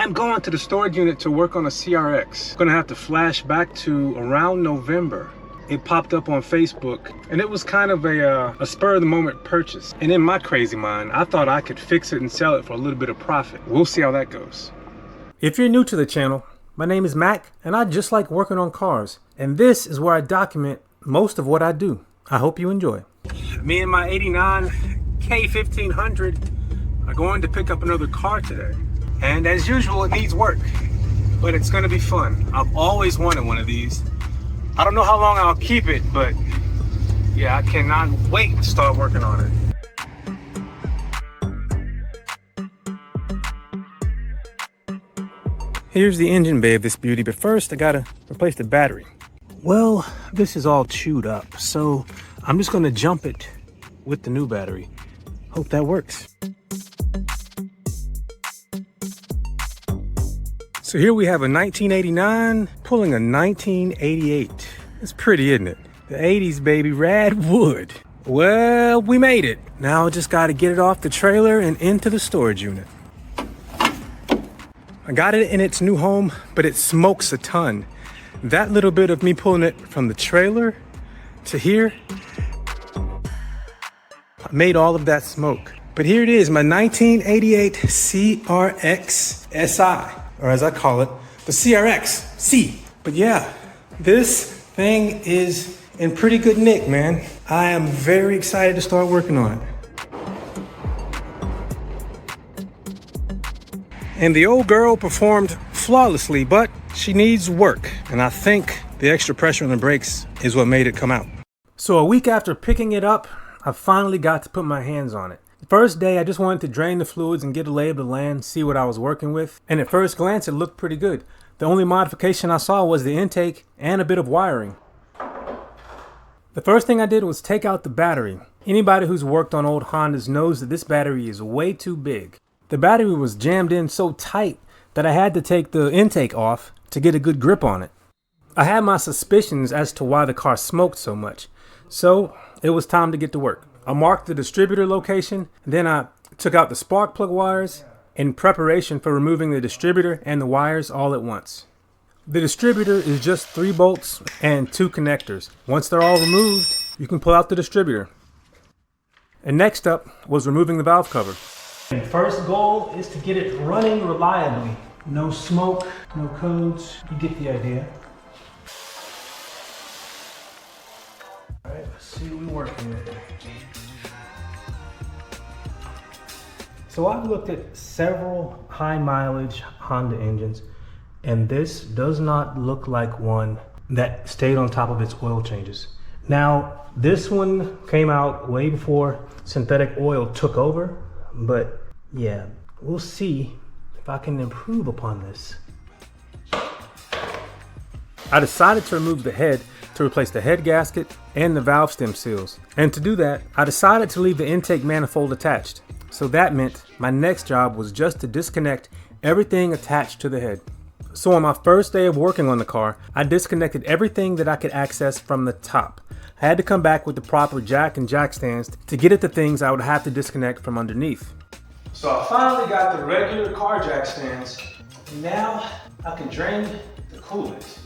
I'm going to the storage unit to work on a CRX. I'm gonna have to flash back to around November. It popped up on Facebook, and it was kind of a spur of the moment purchase. And in my crazy mind, I thought I could fix it and sell it for a little bit of profit. We'll see how that goes. If you're new to the channel, my name is Mac, and I just like working on cars. And this is where I document most of what I do. I hope you enjoy. Me and my 89 K1500 are going to pick up another car today. And as usual, it needs work, but it's gonna be fun. I've always wanted one of these. I don't know how long I'll keep it, but yeah, I cannot wait to start working on it. Here's the engine bay of this beauty, but first I gotta replace the battery. Well, this is all chewed up, so I'm just gonna jump it with the new battery. Hope that works. So here we have a 1989 pulling a 1988. It's pretty, isn't it? The 80s, baby, rad wood. Well, we made it. Now I just gotta get it off the trailer and into the storage unit. I got it in its new home, but it smokes a ton. That little bit of me pulling it from the trailer to here, I made all of that smoke. But here it is, my 1988 CRX Si. Or as I call it, the CRX Si. But yeah, this thing is in pretty good nick, man. I am very excited to start working on it. And the old girl performed flawlessly, but she needs work. And I think the extra pressure on the brakes is what made it come out. So a week after picking it up, I finally got to put my hands on it. First day, I just wanted to drain the fluids and get a lay of the land, see what I was working with. And at first glance, it looked pretty good. The only modification I saw was the intake and a bit of wiring. The first thing I did was take out the battery. Anybody who's worked on old Hondas knows that this battery is way too big. The battery was jammed in so tight that I had to take the intake off to get a good grip on it. I had my suspicions as to why the car smoked so much, so it was time to get to work. I marked the distributor location, then I took out the spark plug wires in preparation for removing the distributor and the wires all at once. The distributor is just 3 bolts and 2 connectors. Once they're all removed, you can pull out the distributor. And next up was removing the valve cover. The first goal is to get it running reliably. No smoke, no codes, you get the idea. All right, let's see what we're working with. So I've looked at several high mileage Honda engines, and this does not look like one that stayed on top of its oil changes. Now, this one came out way before synthetic oil took over, but yeah, we'll see if I can improve upon this. I decided to remove the head to replace the head gasket and the valve stem seals. And to do that, I decided to leave the intake manifold attached. So that meant my next job was just to disconnect everything attached to the head. So on my first day of working on the car, I disconnected everything that I could access from the top. I had to come back with the proper jack and jack stands to get at the things I would have to disconnect from underneath. So I finally got the regular car jack stands. And now I can drain the coolant.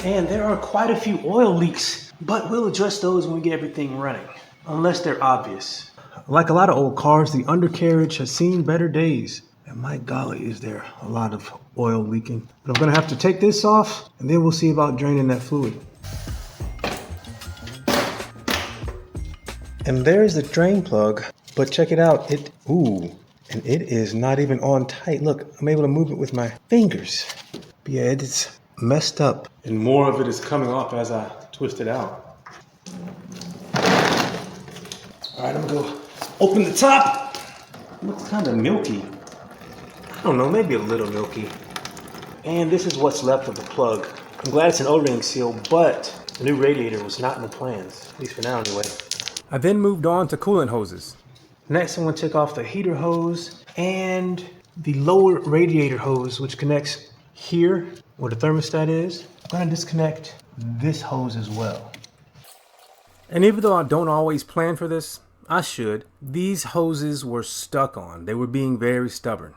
And there are quite a few oil leaks, but we'll address those when we get everything running, unless they're obvious. Like a lot of old cars, the undercarriage has seen better days. And my golly, is there a lot of oil leaking. But I'm gonna have to take this off, and then we'll see about draining that fluid. And there's the drain plug, but check it out, and it is not even on tight. Look, I'm able to move it with my fingers. But yeah, it's messed up, and more of it is coming off as I twist it out. All right, I'm gonna go open the top. It looks kind of milky. I don't know, maybe a little milky. And this is what's left of the plug. I'm glad it's an O-ring seal, but the new radiator was not in the plans, at least for now anyway. I then moved on to coolant hoses. Next, I'm gonna take off the heater hose and the lower radiator hose, which connects here where the thermostat is. I'm gonna disconnect this hose as well. And even though I don't always plan for this, I should. These hoses were stuck on. They were being very stubborn.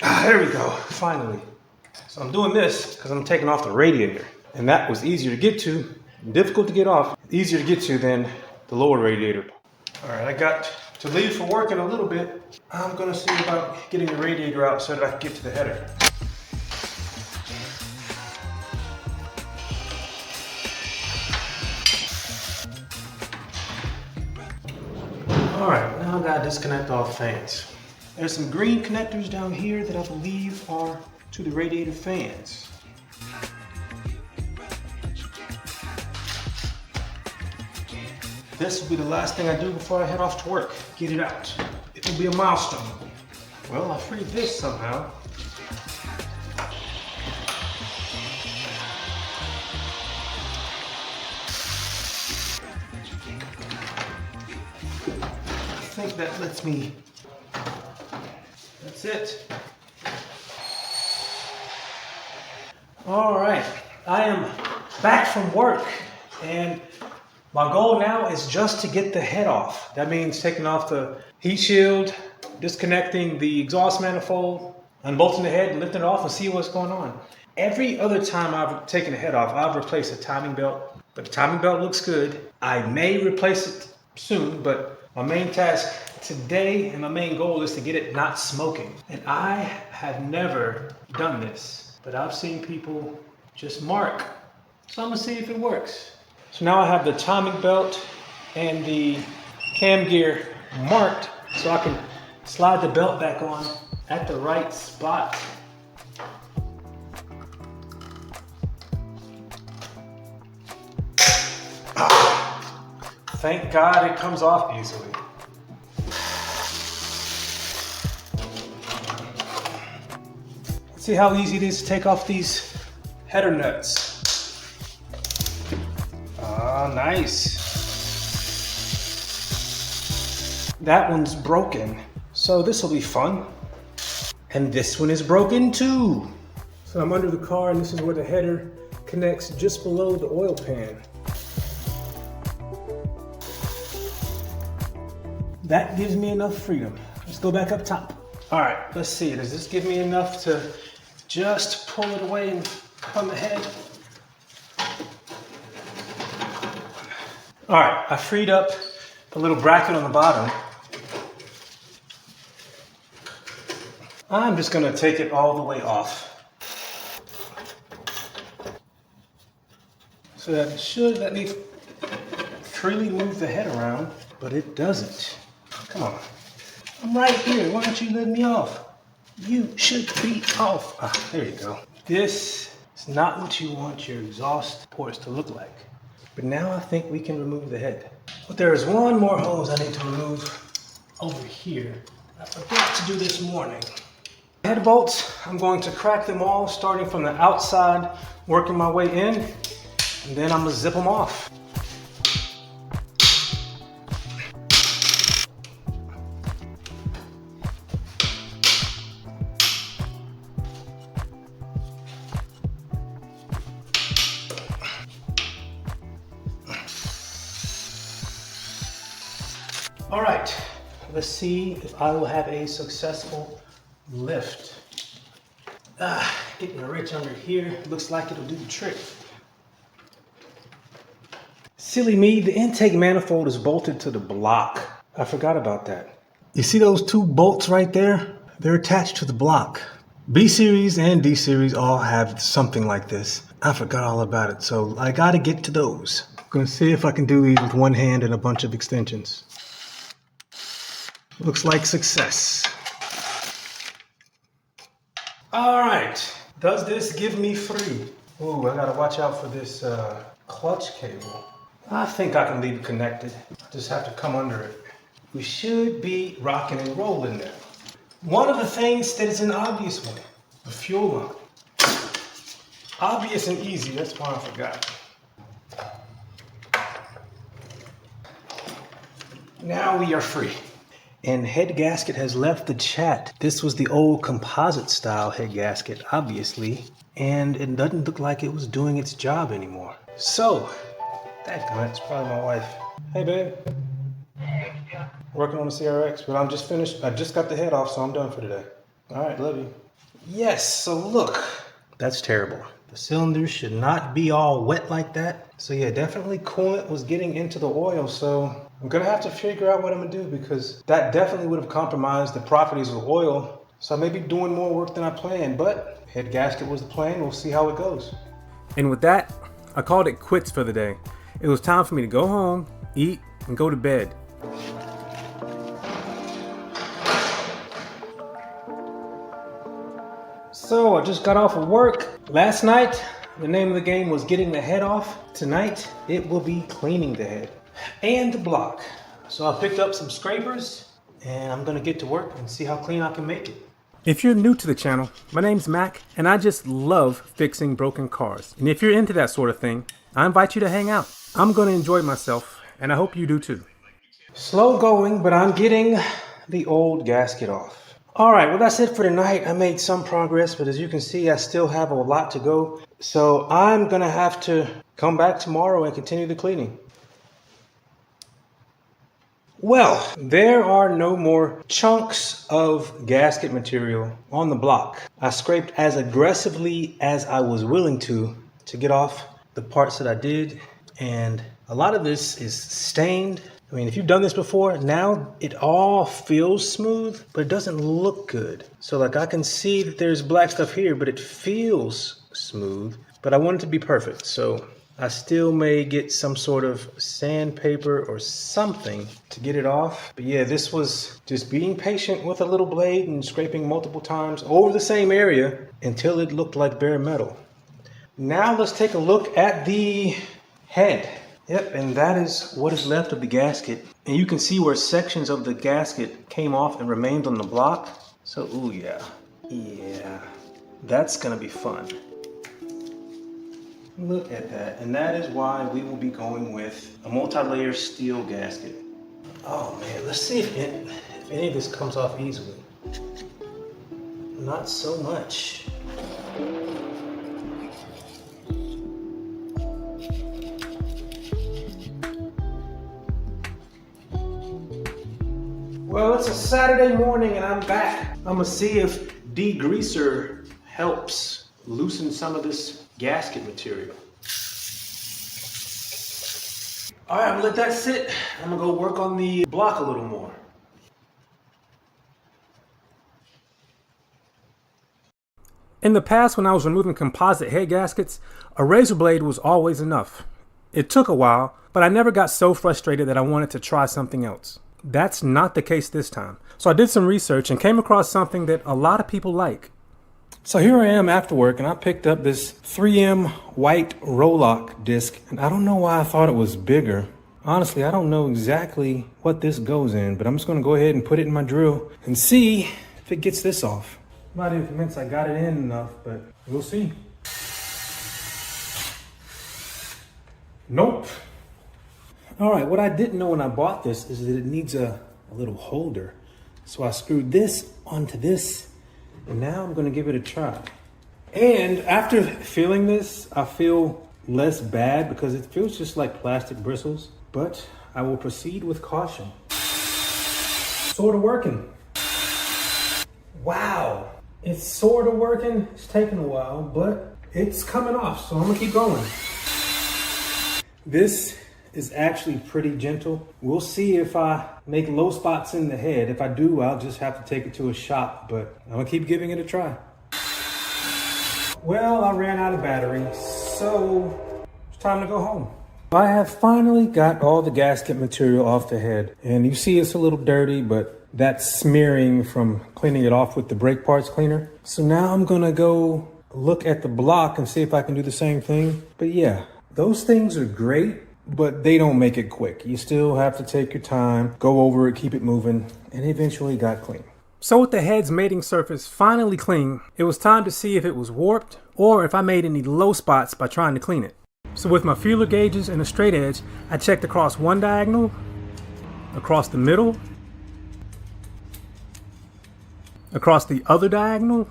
There we go, finally. So I'm doing this because I'm taking off the radiator. And that was easier to get to, difficult to get off, easier to get to than the lower radiator. All right, I got to leave for work in a little bit. I'm gonna see about getting the radiator out so that I can get to the header. All right, now I gotta disconnect all the fans. There's some green connectors down here that I believe are to the radiator fans. This will be the last thing I do before I head off to work. Get it out. It will be a milestone. Well, I freed this somehow. I think that lets me. That's it. All right, I am back from work, and my goal now is just to get the head off. That means taking off the heat shield, disconnecting the exhaust manifold, unbolting the head and lifting it off and see what's going on. Every other time I've taken the head off, I've replaced the timing belt, but the timing belt looks good. I may replace it soon, but my main task today and my main goal is to get it not smoking. And I have never done this, but I've seen people just mark. So I'm gonna see if it works. So now I have the timing belt and the cam gear marked so I can slide the belt back on at the right spot. Thank God it comes off easily. See how easy it is to take off these header nuts. Ah, nice. That one's broken, so this will be fun. And this one is broken too. So I'm under the car and this is where the header connects just below the oil pan. That gives me enough freedom. Let's go back up top. All right, let's see. Does this give me enough to just pull it away from the head? All right, I freed up the little bracket on the bottom. I'm just gonna take it all the way off. So that it should let me freely move the head around, but it doesn't. Come on, I'm right here. Why don't you let me off? You should be off. Ah, there you go. This is not what you want your exhaust ports to look like. But now I think we can remove the head. But there is one more hose I need to remove over here. I forgot to do this morning. Head bolts, I'm going to crack them all, starting from the outside, working my way in, and then I'm gonna zip them off. All right, let's see if I will have a successful lift. Getting a wrench under here, looks like it'll do the trick. Silly me, the intake manifold is bolted to the block. I forgot about that. You see those two bolts right there? They're attached to the block. B series and D series all have something like this. I forgot all about it, so I gotta get to those. I'm gonna see if I can do these with one hand and a bunch of extensions. Looks like success. All right, does this give me free? Ooh, I gotta watch out for this clutch cable. I think I can leave it connected. Just have to come under it. We should be rocking and rolling now. One of the things that is an obvious one, the fuel line. Obvious and easy, that's why I forgot. Now we are free. And head gasket has left the chat. This was the old composite style head gasket, obviously, and it doesn't look like it was doing its job anymore. So, that's probably my wife. Hey, babe. working on the CRX, but I'm just finished. I just got the head off, so I'm done for today. All right, love you. Yes, so look, that's terrible. The cylinders should not be all wet like that. So yeah, definitely coolant was getting into the oil, so I'm gonna have to figure out what I'm gonna do because that definitely would have compromised the properties of the oil. So I may be doing more work than I planned, but head gasket was the plan. We'll see how it goes. And with that, I called it quits for the day. It was time for me to go home, eat, and go to bed. So I just got off of work. Last night, the name of the game was getting the head off. Tonight, it will be cleaning the head and the block. So I picked up some scrapers and I'm gonna get to work and see how clean I can make it. If you're new to the channel, my name's Mac and I just love fixing broken cars. And if you're into that sort of thing, I invite you to hang out. I'm gonna enjoy myself and I hope you do too. Slow going, but I'm getting the old gasket off. All right, well, that's it for tonight. I made some progress, but as you can see, I still have a lot to go. So I'm gonna have to come back tomorrow and continue the cleaning. Well, there are no more chunks of gasket material on the block. I scraped as aggressively as I was willing to get off the parts that I did. And a lot of this is stained. I mean, if you've done this before, now it all feels smooth, but it doesn't look good. So like I can see that there's black stuff here, but it feels smooth, but I want it to be perfect. So I still may get some sort of sandpaper or something to get it off. But yeah, this was just being patient with a little blade and scraping multiple times over the same area until it looked like bare metal. Now let's take a look at the head. Yep, and that is what is left of the gasket. And you can see where sections of the gasket came off and remained on the block. So, ooh, yeah, that's gonna be fun. Look at that, and that is why we will be going with a multi-layer steel gasket. Oh man, let's see if any of this comes off easily. Not so much. Well, it's a Saturday morning and I'm back. I'm gonna see if degreaser helps loosen some of this gasket material. All right, I'm gonna let that sit. I'm gonna go work on the block a little more. In the past, when I was removing composite head gaskets, a razor blade was always enough. It took a while, but I never got so frustrated that I wanted to try something else. That's not the case this time. So I did some research and came across something that a lot of people like. So here I am after work and I picked up this 3M white Rolock disc and I don't know why I thought it was bigger. Honestly, I don't know exactly what this goes in, but I'm just gonna go ahead and put it in my drill and see if it gets this off. I'm not even convinced I got it in enough, but we'll see. Nope. All right, what I didn't know when I bought this is that it needs a little holder. So I screwed this onto this, and now I'm gonna give it a try. And after feeling this, I feel less bad because it feels just like plastic bristles, but I will proceed with caution. Sort of working. Wow, it's sort of working. It's taking a while, but it's coming off, so I'm gonna keep going. This is actually pretty gentle. We'll see if I make low spots in the head. If I do, I'll just have to take it to a shop, but I'm gonna keep giving it a try. Well, I ran out of battery, so it's time to go home. I have finally got all the gasket material off the head, and you see it's a little dirty, but that's smearing from cleaning it off with the brake parts cleaner. So now I'm gonna go look at the block and see if I can do the same thing. But yeah, those things are great, but they don't make it quick. You still have to take your time, go over it, keep it moving, and eventually got clean. So with the head's mating surface finally clean, it was time to see if it was warped or if I made any low spots by trying to clean it. So with my feeler gauges and a straight edge, I checked across one diagonal, across the middle, across the other diagonal,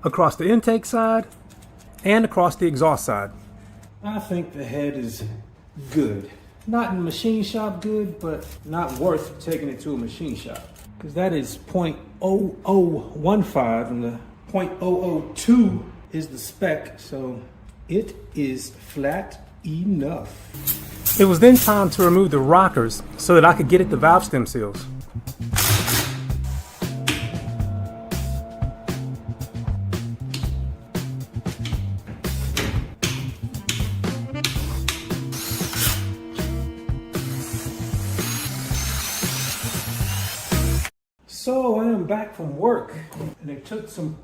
across the intake side, and across the exhaust side. I think the head is good. Not in machine shop good, but not worth taking it to a machine shop. Because that is 0.0015 and the 0.002 is the spec, so it is flat enough. It was then time to remove the rockers so that I could get at the valve stem seals. So I am back from work, and it took some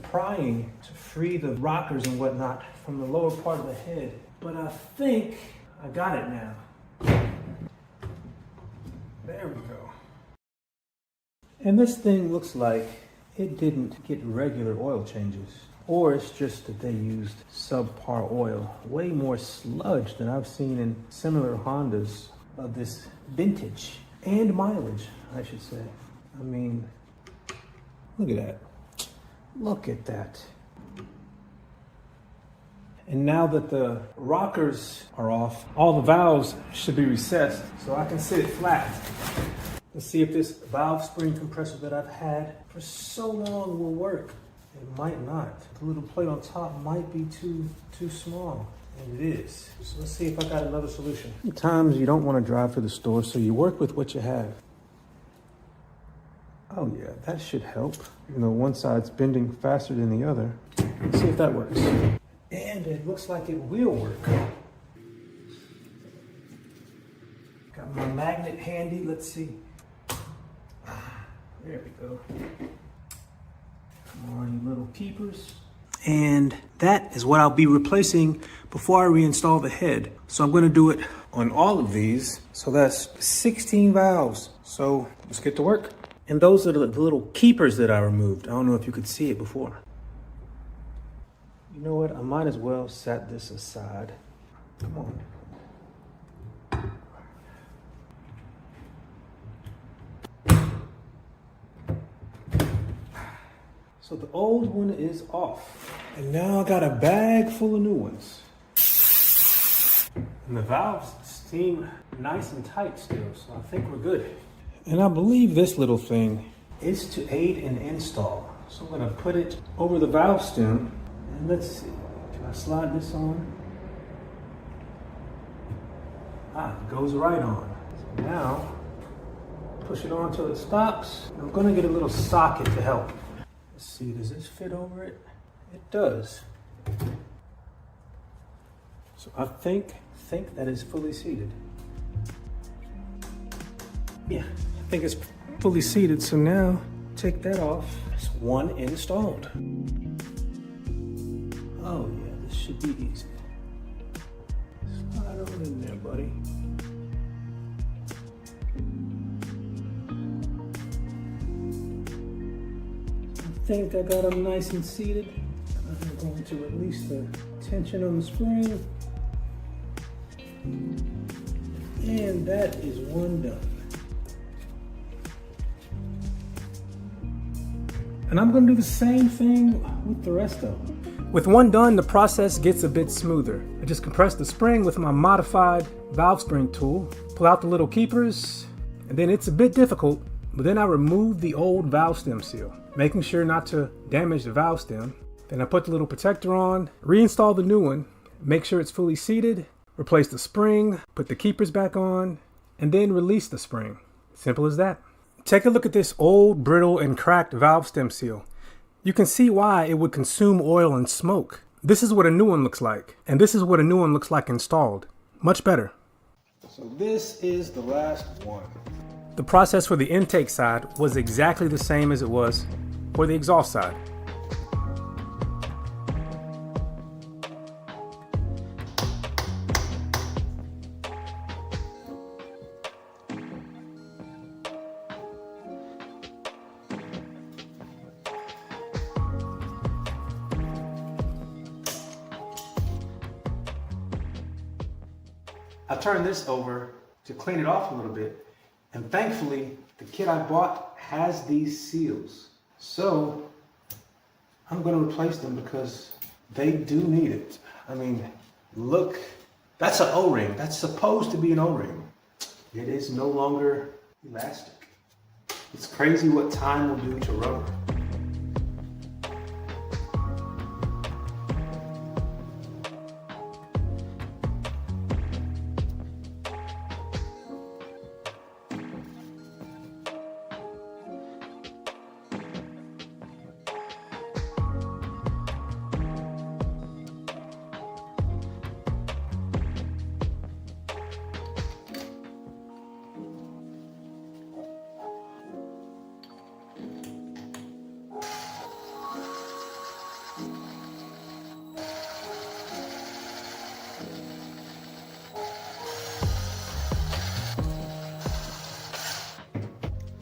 prying to free the rockers and whatnot from the lower part of the head. But I think I got it now. There we go. And this thing looks like it didn't get regular oil changes, or it's just that they used subpar oil. Way more sludge than I've seen in similar Hondas of this vintage and mileage, I should say. I mean, look at that. Look at that. And now that the rockers are off, all the valves should be recessed so I can sit it flat. Let's see if this valve spring compressor that I've had for so long will work. It might not. The little plate on top might be too small, and it is. So let's see if I got another solution. Sometimes you don't want to drive to the store, so you work with what you have. Oh yeah, that should help. Even though one side's bending faster than the other. Let's see if that works. And it looks like it will work. Got my magnet handy, let's see. There we go. Come on, you little peepers. And that is what I'll be replacing before I reinstall the head. So I'm gonna do it on all of these. So that's 16 valves. So let's get to work. And those are the little keepers that I removed. I don't know if you could see it before. You know what? I might as well set this aside. Come on. So the old one is off. And now I got a bag full of new ones. And the valves seem nice and tight still, so I think we're good. And I believe this little thing is to aid in install. So I'm gonna put it over the valve stem, and let's see, can I slide this on? Ah, it goes right on. So now, push it on till it stops. I'm gonna get a little socket to help. Let's see, does this fit over it? It does. So I think that is fully seated. Yeah, I think it's fully seated. So now take that off. It's one installed. Oh yeah, this should be easy. Slide on in there, buddy. I think I got them nice and seated. I'm going to release the tension on the spring. And that is one done. And I'm gonna do the same thing with the rest of them. With one done, the process gets a bit smoother. I just compress the spring with my modified valve spring tool, pull out the little keepers, and then it's a bit difficult, but then I remove the old valve stem seal, making sure not to damage the valve stem. Then I put the little protector on, reinstall the new one, make sure it's fully seated, replace the spring, put the keepers back on, and then release the spring. Simple as that. Take a look at this old, brittle, and cracked valve stem seal. You can see why it would consume oil and smoke. This is what a new one looks like, and this is what a new one looks like installed. Much better. So this is the last one. The process for the intake side was exactly the same as it was for the exhaust side. I turned this over to clean it off a little bit, and thankfully the kit I bought has these seals. So I'm going to replace them because they do need it. I mean, look That's an O-ring. That's supposed to be an O-ring. It is no longer elastic. It's crazy what time will do to rubber.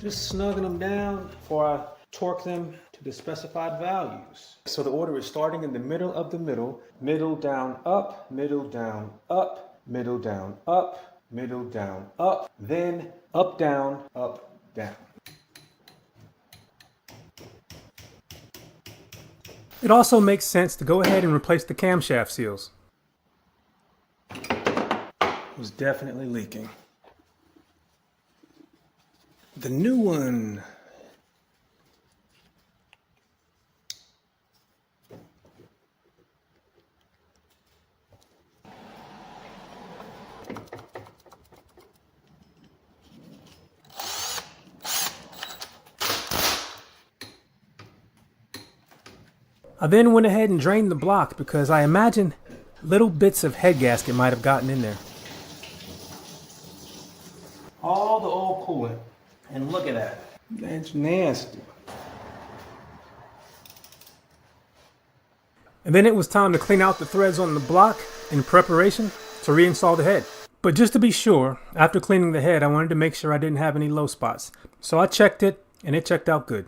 Just snugging them down before I torque them to the specified values. So the order is starting in the middle of the middle, middle down up, middle down up, middle down up, middle down up, then up down, up down. It also makes sense to go ahead and replace the camshaft seals. It was definitely leaking. The new one. I then went ahead and drained the block because I imagine little bits of head gasket might have gotten in there. All the old coolant. And look at that. That's nasty. And then it was time to clean out the threads on the block in preparation to reinstall the head. But just to be sure, after cleaning the head, I wanted to make sure I didn't have any low spots. So I checked it, and it checked out good.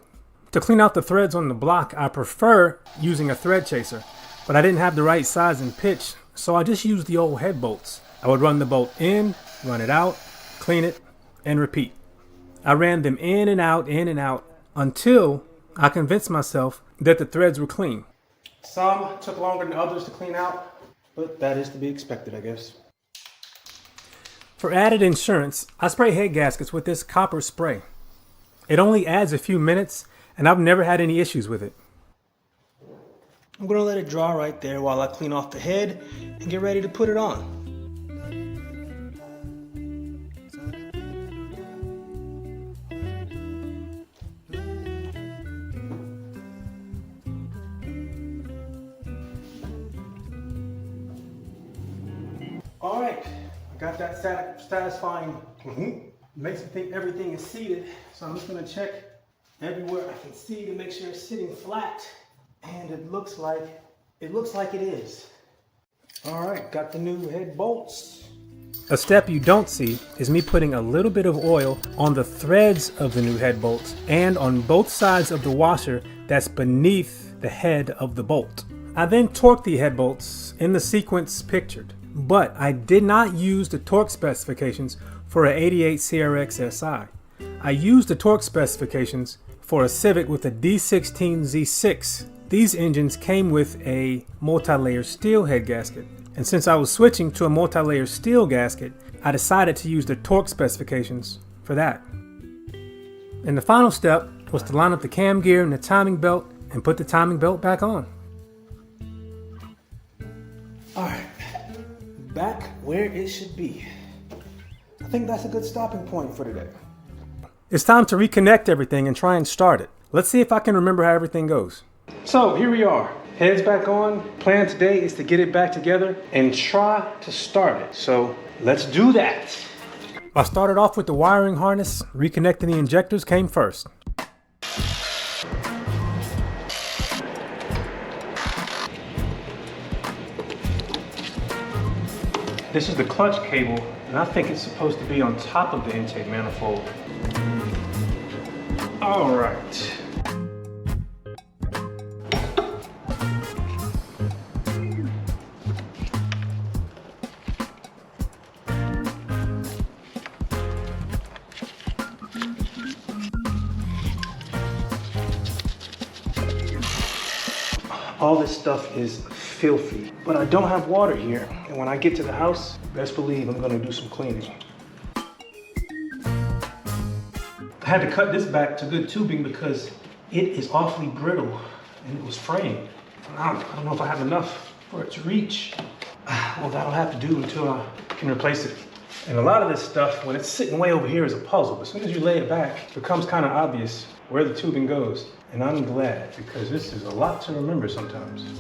To clean out the threads on the block, I prefer using a thread chaser, but I didn't have the right size and pitch, so I just used the old head bolts. I would run the bolt in, run it out, clean it, and repeat. I ran them in and out until I convinced myself that the threads were clean. Some took longer than others to clean out, but that is to be expected, I guess. For added insurance, I spray head gaskets with this copper spray. It only adds a few minutes, and I've never had any issues with it. I'm going to let it dry right there while I clean off the head and get ready to put it on. All right, I got that satisfying. Makes me think everything is seated. So I'm just gonna check everywhere I can see to make sure it's sitting flat. And it looks like it is. All right, got the new head bolts. A step you don't see is me putting a little bit of oil on the threads of the new head bolts and on both sides of the washer that's beneath the head of the bolt. I then torqued the head bolts in the sequence pictured. But I did not use the torque specifications for an 88 CRX Si. I used the torque specifications for a Civic with a D16 Z6. These engines came with a multi-layer steel head gasket. And since I was switching to a multi-layer steel gasket, I decided to use the torque specifications for that. And the final step was to line up the cam gear and the timing belt and put the timing belt back on. All right. Back where it should be. I think that's a good stopping point for today. It's time to reconnect everything and try and start it. Let's see if I can remember how everything goes. So here we are. Head's back on. Plan today is to get it back together and try to start it. So let's do that. I started off with the wiring harness. Reconnecting the injectors came first. This is the clutch cable, and I think it's supposed to be on top of the intake manifold. All right. All this stuff is filthy, but I don't have water here. And when I get to the house, best believe I'm gonna do some cleaning. I had to cut this back to good tubing because it is awfully brittle and it was framed. I don't know if I have enough for it to reach. Well, that'll have to do until I can replace it. And a lot of this stuff, when it's sitting way over here, is a puzzle. As soon as you lay it back, it becomes kind of obvious where the tubing goes. And I'm glad, because this is a lot to remember sometimes.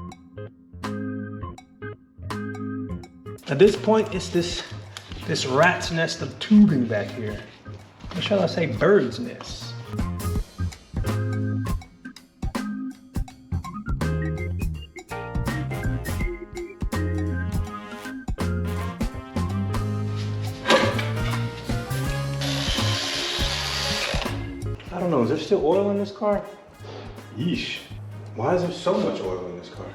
At this point, it's this rat's nest of tubing back here. Or shall I say bird's nest? I don't know, is there still oil in this car? Yeesh. Why is there so much oil in this car?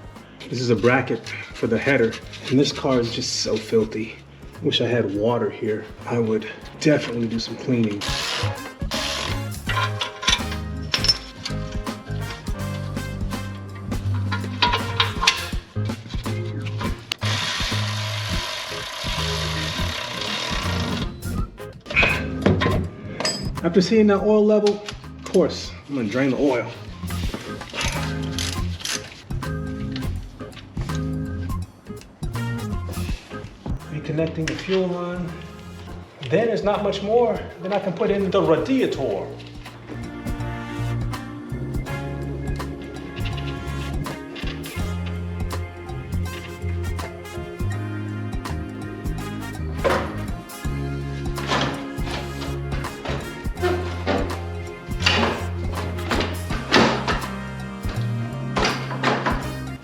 This is a bracket for the header, and this car is just so filthy. Wish I had water here. I would definitely do some cleaning. After seeing that oil level, of course, I'm gonna drain the oil. Reconnecting the fuel line. Then there's not much more. Then I can put in the radiator.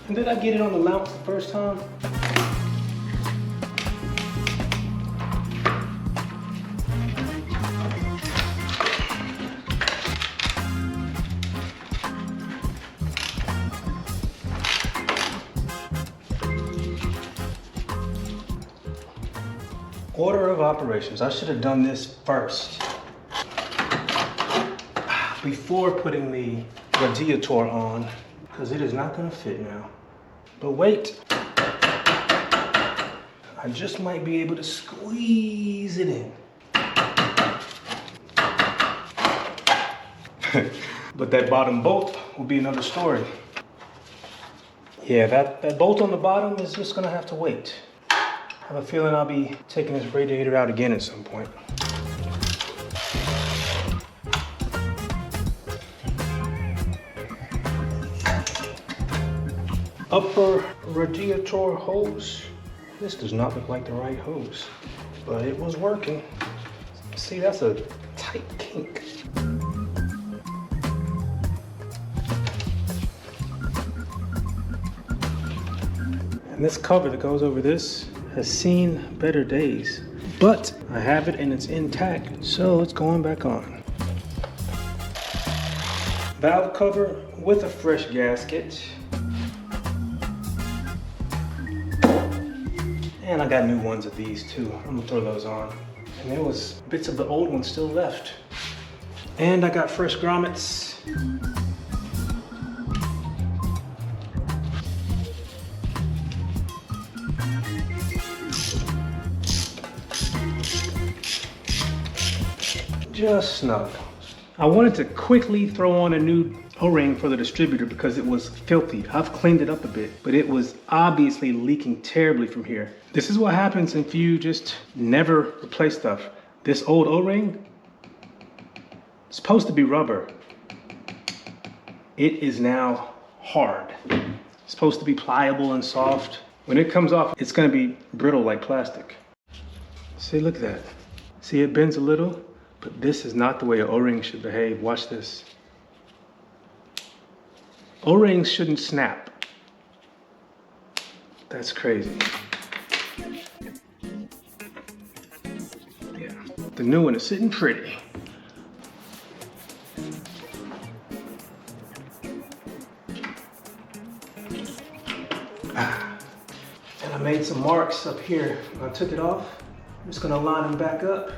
And did I get it on the mount the first time? Order of operations. I should have done this first before putting the radiator on, because it is not going to fit now. But wait, I just might be able to squeeze it in. But that bottom bolt will be another story. Yeah, that bolt on the bottom is just going to have to wait. I have a feeling I'll be taking this radiator out again at some point. Upper radiator hose. This does not look like the right hose, but it was working. See, that's a tight kink. And this cover that goes over this has seen better days, but I have it and it's intact, so it's going back on. Valve cover with a fresh gasket. And I got new ones of these too. I'm gonna throw those on. And there was bits of the old ones still left. And I got fresh grommets. Just snug. I wanted to quickly throw on a new O-ring for the distributor because it was filthy. I've cleaned it up a bit, but it was obviously leaking terribly from here. This is what happens if you just never replace stuff. This old O-ring, it's supposed to be rubber. It is now hard. It's supposed to be pliable and soft. When it comes off, it's gonna be brittle like plastic. See, look at that. See, it bends a little, but this is not the way an O-ring should behave. Watch this. O-rings shouldn't snap. That's crazy. Yeah, the new one is sitting pretty. And I made some marks up here. When I took it off, I'm just gonna line them back up.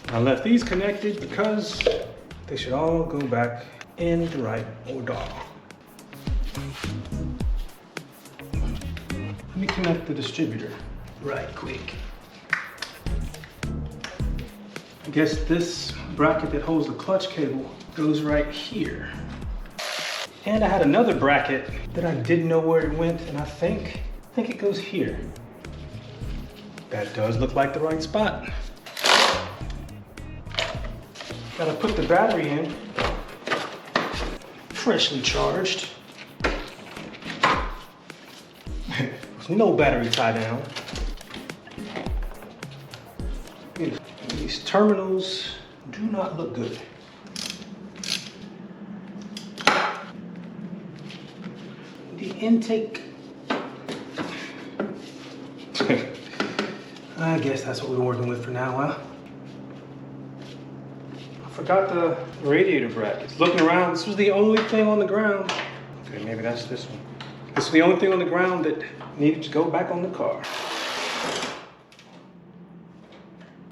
I left these connected because they should all go back in the right order. Let me connect the distributor right quick. I guess this bracket that holds the clutch cable goes right here. And I had another bracket that I didn't know where it went, and I think it goes here. That does look like the right spot. Gotta put the battery in, freshly charged. There's no battery tie down. These terminals do not look good. The intake. I guess that's what we're working with for now, huh? I forgot the radiator brackets. Looking around, this was the only thing on the ground. Okay, maybe that's this one. This was the only thing on the ground that needed to go back on the car.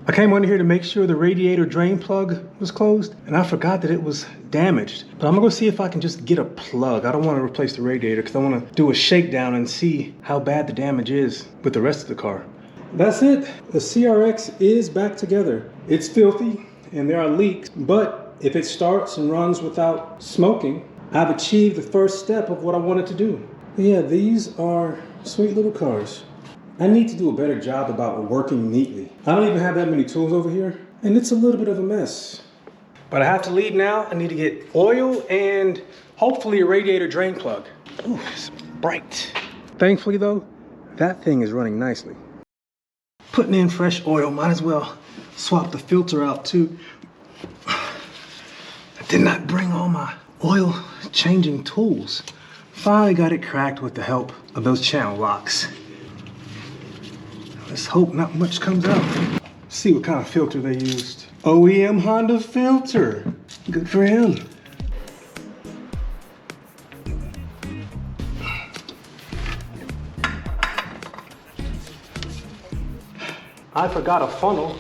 I came under here to make sure the radiator drain plug was closed, and I forgot that it was damaged. But I'm gonna go see if I can just get a plug. I don't want to replace the radiator because I want to do a shakedown and see how bad the damage is with the rest of the car. That's it. The CRX is back together. It's filthy and there are leaks, but if it starts and runs without smoking, I've achieved the first step of what I wanted to do. Yeah, these are sweet little cars. I need to do a better job about working neatly. I don't even have that many tools over here, and it's a little bit of a mess. But I have to leave now. I need to get oil and hopefully a radiator drain plug. Ooh, it's bright. Thankfully though, that thing is running nicely. Putting in fresh oil, might as well swap the filter out too. I did not bring all my oil changing tools. Finally got it cracked with the help of those channel locks. Let's hope not much comes out. See what kind of filter they used. OEM Honda filter. Good for him. I forgot a funnel.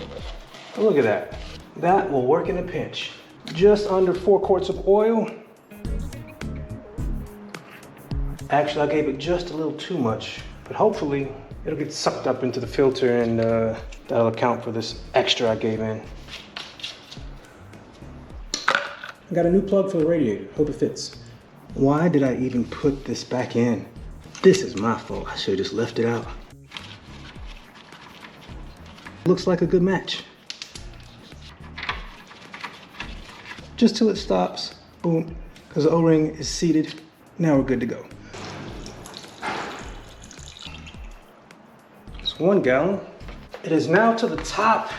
Look at that. That will work in a pinch. Just under 4 quarts of oil. Actually, I gave it just a little too much, but hopefully it'll get sucked up into the filter and that'll account for this extra I gave in. I got a new plug for the radiator. Hope it fits. Why did I even put this back in? This is my fault. I should have just left it out. Looks like a good match. Just till it stops. Boom. Because the O-ring is seated. Now we're good to go. It's 1 gallon. It is now to the top,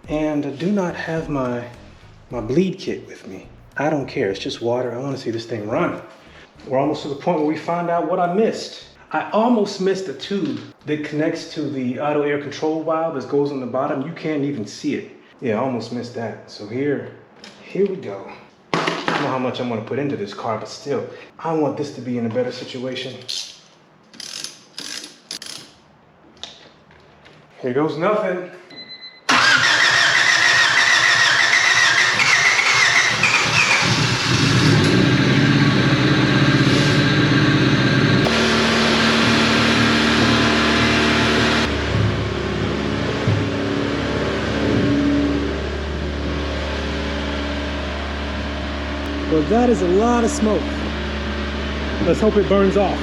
and I do not have my bleed kit with me. I don't care, it's just water. I want to see this thing run. We're almost to the point where we find out what I missed. I almost missed the tube that connects to the auto air control valve that goes on the bottom. You can't even see it. Yeah, I almost missed that. So here we go. I don't know how much I'm gonna put into this car, but still, I want this to be in a better situation. Here goes nothing. Well, that is a lot of smoke. Let's hope it burns off.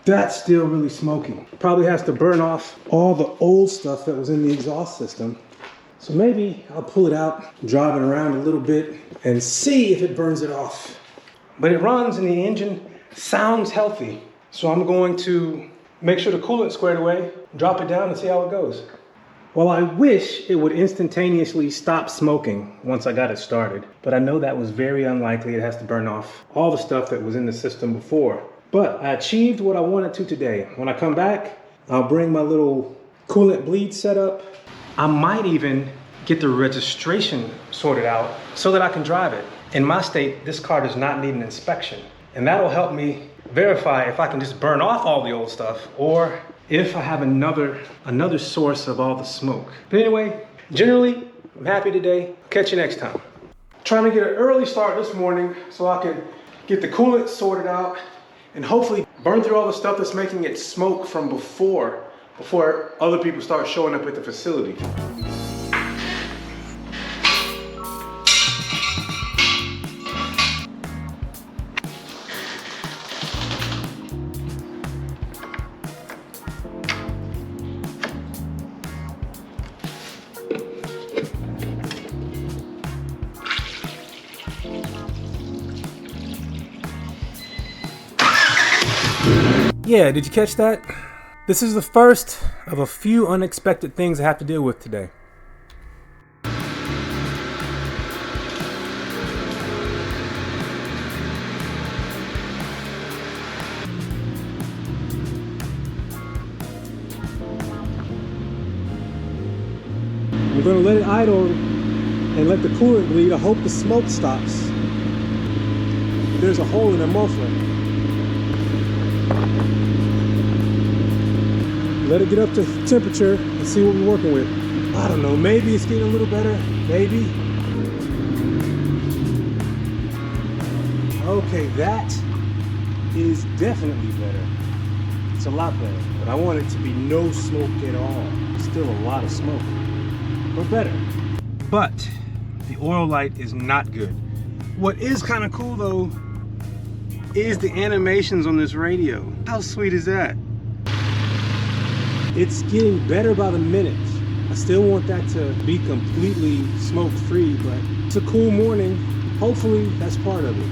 That's still really smoky. Probably has to burn off all the old stuff that was in the exhaust system. So maybe I'll pull it out, drive it around a little bit, and see if it burns it off. But it runs and the engine sounds healthy. So I'm going to make sure the coolant's squared away, drop it down and see how it goes. Well, I wish it would instantaneously stop smoking once I got it started, but I know that was very unlikely. It has to burn off all the stuff that was in the system before. But I achieved what I wanted to today. When I come back, I'll bring my little coolant bleed setup. I might even get the registration sorted out so that I can drive it. In my state, this car does not need an inspection, and that'll help me verify if I can just burn off all the old stuff or if I have another source of all the smoke. But anyway, generally, I'm happy today. Catch you next time. Trying to get an early start this morning so I can get the coolant sorted out, and hopefully burn through all the stuff that's making it smoke from before other people start showing up at the facility. Yeah, did you catch that? This is the first of a few unexpected things I have to deal with today. We're gonna let it idle and let the coolant bleed. I hope the smoke stops. There's a hole in the muffler. Let it get up to temperature and see what we're working with. I don't know, maybe it's getting a little better, maybe. Okay, that is definitely better. It's a lot better, but I want it to be no smoke at all. Still a lot of smoke, but better. But the oil light is not good. What is kind of cool though is the animations on this radio. How sweet is that? It's getting better by the minute. I still want that to be completely smoke-free, but it's a cool morning. Hopefully that's part of it.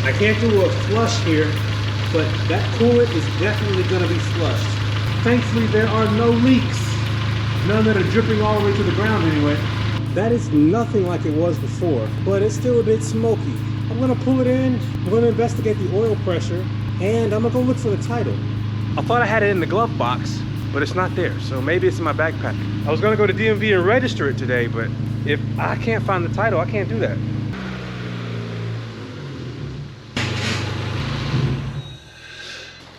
I can't do a flush here, but that coolant is definitely gonna be flushed. Thankfully there are no leaks. None that are dripping all the way to the ground anyway. That is nothing like it was before, but it's still a bit smoky. I'm gonna pull it in, I'm gonna investigate the oil pressure, and I'm gonna go look for the title. I thought I had it in the glove box, but it's not there, so maybe it's in my backpack. I was gonna go to DMV and register it today, but if I can't find the title, I can't do that.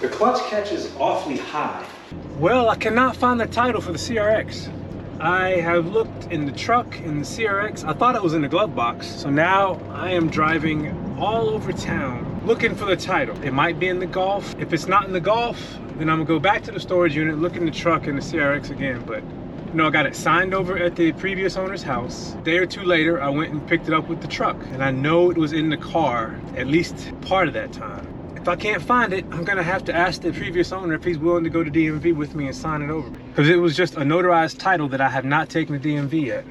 The clutch catch is awfully high. Well, I cannot find the title for the CRX. I have looked in the truck, in the CRX. I thought it was in the glove box. So now I am driving all over town looking for the title. It might be in the Golf. If it's not in the Golf, then I'm gonna go back to the storage unit, look in the truck and the CRX again. But you know, I got it signed over at the previous owner's house. A day or two later, I went and picked it up with the truck. And I know it was in the car at least part of that time. If I can't find it, I'm gonna have to ask the previous owner if he's willing to go to DMV with me and sign it over. Because it was just a notarized title that I have not taken to DMV yet.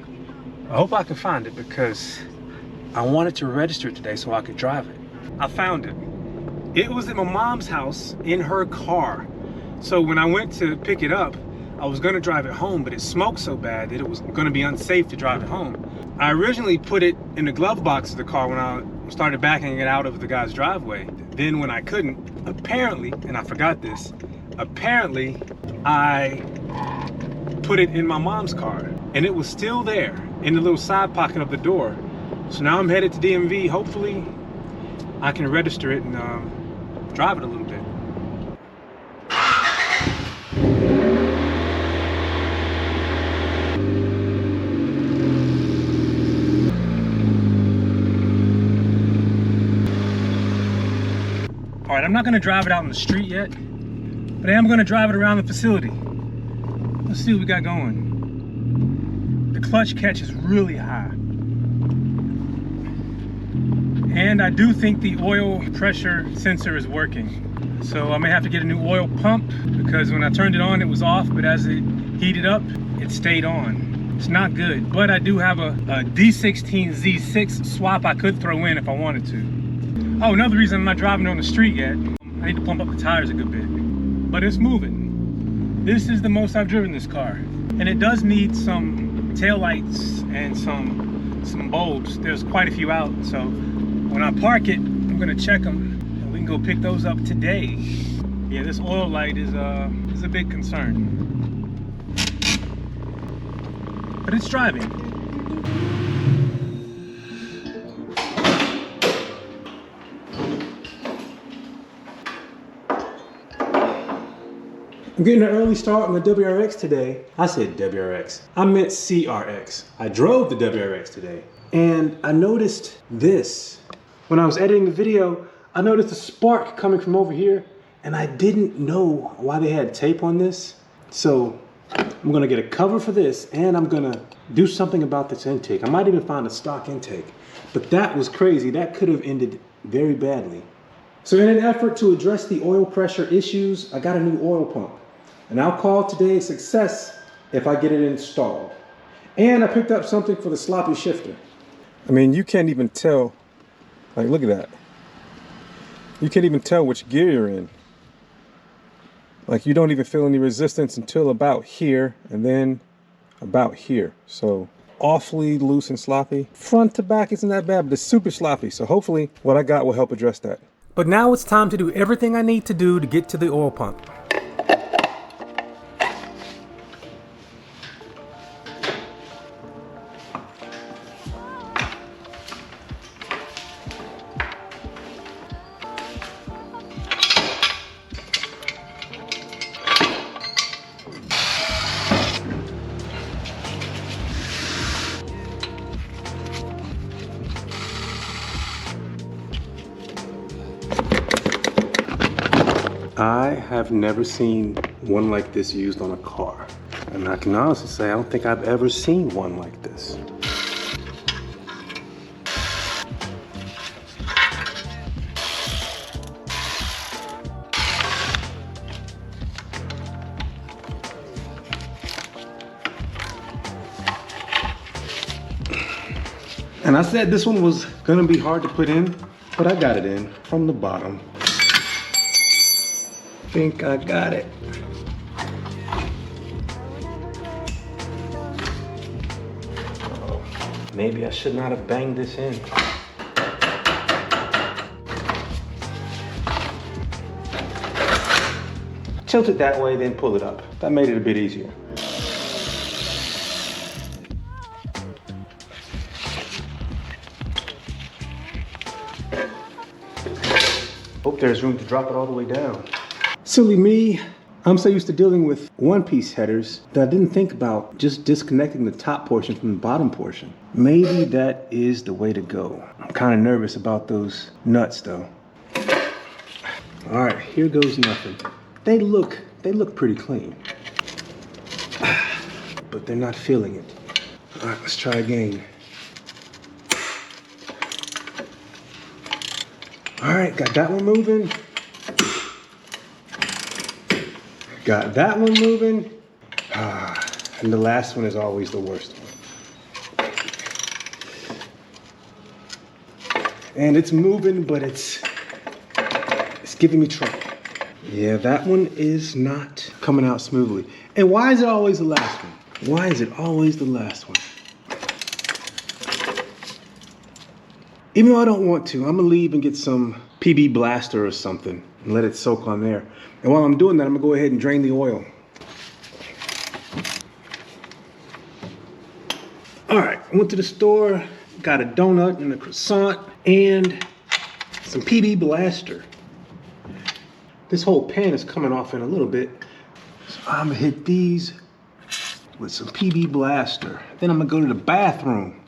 I hope I can find it because I wanted to register it today so I could drive it. I found it. It was at my mom's house in her car. So when I went to pick it up, I was gonna drive it home, but it smoked so bad that it was gonna be unsafe to drive it home. I originally put it in the glove box of the car when I started backing it out of the guy's driveway. Then when I couldn't, apparently, and I forgot this, apparently I put it in my mom's car and it was still there in the little side pocket of the door. So now I'm headed to DMV. Hopefully I can register it and drive it a little bit. All right, I'm not gonna drive it out on the street yet, but I am gonna drive it around the facility. Let's see what we got going. The clutch catch is really high. And I do think the oil pressure sensor is working. So I may have to get a new oil pump because when I turned it on, it was off, but as it heated up, it stayed on. It's not good, but I do have a D16 Z6 swap I could throw in if I wanted to. Oh, another reason I'm not driving on the street yet, I need to pump up the tires a good bit, but it's moving. This is the most I've driven this car. And it does need some taillights and some bulbs. There's quite a few out, so when I park it, I'm gonna check them and we can go pick those up today. Yeah, this oil light is a big concern. But it's driving. I'm getting an early start on the WRX today. I said WRX. I meant CRX. I drove the WRX today. And I noticed this. When I was editing the video, I noticed a spark coming from over here, and I didn't know why they had tape on this. So I'm gonna get a cover for this, and I'm gonna do something about this intake. I might even find a stock intake. But that was crazy. That could have ended very badly. So in an effort to address the oil pressure issues, I got a new oil pump. And I'll call today a success if I get it installed. And I picked up something for the sloppy shifter. I mean, you can't even tell. Like, look at that. You can't even tell which gear you're in. Like, you don't even feel any resistance until about here, and then about here. So awfully loose and sloppy. Front to back isn't that bad, but it's super sloppy. So hopefully what I got will help address that. But now it's time to do everything I need to do to get to the oil pump. I have never seen one like this used on a car. And I can honestly say, I don't think I've ever seen one like this. And I said this one was gonna be hard to put in, but I got it in from the bottom. I think I got it. Oh, maybe I should not have banged this in. Tilt it that way, then pull it up. That made it a bit easier. Hope there's room to drop it all the way down. Silly me, I'm so used to dealing with one-piece headers that I didn't think about just disconnecting the top portion from the bottom portion. Maybe that is the way to go. I'm kind of nervous about those nuts though. All right, here goes nothing. They look pretty clean, but they're not feeling it. All right, let's try again. All right, got that one moving. Got that one moving. And the last one is always the worst one. And it's moving, but it's giving me trouble. Yeah, that one is not coming out smoothly. And why is it always the last one? Why is it always the last one? Even though I don't want to, I'm gonna leave and get some PB Blaster or something and let it soak on there. And while I'm doing that, I'm gonna go ahead and drain the oil. All right, I went to the store, got a donut and a croissant and some PB Blaster. This whole pan is coming off in a little bit. So I'm gonna hit these with some PB Blaster. Then I'm gonna go to the bathroom.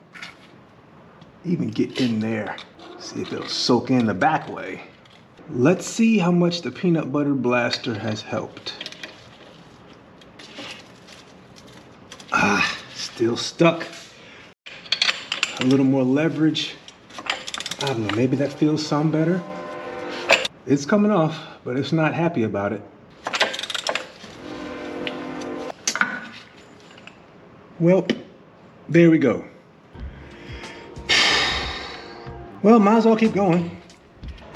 Even get in there. See if it'll soak in the back way. Let's see how much the peanut butter blaster has helped. Still stuck. A little more leverage. I don't know, maybe that feels some better. It's coming off, but it's not happy about it. Well, there we go. Well, might as well keep going.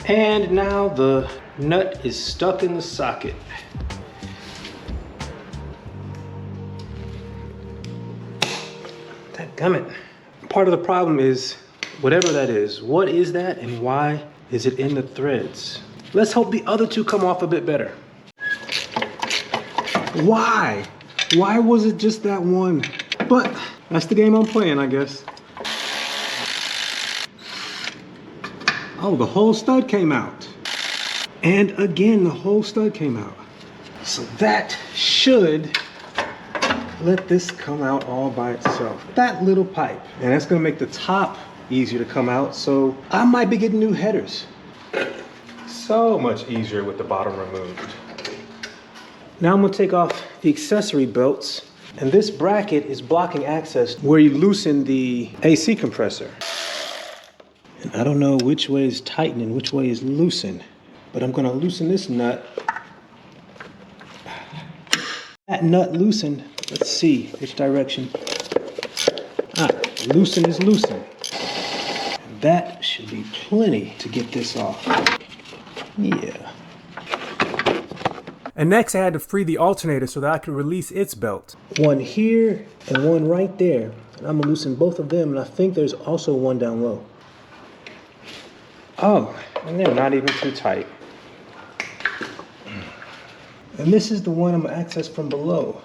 And now the nut is stuck in the socket. Dadgummit. Part of the problem is, whatever that is, what is that and why is it in the threads? Let's hope the other two come off a bit better. Why? Why was it just that one? But that's the game I'm playing, I guess. Oh, the whole stud came out. And again, the whole stud came out. So that should let this come out all by itself. That little pipe. And that's gonna make the top easier to come out, so I might be getting new headers. So much easier with the bottom removed. Now I'm gonna take off the accessory belts, and this bracket is blocking access where you loosen the AC compressor. And I don't know which way is tightened and which way is loosened, but I'm gonna loosen this nut. That nut loosened. Let's see which direction. Loosen is loosen. And that should be plenty to get this off. Yeah. And next I had to free the alternator so that I could release its belt. One here and one right there. And I'm gonna loosen both of them, and I think there's also one down low. Oh, and they're not even too tight. And this is the one I'm gonna access from below.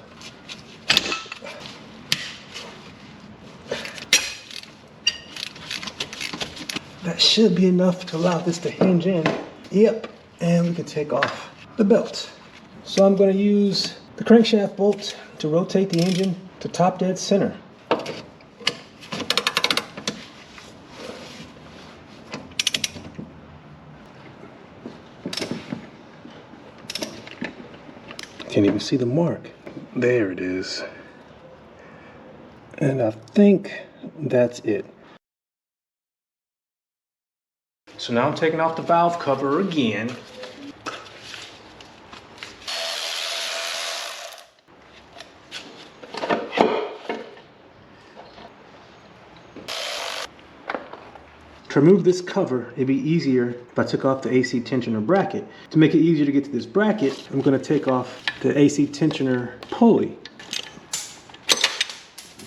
That should be enough to allow this to hinge in. Yep, and we can take off the belt. So I'm gonna use the crankshaft bolt to rotate the engine to top dead center. Can't even see the mark. There it is. And I think that's it. So now I'm taking off the valve cover again. To remove this cover, it'd be easier if I took off the AC tensioner bracket. To make it easier to get to this bracket, I'm gonna take off the AC tensioner pulley.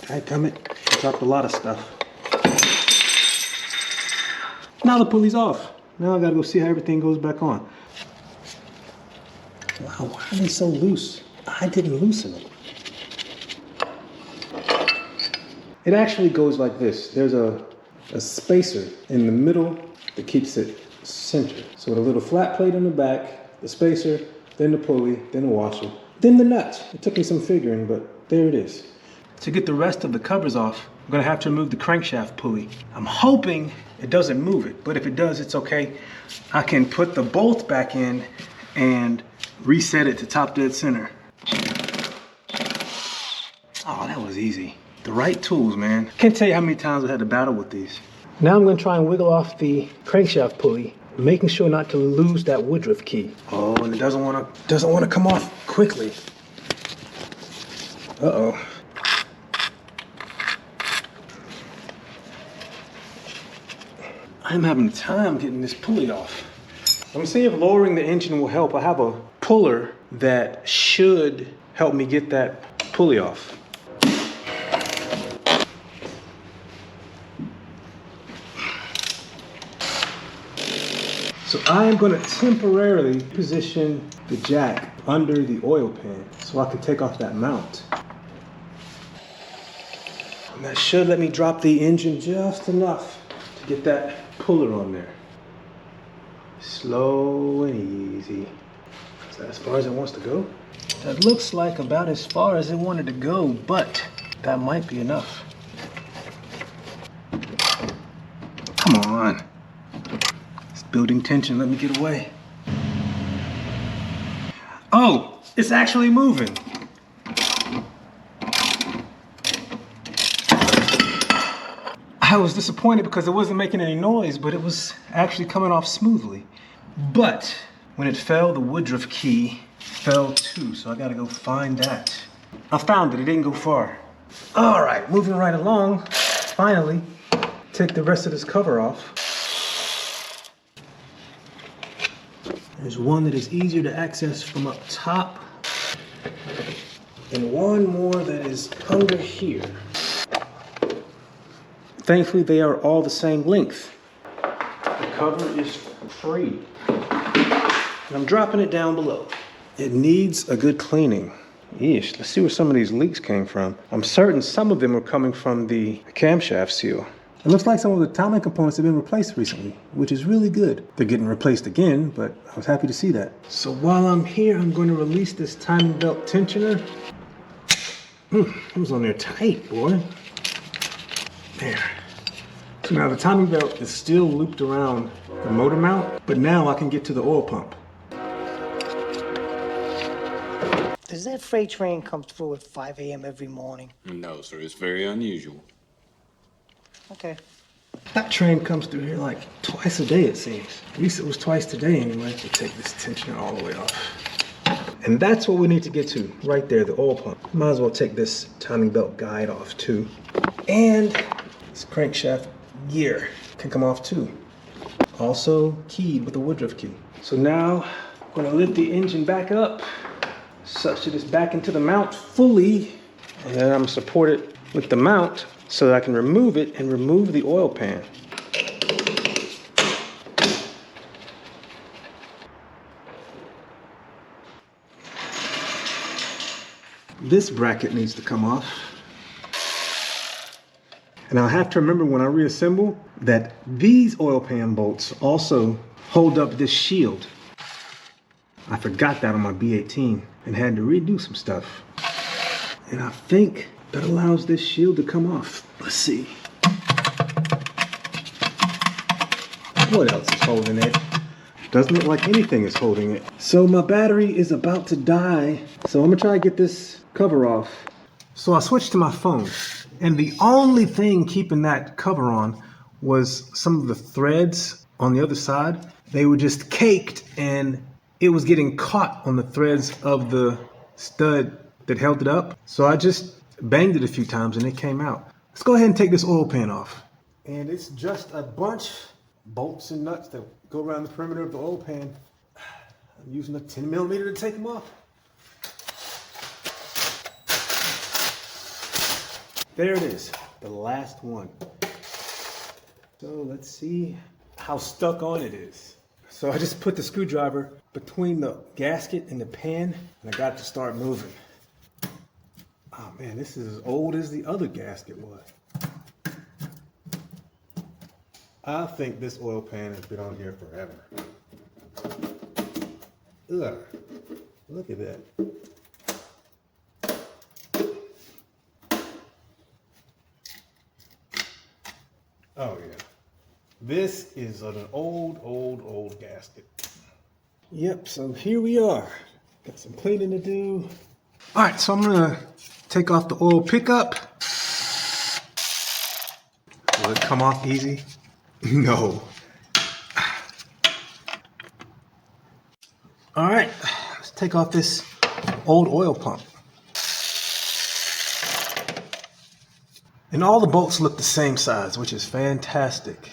Dadgummit, I dropped a lot of stuff. Now the pulley's off. Now I gotta go see how everything goes back on. Wow, why are they so loose? I didn't loosen them. It actually goes like this. There's a spacer in the middle that keeps it centered. So with a little flat plate on the back, the spacer, then the pulley, then the washer, then the nut. It took me some figuring, but there it is. To get the rest of the covers off, I'm gonna have to remove the crankshaft pulley. I'm hoping it doesn't move it, but if it does, it's okay. I can put the bolt back in and reset it to top dead center. Oh, that was easy. The right tools, man. Can't tell you how many times I had to battle with these. Now I'm gonna try and wiggle off the crankshaft pulley, making sure not to lose that Woodruff key. Oh, and it doesn't wanna come off quickly. Uh-oh. I'm having a time getting this pulley off. I'm gonna see if lowering the engine will help. I have a puller that should help me get that pulley off. So I am gonna temporarily position the jack under the oil pan so I can take off that mount. And that should let me drop the engine just enough to get that puller on there. Slow and easy. Is that as far as it wants to go? That looks like about as far as it wanted to go, but that might be enough. Come on. It's building tension, let me get away. Oh, it's actually moving. I was disappointed because it wasn't making any noise, but it was actually coming off smoothly. But when it fell, the Woodruff key fell too, so I gotta go find that. I found it, it didn't go far. All right, moving right along. Finally, take the rest of this cover off. There's one that is easier to access from up top, and one more that is under here. Thankfully, they are all the same length. The cover is free. And I'm dropping it down below. It needs a good cleaning. Yeesh, let's see where some of these leaks came from. I'm certain some of them are coming from the camshaft seal. It looks like some of the timing components have been replaced recently, which is really good. They're getting replaced again, but I was happy to see that. So while I'm here, I'm going to release this timing belt tensioner. It was on there tight, boy. There. So now the timing belt is still looped around the motor mount, but now I can get to the oil pump. Does that freight train come through at 5 a.m. every morning? No, sir. It's very unusual. Okay. That train comes through here like twice a day, it seems. At least it was twice today anyway. We'll take this tensioner all the way off. And that's what we need to get to, right there, the oil pump. Might as well take this timing belt guide off too. And this crankshaft gear can come off too. Also keyed with a Woodruff key. So now I'm gonna lift the engine back up such that it's back into the mount fully. And then I'm supported with the mount so that I can remove it and remove the oil pan. This bracket needs to come off. And I'll have to remember when I reassemble that these oil pan bolts also hold up this shield. I forgot that on my B18 and had to redo some stuff. And I think that allows this shield to come off. Let's see. What else is holding it? Doesn't look like anything is holding it. So my battery is about to die. So I'm gonna try to get this cover off. So I switched to my phone. And the only thing keeping that cover on was some of the threads on the other side. They were just caked and it was getting caught on the threads of the stud that held it up. So I just banged it a few times and it came out. Let's go ahead and take this oil pan off. And it's just a bunch of bolts and nuts that go around the perimeter of the oil pan. I'm using a 10mm to take them off. There it is, the last one. So let's see how stuck on it is. So I just put the screwdriver between the gasket and the pan and I got it to start moving. Oh man, this is as old as the other gasket was. I think this oil pan has been on here forever. Ugh, look at that. Oh yeah, this is an old gasket. Yep, so here we are. Got some cleaning to do. All right, so I'm gonna take off the oil pickup. Will it come off easy? No. All right, let's take off this old oil pump. And all the bolts look the same size, which is fantastic.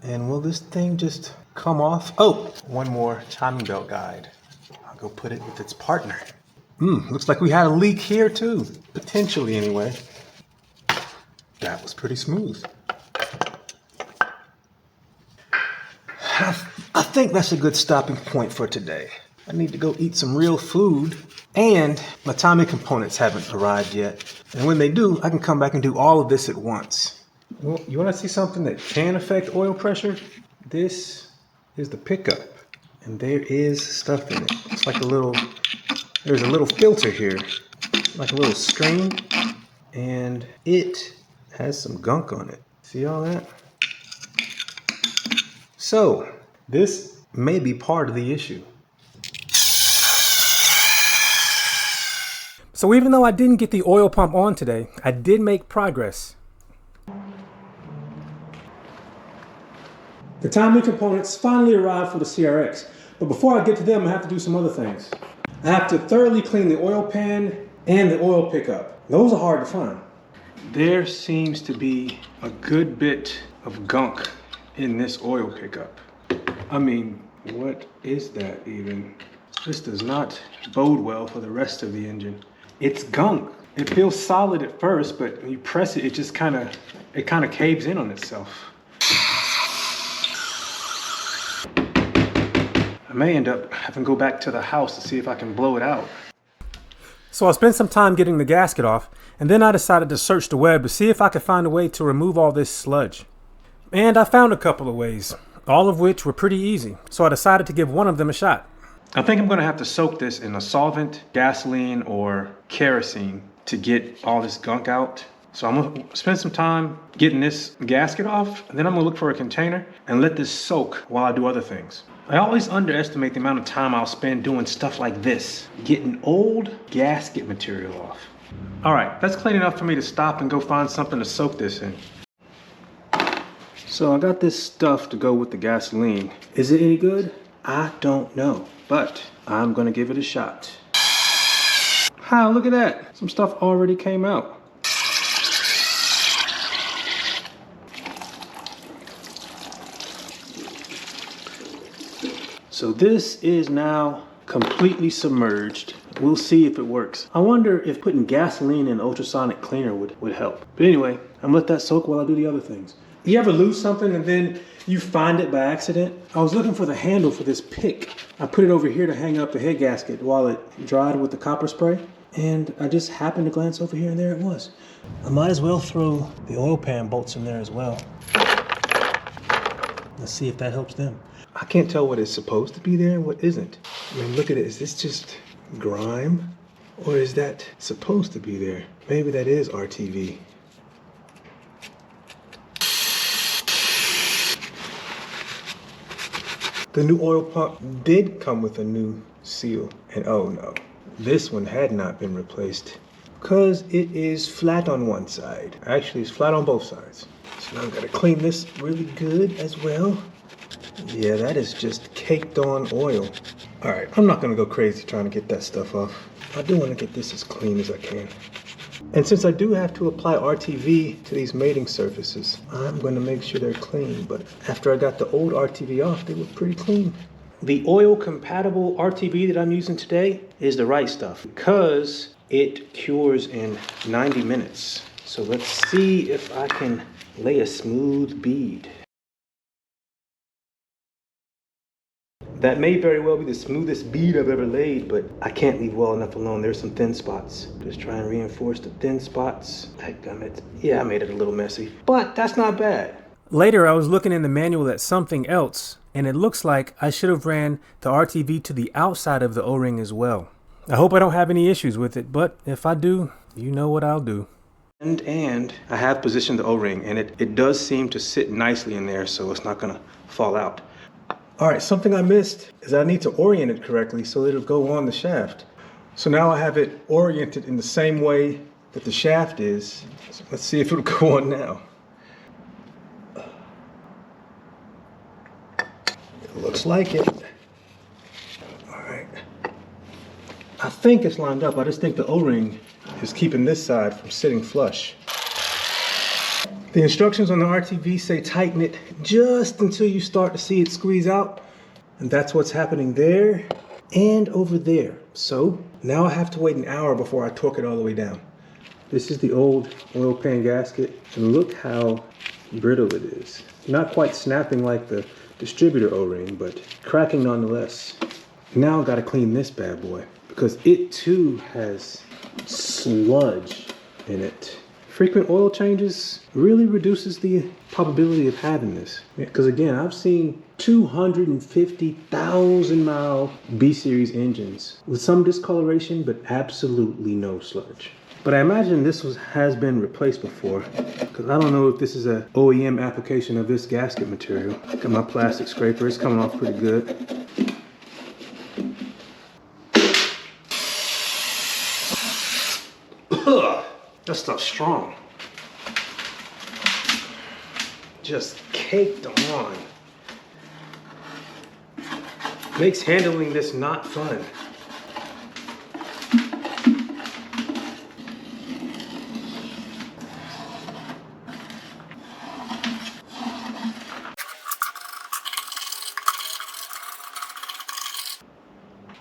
And will this thing just come off? Oh, one more timing belt guide. I'll go put it with its partner. Looks like we had a leak here too, potentially anyway. That was pretty smooth. I think that's a good stopping point for today. I need to go eat some real food, and my timing components haven't arrived yet. And when they do, I can come back and do all of this at once. Well, you want to see something that can affect oil pressure? This is the pickup, and there is stuff in it. It's like there's a little filter here, like a little screen, and it has some gunk on it. See all that? So, this may be part of the issue. So even though I didn't get the oil pump on today, I did make progress. The timing components finally arrived for the CRX, but before I get to them, I have to do some other things. I have to thoroughly clean the oil pan and the oil pickup. Those are hard to find. There seems to be a good bit of gunk in this oil pickup. I mean, what is that even? This does not bode well for the rest of the engine. It's gunk. It feels solid at first, but when you press it, it just kind of caves in on itself. I may end up having to go back to the house to see if I can blow it out. So I spent some time getting the gasket off, and then I decided to search the web to see if I could find a way to remove all this sludge. And I found a couple of ways, all of which were pretty easy, so I decided to give one of them a shot. I think I'm gonna have to soak this in a solvent, gasoline, or kerosene to get all this gunk out. So I'm gonna spend some time getting this gasket off, and then I'm gonna look for a container and let this soak while I do other things. I always underestimate the amount of time I'll spend doing stuff like this, getting old gasket material off. All right, that's clean enough for me to stop and go find something to soak this in. So I got this stuff to go with the gasoline. Is it any good? I don't know, but I'm gonna give it a shot. Wow, look at that. Some stuff already came out. So this is now completely submerged. We'll see if it works. I wonder if putting gasoline in ultrasonic cleaner would help. But anyway, I'm gonna let that soak while I do the other things. You ever lose something and then you find it by accident? I was looking for the handle for this pick. I put it over here to hang up the head gasket while it dried with the copper spray. And I just happened to glance over here and there it was. I might as well throw the oil pan bolts in there as well. Let's see if that helps them. I can't tell what is supposed to be there and what isn't. I mean, look at it. Is this just grime? Or is that supposed to be there? Maybe that is RTV. The new oil pump did come with a new seal. And oh no, this one had not been replaced because it is flat on one side. Actually, it's flat on both sides. So now I've got to clean this really good as well. Yeah, that is just caked on oil. All right, I'm not gonna go crazy trying to get that stuff off. I do want to get this as clean as I can. And since I do have to apply RTV to these mating surfaces, I'm gonna make sure they're clean. But after I got the old RTV off, they were pretty clean. The oil compatible RTV that I'm using today is the right stuff because it cures in 90 minutes. So let's see if I can lay a smooth bead. That may very well be the smoothest bead I've ever laid, but I can't leave well enough alone. There's some thin spots. Just try and reinforce the thin spots. Yeah, I made it a little messy, but that's not bad. Later, I was looking in the manual at something else, and it looks like I should have ran the RTV to the outside of the O-ring as well. I hope I don't have any issues with it, but if I do, you know what I'll do. And I have positioned the O-ring, and it does seem to sit nicely in there, so it's not gonna fall out. All right, something I missed is I need to orient it correctly so it'll go on the shaft. So now I have it oriented in the same way that the shaft is. So let's see if it'll go on now. It looks like it. All right. I think it's lined up. I just think the O-ring is keeping this side from sitting flush. The instructions on the RTV say tighten it just until you start to see it squeeze out. And that's what's happening there and over there. So now I have to wait an hour before I torque it all the way down. This is the old oil pan gasket. And look how brittle it is. Not quite snapping like the distributor O-ring, but cracking nonetheless. Now I've got to clean this bad boy because it too has sludge in it. Frequent oil changes really reduces the probability of having this. Because again, I've seen 250,000 mile B-series engines with some discoloration, but absolutely no sludge. But I imagine this has been replaced before, because I don't know if this is an OEM application of this gasket material. Got my plastic scraper, it's coming off pretty good. That stuff's strong. Just caked on. Makes handling this not fun.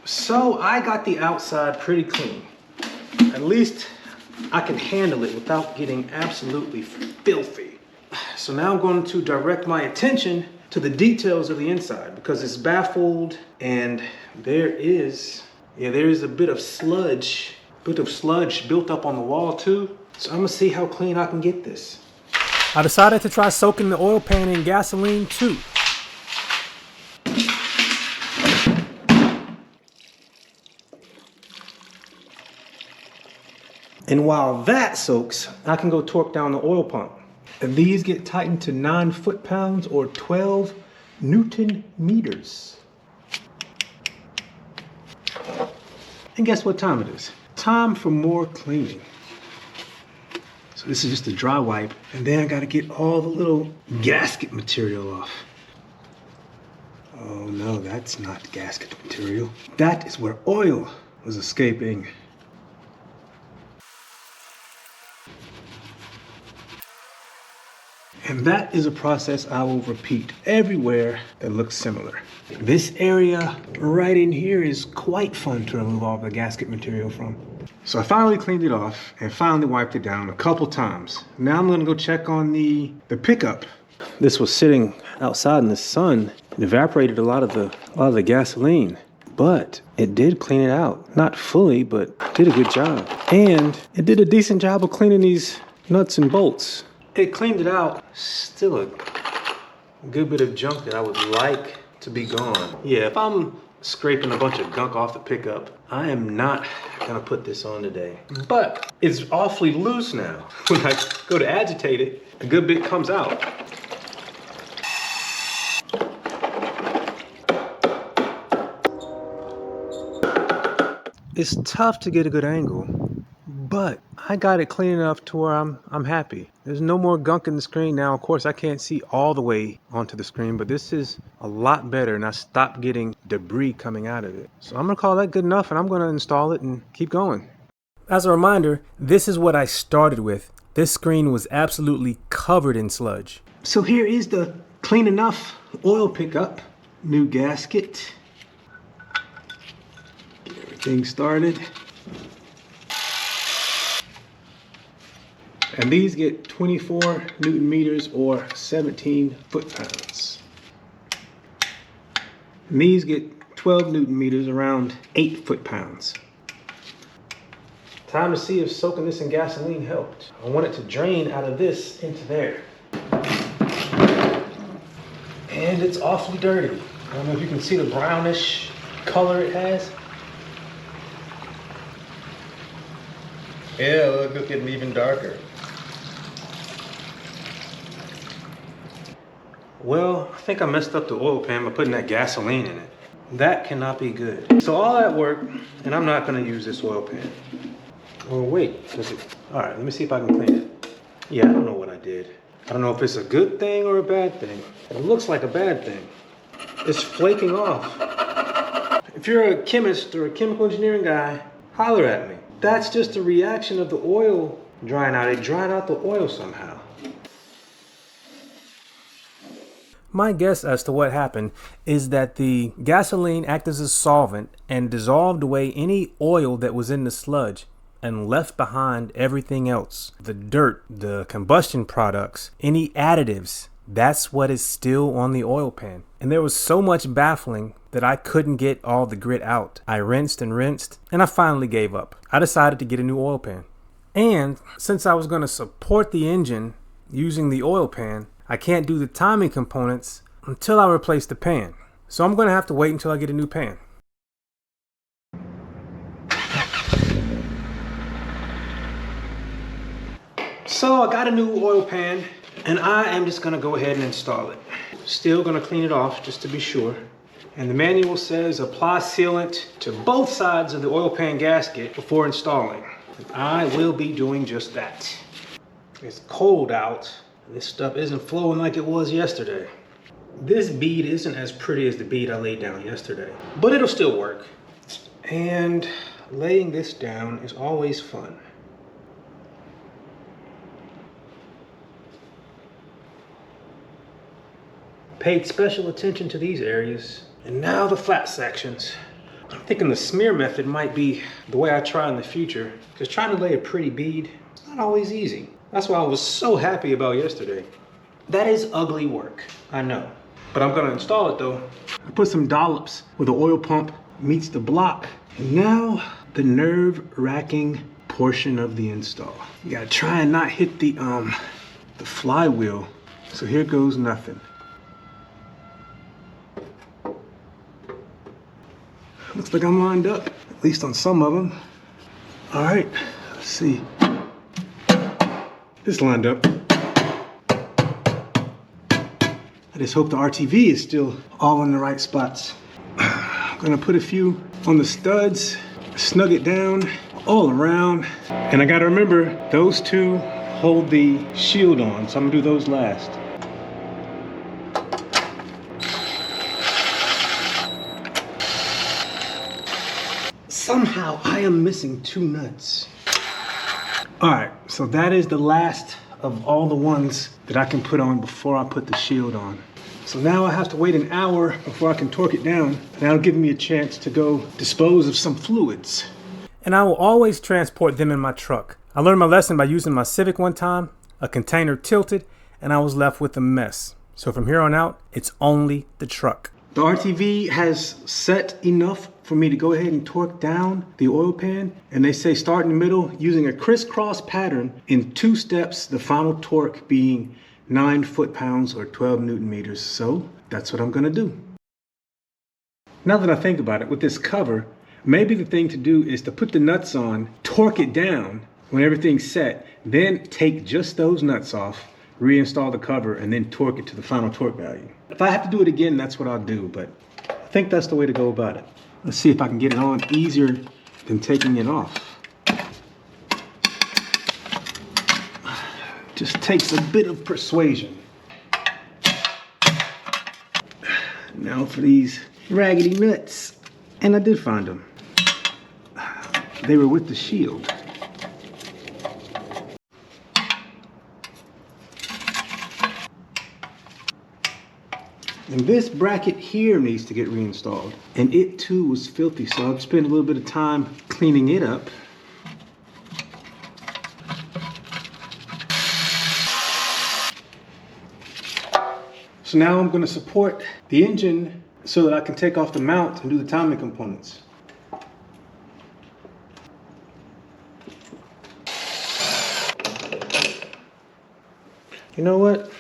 So I got the outside pretty clean. At least I can handle it without getting absolutely filthy. So now I'm going to direct my attention to the details of the inside because it's baffled and there is a bit of sludge built up on the wall too. So I'm gonna see how clean I can get this. I decided to try soaking the oil pan in gasoline too. And while that soaks, I can go torque down the oil pump. And these get tightened to 9 foot-pounds or 12 Newton meters. And guess what time it is? Time for more cleaning. So this is just a dry wipe, and then I gotta get all the little gasket material off. Oh no, that's not gasket material. That is where oil was escaping. And that is a process I will repeat everywhere that looks similar. This area right in here is quite fun to remove all the gasket material from. So I finally cleaned it off and finally wiped it down a couple times. Now I'm gonna go check on the pickup. This was sitting outside in the sun. It evaporated a lot of the gasoline, but it did clean it out. Not fully, but did a good job. And it did a decent job of cleaning these nuts and bolts. It cleaned it out. Still a good bit of junk that I would like to be gone. Yeah, if I'm scraping a bunch of gunk off the pickup, I am not gonna put this on today. But it's awfully loose now. When I go to agitate it, a good bit comes out. It's tough to get a good angle, but I got it clean enough to where I'm happy. There's no more gunk in the screen now. Of course, I can't see all the way onto the screen, but this is a lot better, and I stopped getting debris coming out of it. So I'm gonna call that good enough, and I'm gonna install it and keep going. As a reminder, this is what I started with. This screen was absolutely covered in sludge. So here is the clean enough oil pickup. New gasket. Get everything started. And these get 24 Newton meters or 17 foot-pounds. And these get 12 Newton meters, around 8 foot-pounds. Time to see if soaking this in gasoline helped. I want it to drain out of this into there. And it's awfully dirty. I don't know if you can see the brownish color it has. Yeah, look, it's getting even darker. Well, I think I messed up the oil pan by putting that gasoline in it. That cannot be good. So all that work, and I'm not gonna use this oil pan. Oh wait, all right, let me see if I can clean it. Yeah, I don't know what I did. I don't know if it's a good thing or a bad thing. It looks like a bad thing. It's flaking off. If you're a chemist or a chemical engineering guy, holler at me. That's just a reaction of the oil drying out. It dried out the oil somehow. My guess as to what happened is that the gasoline acted as a solvent and dissolved away any oil that was in the sludge and left behind everything else. The dirt, the combustion products, any additives, that's what is still on the oil pan. And there was so much baffling that I couldn't get all the grit out. I rinsed and rinsed, and I finally gave up. I decided to get a new oil pan. And since I was going to support the engine using the oil pan, I can't do the timing components until I replace the pan. So I'm going to have to wait until I get a new pan. So I got a new oil pan, and I am just going to go ahead and install it. Still going to clean it off just to be sure. And the manual says apply sealant to both sides of the oil pan gasket before installing. And I will be doing just that. It's cold out. This stuff isn't flowing like it was yesterday. This bead isn't as pretty as the bead I laid down yesterday, but it'll still work. And laying this down is always fun. Paid special attention to these areas. And now the flat sections. I'm thinking the smear method might be the way I try in the future, because trying to lay a pretty bead is not always easy. That's why I was so happy about yesterday. That is ugly work, I know. But I'm gonna install it though. I put some dollops where the oil pump meets the block. And now the nerve-wracking portion of the install. You gotta try and not hit the flywheel. So here goes nothing. Looks like I'm lined up, at least on some of them. All right, let's see. This lined up. I just hope the RTV is still all in the right spots. I'm gonna put a few on the studs, snug it down all around. And I gotta remember, those two hold the shield on, so I'm gonna do those last. Somehow I am missing two nuts. All right, so that is the last of all the ones that I can put on before I put the shield on. So now I have to wait an hour before I can torque it down. That'll give me a chance to go dispose of some fluids. And I will always transport them in my truck. I learned my lesson by using my Civic one time. A container tilted and I was left with a mess. So from here on out, it's only the truck. The RTV has set enough for me to go ahead and torque down the oil pan. And they say start in the middle using a crisscross pattern in 2 steps, the final torque being 9 foot-pounds or 12 Newton meters. So that's what I'm gonna do. Now that I think about it, with this cover, maybe the thing to do is to put the nuts on, torque it down when everything's set, then take just those nuts off, reinstall the cover, and then torque it to the final torque value. If I have to do it again, that's what I'll do, but I think that's the way to go about it. Let's see if I can get it on easier than taking it off. Just takes a bit of persuasion. Now for these raggedy nuts. And I did find them. They were with the shield. And this bracket here needs to get reinstalled. And it too was filthy, so I've spent a little bit of time cleaning it up. So now I'm going to support the engine so that I can take off the mount and do the timing components. You know what?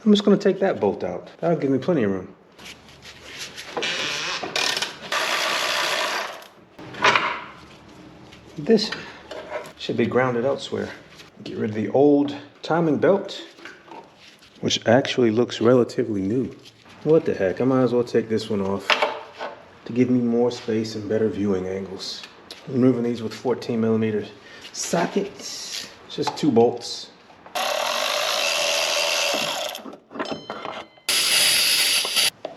I'm just going to take that bolt out. That'll give me plenty of room. This should be grounded elsewhere. Get rid of the old timing belt, which actually looks relatively new. What the heck, I might as well take this one off to give me more space and better viewing angles. I'm removing these with 14mm sockets. It's just 2 bolts.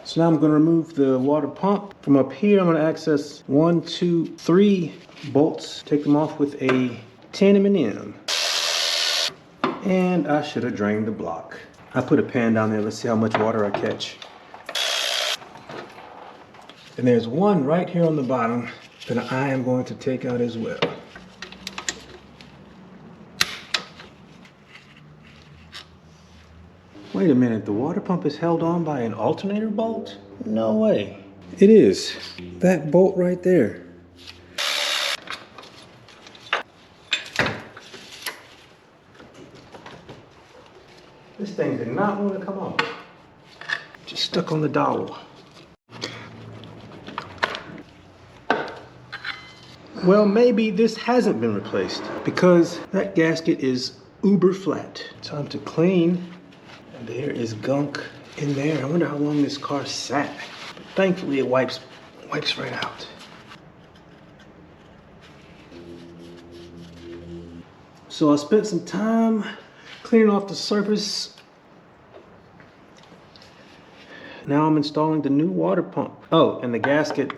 So now I'm going to remove the water pump. From up here, I'm going to access 1, 2, 3 bolts. Take them off with a 10mm. And I should have drained the block. I put a pan down there. Let's see how much water I catch. And there's one right here on the bottom that I am going to take out as well. Wait a minute, the water pump is held on by an alternator bolt? No way. It is. That bolt right there. This thing did not want to come off. Just stuck on the dowel. Well, maybe this hasn't been replaced because that gasket is uber flat. Time to clean. And there is gunk in there. I wonder how long this car sat. But thankfully it wipes right out. So I spent some time cleaning off the surface. Now I'm installing the new water pump. Oh, and the gasket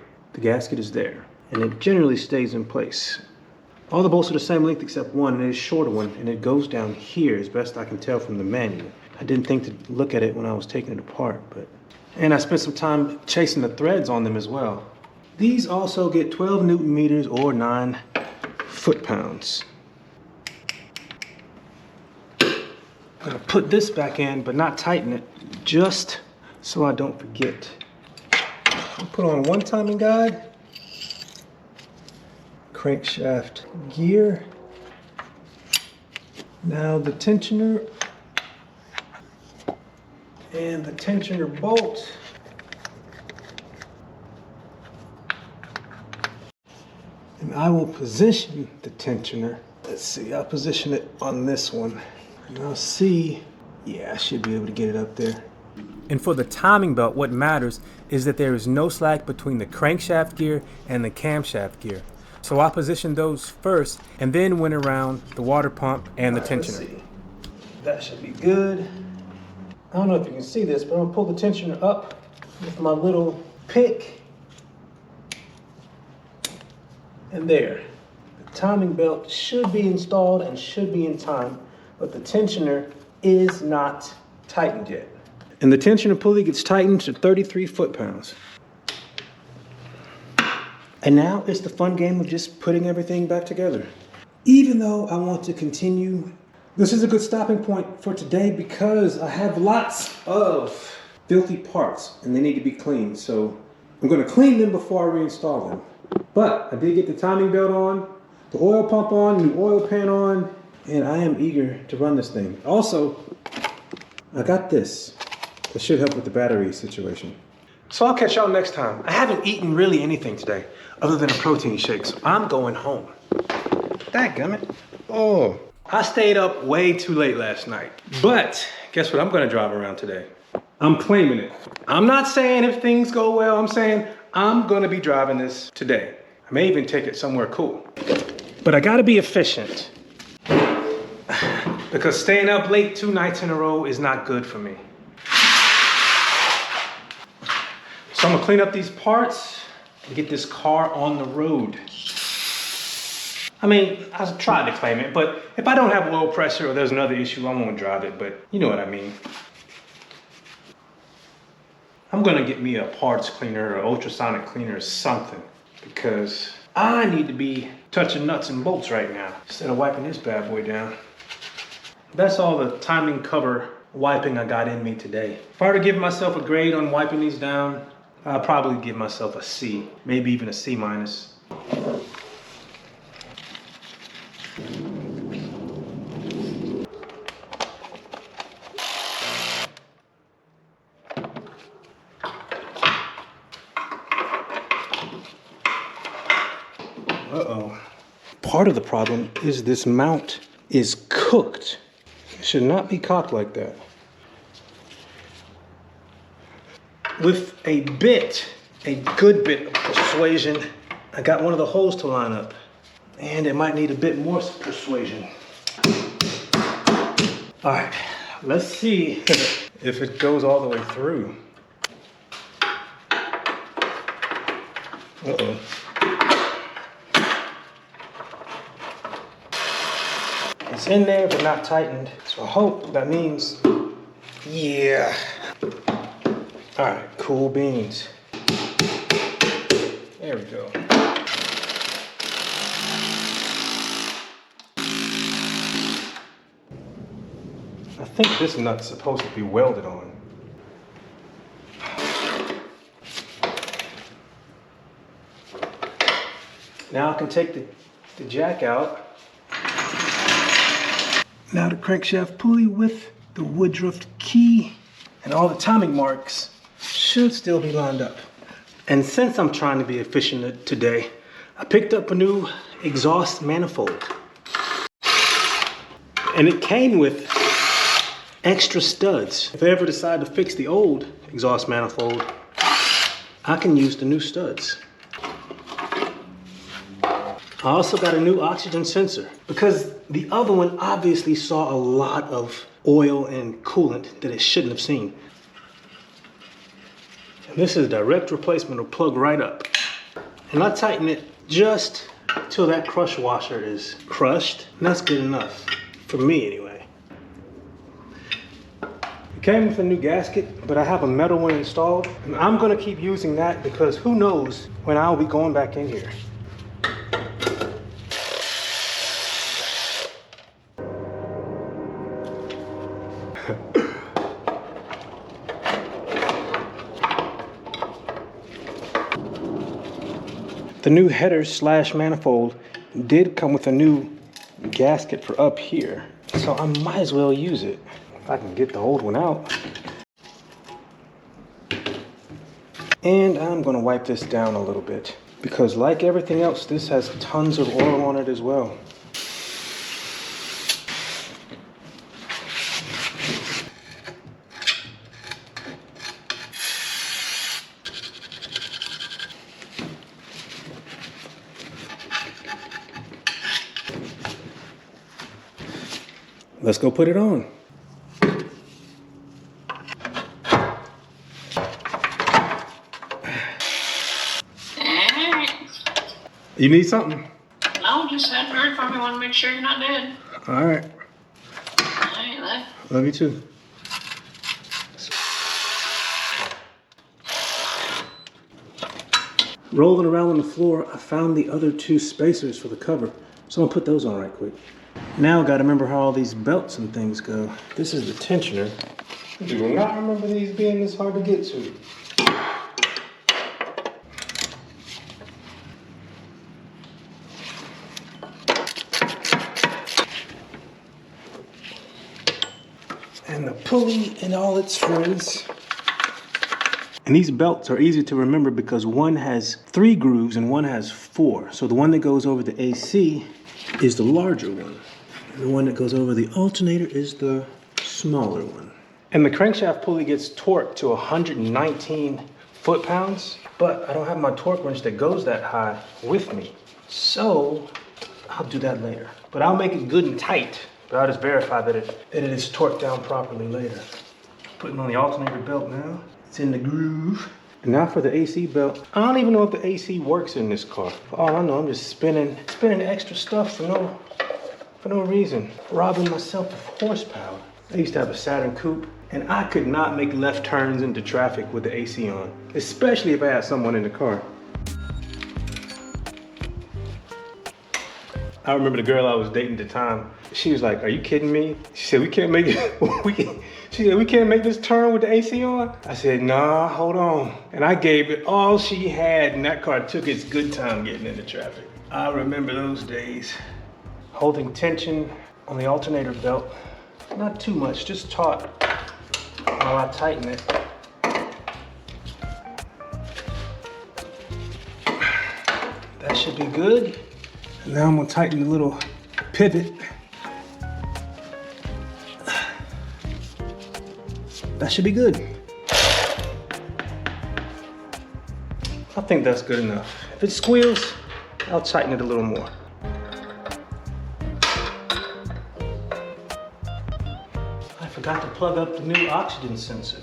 is there. And it generally stays in place. All the bolts are the same length except one, and it is a shorter one, and it goes down here as best I can tell from the manual. I didn't think to look at it when I was taking it apart, and I spent some time chasing the threads on them as well. These also get 12 Newton meters or 9 foot-pounds. I'm gonna put this back in, but not tighten it, just so I don't forget. I'll put on one timing guide, crankshaft gear. Now the tensioner and the tensioner bolt. And I will position the tensioner. Let's see, I'll position it on this one. And I'll see, yeah, I should be able to get it up there. And for the timing belt, what matters is that there is no slack between the crankshaft gear and the camshaft gear. So I positioned those first and then went around the water pump and the tensioner. That should be good. I don't know if you can see this, but I'm gonna pull the tensioner up with my little pick. And there. The timing belt should be installed and should be in time, but the tensioner is not tightened yet. And the tensioner pulley gets tightened to 33 foot-pounds. And now it's the fun game of just putting everything back together. Even though I want to continue, this is a good stopping point for today because I have lots of filthy parts and they need to be cleaned. So I'm gonna clean them before I reinstall them. But I did get the timing belt on, the oil pump on, new oil pan on, and I am eager to run this thing. Also, I got this. That should help with the battery situation. So I'll catch y'all next time. I haven't eaten really anything today other than a protein shake, so I'm going home. Dadgummit. Oh. I stayed up way too late last night. But guess what I'm gonna drive around today? I'm claiming it. I'm not saying if things go well, I'm saying I'm gonna be driving this today. I may even take it somewhere cool. But I gotta be efficient. Because staying up late 2 nights in a row is not good for me. So I'm gonna clean up these parts and get this car on the road. I mean, I tried to claim it, but if I don't have oil pressure or there's another issue, I won't drive it, but you know what I mean. I'm gonna get me a parts cleaner or ultrasonic cleaner or something because I need to be touching nuts and bolts right now instead of wiping this bad boy down. That's all the timing cover wiping I got in me today. If I were to give myself a grade on wiping these down, I'd probably give myself a C, maybe even a C minus. Uh-oh. Part of the problem is this mount is cooked. It should not be cocked like that. With a good bit of persuasion, I got one of the holes to line up. And it might need a bit more persuasion. All right, let's see if it goes all the way through. Uh-oh. It's in there, but not tightened. So I hope that means, yeah. All right, cool beans. There we go. I think this nut's supposed to be welded on. Now I can take the jack out. Now the crankshaft pulley with the Woodruff key and all the timing marks should still be lined up. And since I'm trying to be efficient today, I picked up a new exhaust manifold. And it came with extra studs. If I ever decide to fix the old exhaust manifold, I can use the new studs. I also got a new oxygen sensor because the other one obviously saw a lot of oil and coolant that it shouldn't have seen. And this is a direct replacement, will plug right up. And I tighten it just till that crush washer is crushed. And that's good enough, for me anyway. It came with a new gasket, but I have a metal one installed. And I'm gonna keep using that because who knows when I'll be going back in here. The new header slash manifold did come with a new gasket for up here, so I might as well use it if I can get the old one out. And I'm gonna wipe this down a little bit. because like everything else, this has tons of oil on it as well. Let's go put it on. You need something? No, just had heard from me. Want to make sure you're not dead. All right. All right, Love you too. Rolling around on the floor, I found the other two spacers for the cover. So I'm gonna put those on right quick. Now I gotta remember how all these belts and things go. This is the tensioner. I do not remember these being this hard to get to. And the pulley and all its friends. And these belts are easy to remember because one has 3 grooves and one has 4. So the one that goes over the AC is the larger one. And the one that goes over the alternator is the smaller one. And the crankshaft pulley gets torqued to 119 foot-pounds, but I don't have my torque wrench that goes that high with me. So I'll do that later. But I'll make it good and tight, but I'll just verify that it is torqued down properly later. Putting on the alternator belt now. It's in the groove. And now for the AC belt. I don't even know if the AC works in this car. For all I know, I'm just spinning extra stuff for no reason. Robbing myself of horsepower. I used to have a Saturn coupe, and I could not make left turns into traffic with the AC on, especially if I had someone in the car. I remember the girl I was dating at the time. She was like, "Are you kidding me?" She said, "We can't make it." She said, "We can't make this turn with the AC on." I said, "Nah, hold on." And I gave it all she had, and that car took its good time getting into traffic. I remember those days. Holding tension on the alternator belt. Not too much, just taut while I tighten it. That should be good. Now I'm gonna tighten the little pivot. That should be good. I think that's good enough. If it squeals, I'll tighten it a little more. I forgot to plug up the new oxygen sensor.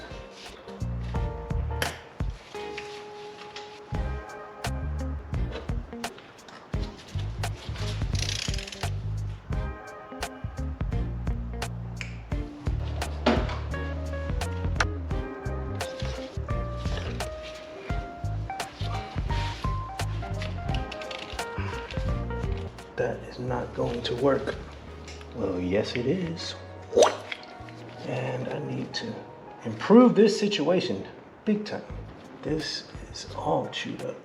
That is not going to work. Well, yes it is. And I need to improve this situation big time. This is all chewed up.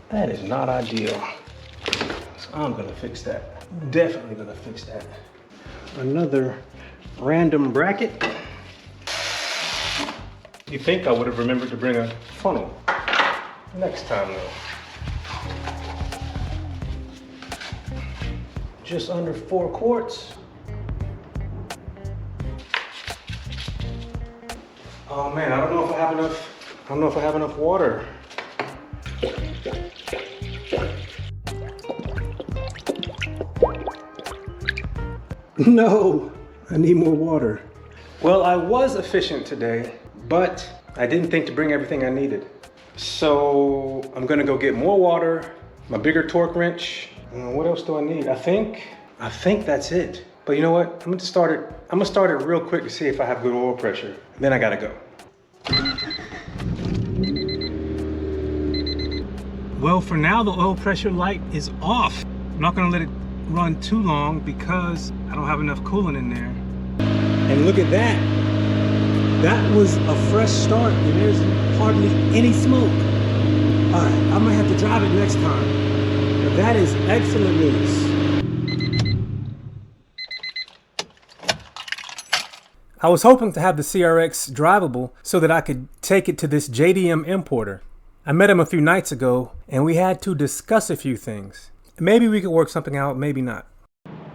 That is not ideal. So I'm gonna fix that. Definitely gonna fix that. Another random bracket. You think I would have remembered to bring a funnel next time though. Just under 4 quarts. Oh man, I don't know if I have enough water. No, I need more water. Well, I was efficient today, but I didn't think to bring everything I needed. So I'm gonna go get more water, my bigger torque wrench. What else do I need? I think that's it. But you know what? I'm gonna start it real quick to see if I have good oil pressure. Then I gotta go. Well, for now, the oil pressure light is off. I'm not gonna let it run too long because I don't have enough coolant in there. And look at that. That was a fresh start and there's hardly any smoke. All right, I might have to drive it next time. But that is excellent news. I was hoping to have the CRX drivable so that I could take it to this JDM importer. I met him a few nights ago, and we had to discuss a few things. Maybe we could work something out, maybe not.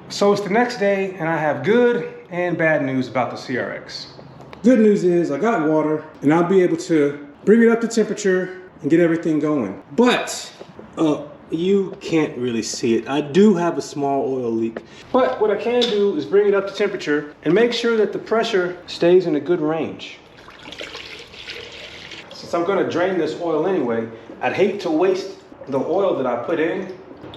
So it's the next day, and I have good and bad news about the CRX. Good news is I got water, and I'll be able to bring it up to temperature and get everything going. But, you can't really see it. I do have a small oil leak. But what I can do is bring it up to temperature and make sure that the pressure stays in a good range. Since I'm gonna drain this oil anyway, I'd hate to waste the oil that I put in.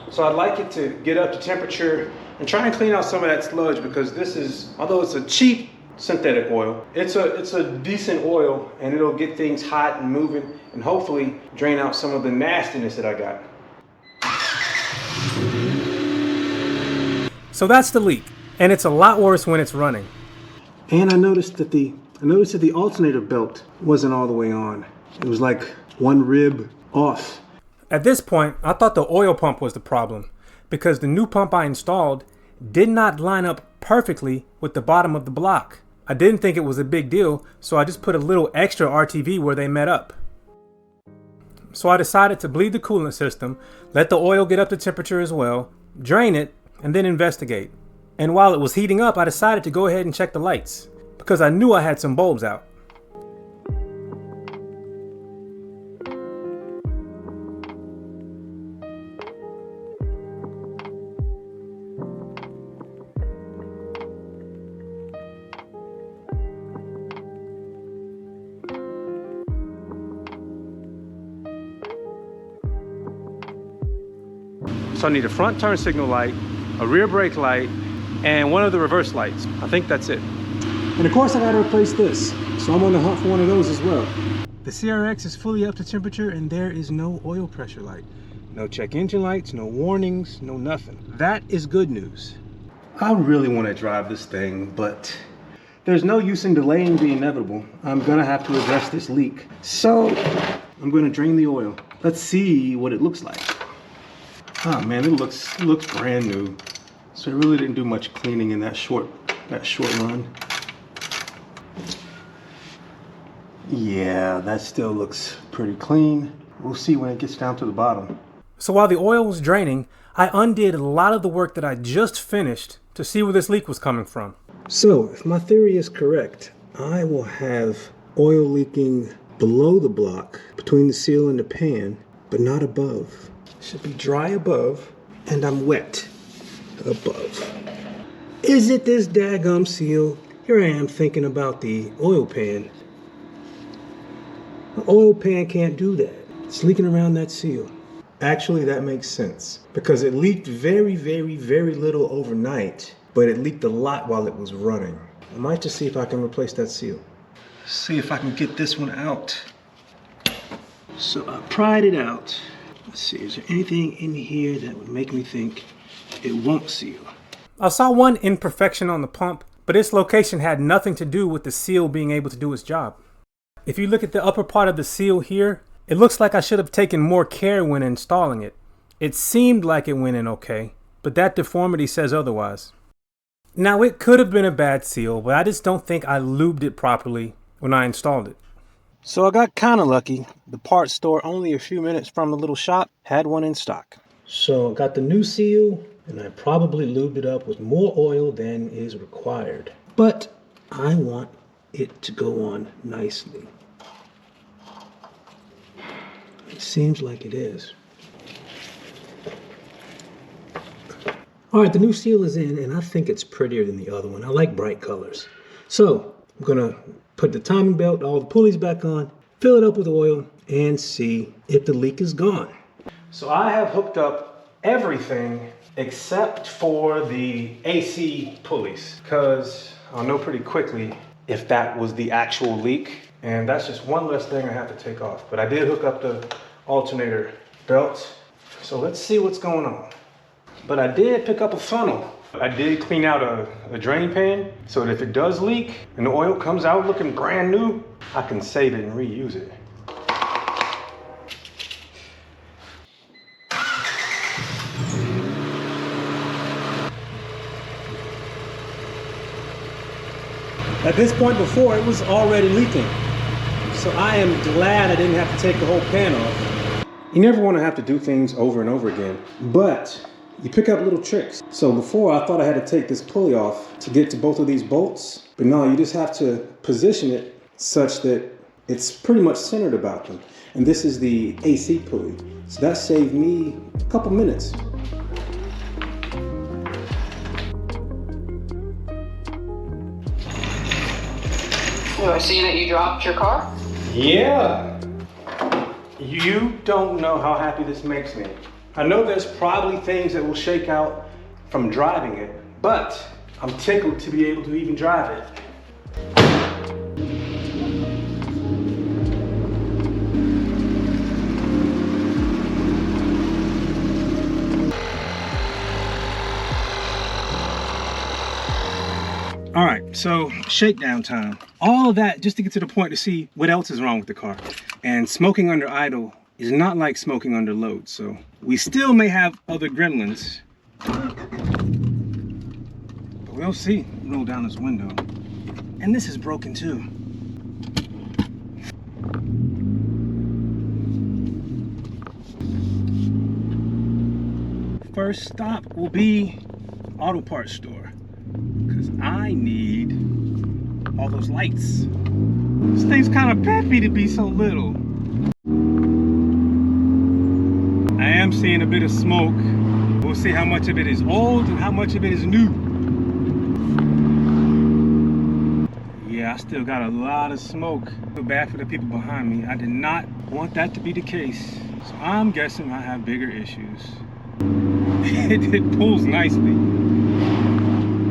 So I'd like it to get up to temperature and try and clean out some of that sludge, because this is, although it's a cheap synthetic oil, it's a decent oil, and it'll get things hot and moving and hopefully drain out some of the nastiness that I got. So that's the leak, and it's a lot worse when it's running. And I noticed that the alternator belt wasn't all the way on. It was like one rib off. At this point, I thought the oil pump was the problem, because the new pump I installed did not line up perfectly with the bottom of the block. I didn't think it was a big deal, so I just put a little extra RTV where they met up. So I decided to bleed the coolant system, let the oil get up to temperature as well, drain it, and then investigate. And while it was heating up, I decided to go ahead and check the lights, because I knew I had some bulbs out. So I need a front turn signal light, a rear brake light, and one of the reverse lights. I think that's it. And of course I gotta replace this. So I'm on the hunt for one of those as well. The CRX is fully up to temperature, and there is no oil pressure light. No check engine lights, no warnings, no nothing. That is good news. I really wanna drive this thing, but there's no use in delaying the inevitable. I'm gonna have to address this leak. So I'm gonna drain the oil. Let's see what it looks like. Oh man, it looks brand new. So it really didn't do much cleaning in that short run. Yeah, that still looks pretty clean. We'll see when it gets down to the bottom. So while the oil was draining, I undid a lot of the work that I just finished to see where this leak was coming from. So if my theory is correct, I will have oil leaking below the block, between the seal and the pan, but not above. Should be dry above, and I'm wet above. Is it this daggum seal? Here I am thinking about the oil pan. The oil pan can't do that. It's leaking around that seal. Actually, that makes sense, because it leaked very, very, very little overnight, but it leaked a lot while it was running. I might just see if I can replace that seal. See if I can get this one out. So I pried it out. Let's see, is there anything in here that would make me think it won't seal? I saw one imperfection on the pump, but its location had nothing to do with the seal being able to do its job. If you look at the upper part of the seal here, it looks like I should have taken more care when installing it. It seemed like it went in okay, but that deformity says otherwise. Now it could have been a bad seal, but I just don't think I lubed it properly when I installed it. So I got kind of lucky. The parts store only a few minutes from the little shop had one in stock. So I got the new seal, and I probably lubed it up with more oil than is required. But I want it to go on nicely. It seems like it is. All right, the new seal is in, and I think it's prettier than the other one. I like bright colors. So I'm gonna put the timing belt, all the pulleys back on, fill it up with oil, and see if the leak is gone. So I have hooked up everything except for the AC pulleys, because I'll know pretty quickly if that was the actual leak, and that's just one less thing I have to take off. But I did hook up the alternator belt, so let's see what's going on. But I did pick up a funnel. I did clean out a drain pan, so that if it does leak and the oil comes out looking brand new, I can save it and reuse it. At this point before, it was already leaking. So So I am glad I didn't have to take the whole pan off. You never want to have to do things over and over again, but you pick up little tricks. So before I thought I had to take this pulley off to get to both of these bolts, but no, you just have to position it such that it's pretty much centered about them. And this is the AC pulley. So that saved me a couple minutes. Do I see that you dropped your car? Yeah. You don't know how happy this makes me. I know there's probably things that will shake out from driving it, but I'm tickled to be able to even drive it. All right, so shakedown time. All of that just to get to the point to see what else is wrong with the car. And smoking under idle is not like smoking under load, so we still may have other gremlins. But we'll see. Roll down this window. And this is broken too. First stop will be auto parts store, because I need all those lights. This thing's kind of peppy to be so little. I am seeing a bit of smoke. We'll see how much of it is old and how much of it is new. Yeah, I still got a lot of smoke. I feel bad for the people behind me. I did not want that to be the case. So I'm guessing I have bigger issues. It pulls nicely.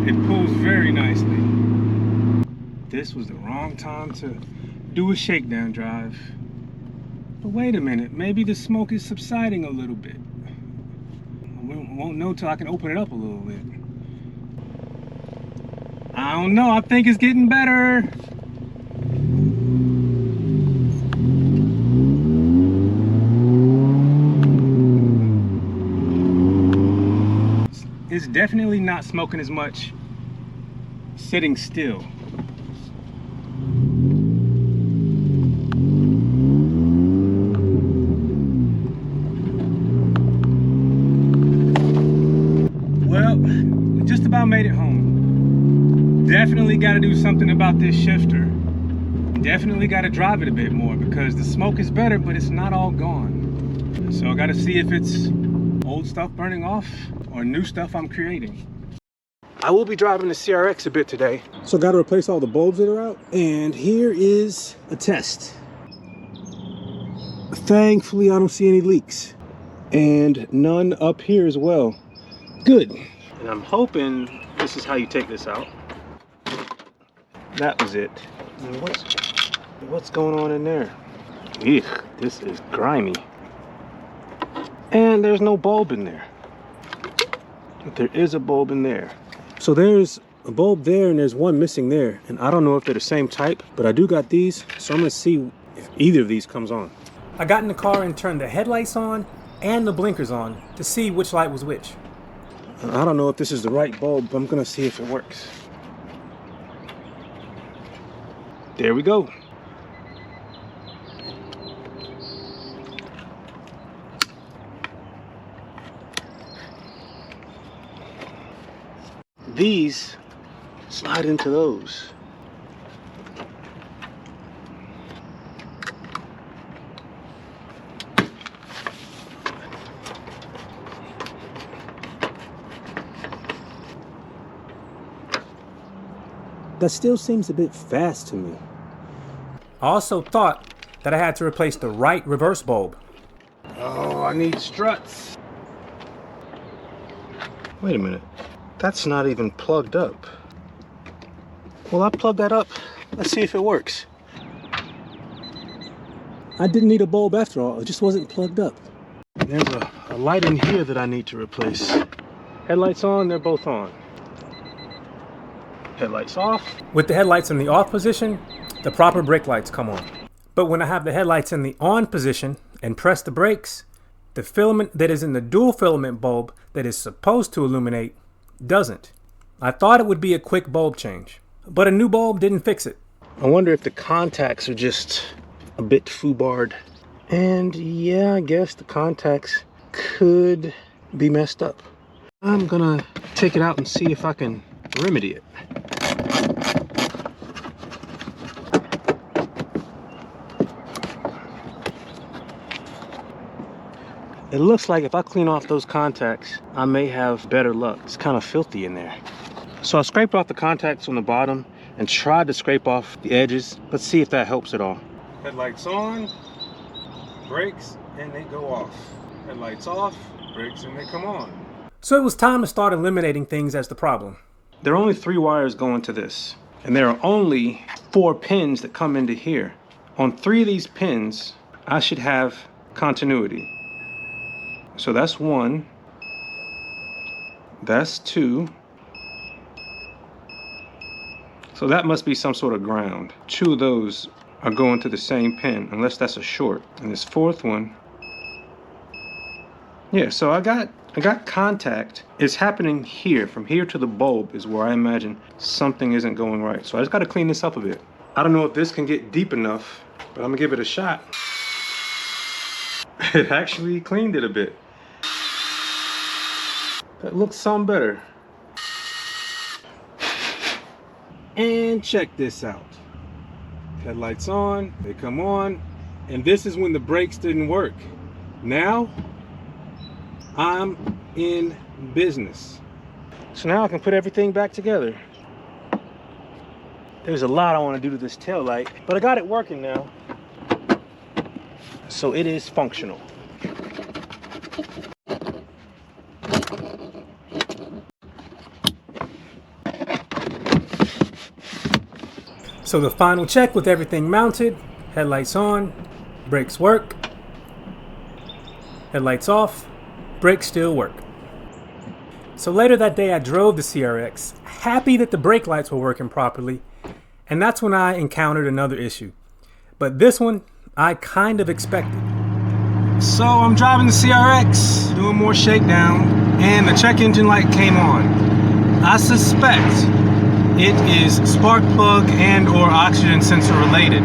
It pulls very nicely. This was the wrong time to do a shakedown drive. But wait a minute, maybe the smoke is subsiding a little bit. I won't know till I can open it up a little bit. I don't know, I think it's getting better. It's definitely not smoking as much sitting still. Well, we just about made it home. Definitely got to do something about this shifter. Definitely got to drive it a bit more because the smoke is better, but it's not all gone. So I got to see if it's old stuff burning off or new stuff I'm creating. I will be driving the CRX a bit today. So got to replace all the bulbs that are out. And here is a test. Thankfully, I don't see any leaks. And none up here as well. Good. And I'm hoping this is how you take this out. That was it. And what's going on in there? Eek, this is grimy. And there's no bulb in there. But there is a bulb in there. So there's a bulb there and there's one missing there. And I don't know if they're the same type, but I do got these. So I'm gonna see if either of these comes on. I got in the car and turned the headlights on and the blinkers on to see which light was which. I don't know if this is the right bulb, but I'm gonna see if it works. There we go. These slide into those. That still seems a bit fast to me. I also thought that I had to replace the right reverse bulb. Oh, I need struts. Wait a minute. That's not even plugged up. Well, I plugged that up. Let's see if it works. I didn't need a bulb after all. It just wasn't plugged up. There's a light in here that I need to replace. Headlights on, they're both on. Headlights off. With the headlights in the off position, the proper brake lights come on. But when I have the headlights in the on position and press the brakes, the filament that is in the dual filament bulb that is supposed to illuminate doesn't. I thought it would be a quick bulb change, but a new bulb didn't fix it. I wonder if the contacts are just a bit foobarred. And yeah, I guess the contacts could be messed up. I'm gonna take it out and see if I can remedy it. It looks like if I clean off those contacts, I may have better luck. It's kind of filthy in there. So I scraped off the contacts on the bottom and tried to scrape off the edges. Let's see if that helps at all. Headlights on, brakes, and they go off. Headlights off, brakes, and they come on. So it was time to start eliminating things as the problem. There are only 3 wires going to this, and there are only 4 pins that come into here. On 3 of these pins, I should have continuity. So that's 1, that's 2. So that must be some sort of ground. 2 of those are going to the same pin, unless that's a short. And this 4th one, yeah, so I got contact. It's happening here. From here to the bulb is where I imagine something isn't going right. So I just got to clean this up a bit. I don't know if this can get deep enough, but I'm gonna give it a shot. It actually cleaned it a bit. That looks some better. And check this out. Headlights on, they come on, and this is when the brakes didn't work. Now, I'm in business. So now I can put everything back together. There's a lot I want to do to this tail light, but I got it working now. So it is functional. So the final check with everything mounted, headlights on, brakes work, headlights off, brakes still work. So later that day I drove the CRX, happy that the brake lights were working properly, and that's when I encountered another issue. But this one I kind of expected. So I'm driving the CRX, doing more shakedown, and the check engine light came on. I suspect it is spark plug and or oxygen sensor related,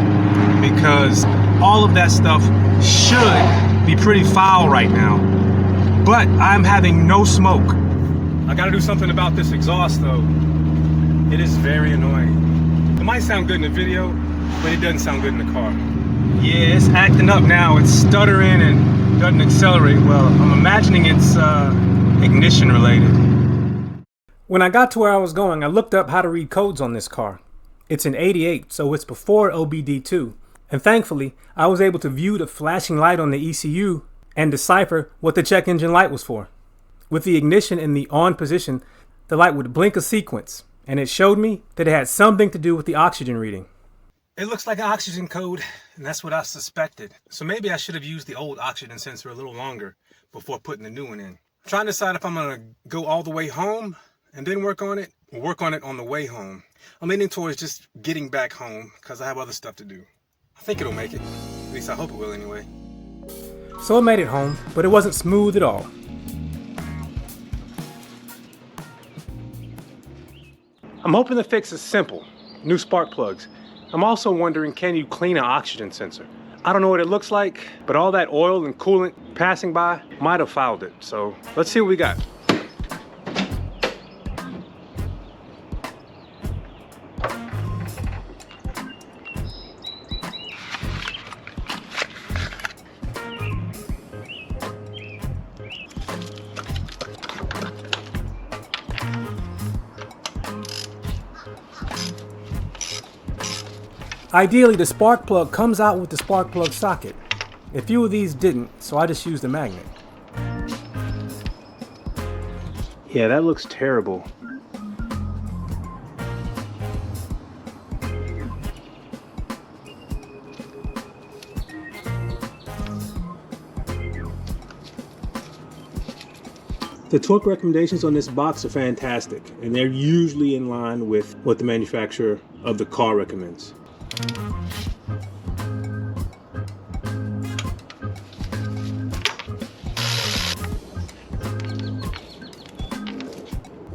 because all of that stuff should be pretty foul right now. But I'm having no smoke. I gotta do something about this exhaust though. It is very annoying. It might sound good in the video, but it doesn't sound good in the car. Yeah, it's acting up now. It's stuttering and doesn't accelerate well. I'm imagining it's ignition related. When I got to where I was going, I looked up how to read codes on this car. It's an 88, so it's before OBD2. And thankfully, I was able to view the flashing light on the ECU and decipher what the check engine light was for. With the ignition in the on position, the light would blink a sequence, and it showed me that it had something to do with the oxygen reading. It looks like an oxygen code, and that's what I suspected. So maybe I should have used the old oxygen sensor a little longer before putting the new one in. I'm trying to decide if I'm gonna go all the way home and then work on it, or work on it on the way home. I'm leaning towards just getting back home because I have other stuff to do. I think it'll make it. At least I hope it will anyway. So it made it home, but it wasn't smooth at all. I'm hoping the fix is simple. New spark plugs. I'm also wondering, can you clean an oxygen sensor? I don't know what it looks like, but all that oil and coolant passing by might have fouled it. So let's see what we got. Ideally, the spark plug comes out with the spark plug socket. A few of these didn't, so I just used a magnet. Yeah, that looks terrible. The torque recommendations on this box are fantastic, and they're usually in line with what the manufacturer of the car recommends.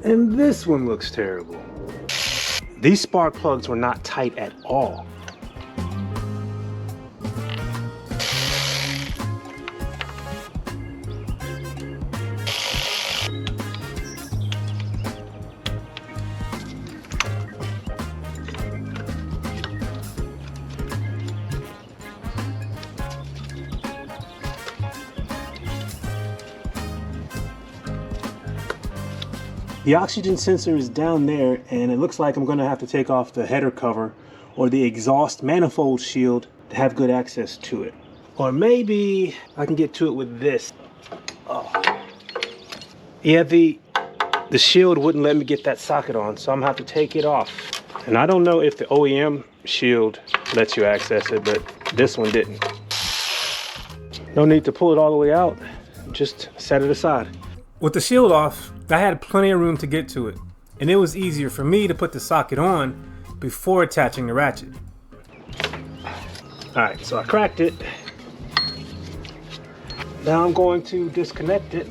And this one looks terrible. These spark plugs were not tight at all. The oxygen sensor is down there, and it looks like I'm gonna have to take off the header cover or the exhaust manifold shield to have good access to it. Or maybe I can get to it with this. Oh. Yeah, the shield wouldn't let me get that socket on, so I'm gonna have to take it off. And I don't know if the OEM shield lets you access it, but this one didn't. No need to pull it all the way out, just set it aside. With the shield off, I had plenty of room to get to it, and it was easier for me to put the socket on before attaching the ratchet. All right, so I cracked it. Now I'm going to disconnect it.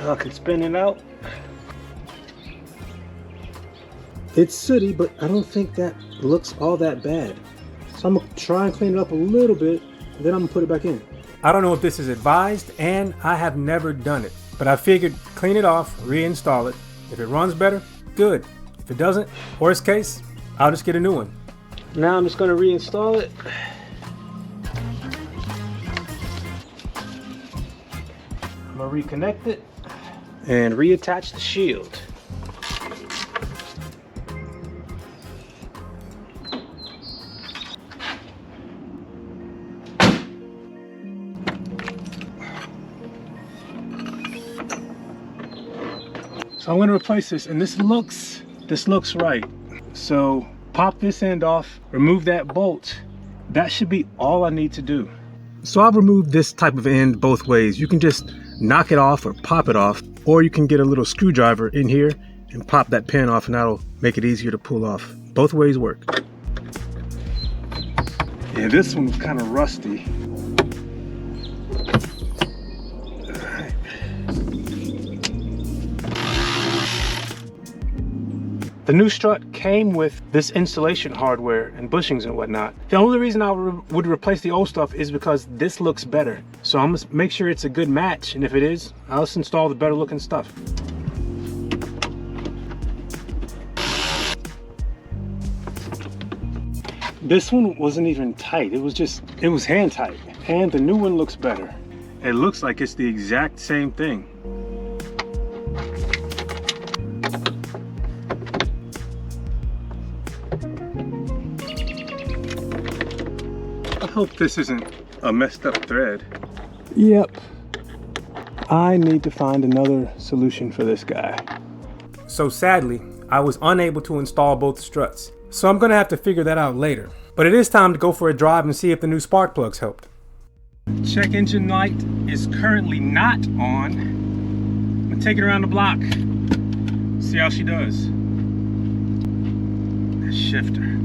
I can spin it out. It's sooty, but I don't think that looks all that bad. So I'm gonna try and clean it up a little bit, and then I'm gonna put it back in. I don't know if this is advised, and I have never done it, but I figured clean it off, reinstall it. If it runs better, good. If it doesn't, worst case, I'll just get a new one. Now I'm just gonna reinstall it. I'm gonna reconnect it and reattach the shield. So I'm going to replace this, and this looks right. So pop this end off, remove that bolt. That should be all I need to do. So I've removed this type of end both ways. You can just knock it off or pop it off, or you can get a little screwdriver in here and pop that pin off, and that'll make it easier to pull off. Both ways work. Yeah, this one's kind of rusty. The new strut came with this installation hardware and bushings and whatnot. The only reason I would replace the old stuff is because this looks better. So I'm gonna make sure it's a good match, and if it is, I'll just install the better looking stuff. This one wasn't even tight. It was hand tight. And the new one looks better. It looks like it's the exact same thing. I hope this isn't a messed up thread. Yep. I need to find another solution for this guy. So sadly, I was unable to install both struts. So I'm gonna have to figure that out later. But it is time to go for a drive and see if the new spark plugs helped. Check engine light is currently not on. I'm gonna take it around the block, see how she does. That shifter.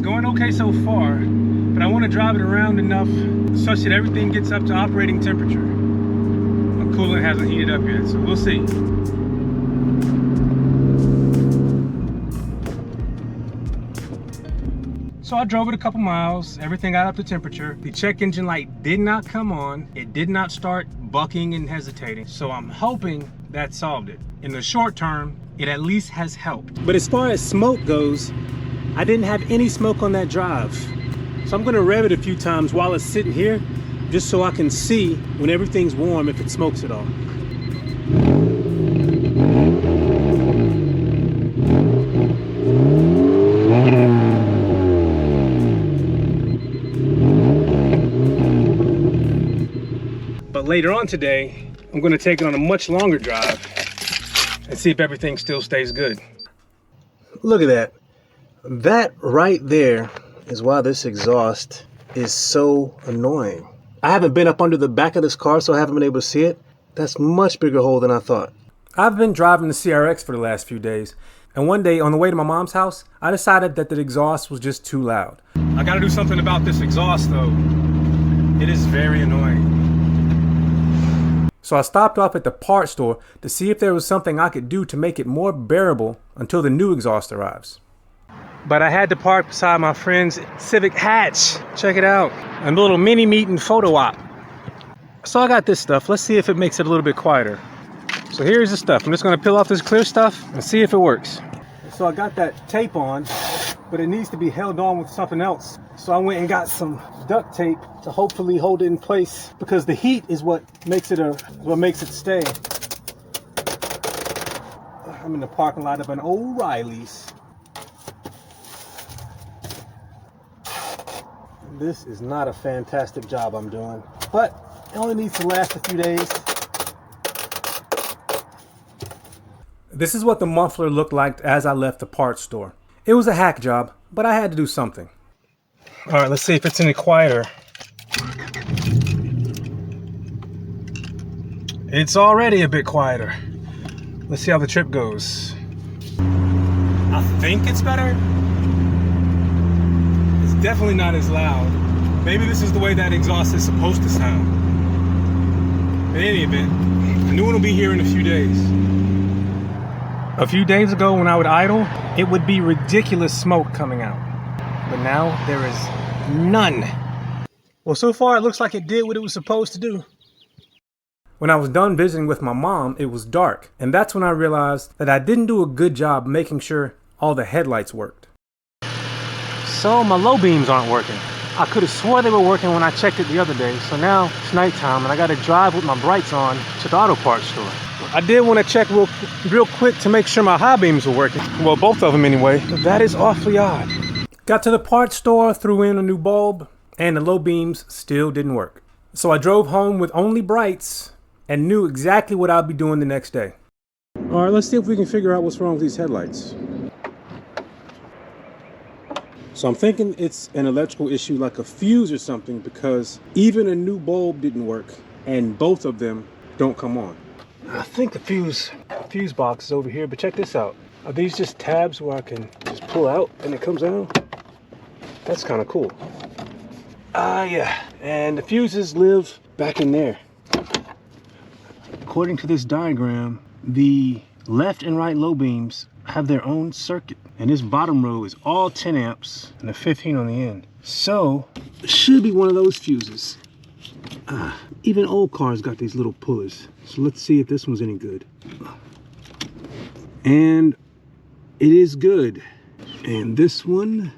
Going okay so far, but I want to drive it around enough such that everything gets up to operating temperature. My coolant hasn't heated up yet, so we'll see. So I drove it a couple miles, everything got up to temperature. The check engine light did not come on. It did not start bucking and hesitating. So I'm hoping that solved it. In the short term, it at least has helped. But as far as smoke goes, I didn't have any smoke on that drive. So I'm gonna rev it a few times while it's sitting here, just so I can see when everything's warm if it smokes at all. But later on today, I'm gonna take it on a much longer drive and see if everything still stays good. Look at that. That right there is why this exhaust is so annoying. I haven't been up under the back of this car, so I haven't been able to see it. That's a much bigger hole than I thought. I've been driving the CRX for the last few days, and one day on the way to my mom's house, I decided that the exhaust was just too loud. I gotta do something about this exhaust though. It is very annoying. So I stopped off at the parts store to see if there was something I could do to make it more bearable until the new exhaust arrives. But I had to park beside my friend's Civic hatch. Check it out. A little mini meet and photo op. So I got this stuff. Let's see if it makes it a little bit quieter. So here's the stuff. I'm just gonna peel off this clear stuff and see if it works. So I got that tape on. but it needs to be held on with something else. So I went and got some duct tape to hopefully hold it in place, because the heat is what makes it stay. I'm in the parking lot of an O'Reilly's. This is not a fantastic job I'm doing, but it only needs to last a few days. This is what the muffler looked like as I left the parts store. It was a hack job, but I had to do something. All right, let's see if it's any quieter. It's already a bit quieter. Let's see how the trip goes. I think it's better. It's definitely not as loud. Maybe this is the way that exhaust is supposed to sound. In any event, the new one will be here in a few days. A few days ago when I would idle, it would be ridiculous smoke coming out. But now there is none. Well, so far it looks like it did what it was supposed to do. When I was done visiting with my mom, it was dark. And that's when I realized that I didn't do a good job making sure all the headlights worked. So my low beams aren't working. I could have swore they were working when I checked it the other day. So now it's nighttime and I got to drive with my brights on to the auto parts store. I did want to check real quick to make sure my high beams were working. Well, both of them anyway. But that is awfully odd. Got to the parts store, threw in a new bulb, and the low beams still didn't work. So I drove home with only brights and knew exactly what I'd be doing the next day. All right, let's see if we can figure out what's wrong with these headlights. So I'm thinking it's an electrical issue like a fuse or something, because even a new bulb didn't work and both of them don't come on. I think the fuse box is over here, but check this out. Are these just tabs where I can just pull out and it comes out? That's kind of cool. Yeah. And the fuses live back in there. According to this diagram, the left and right low beams have their own circuit. And this bottom row is all 10 amps and a 15 on the end. So it should be one of those fuses. Even old cars got these little pullers. So let's see if this one's any good. And it is good. And this one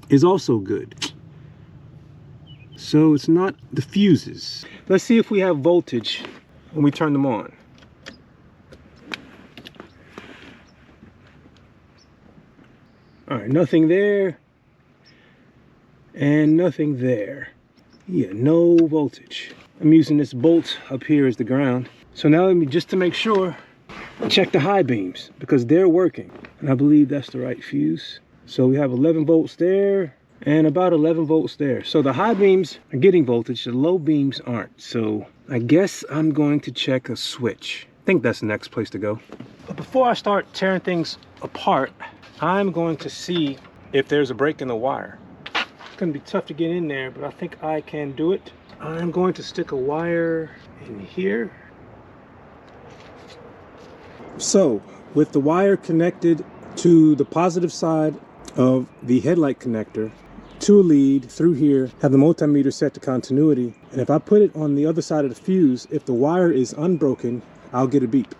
is also good. So it's not the fuses. Let's see if we have voltage when we turn them on. All right, nothing there and nothing there. Yeah, no voltage. I'm using this bolt up here as the ground. So now let me, just to make sure, check the high beams because they're working. And I believe that's the right fuse. So we have 11 volts there and about 11 volts there. So the high beams are getting voltage, the low beams aren't. So I guess I'm going to check a switch. I think that's the next place to go. But before I start tearing things apart, I'm going to see if there's a break in the wire. It's gonna be tough to get in there, but I think I can do it. I'm going to stick a wire in here. So, with the wire connected to the positive side of the headlight connector, to a lead through here, have the multimeter set to continuity, and if I put it on the other side of the fuse, if the wire is unbroken, I'll get a beep.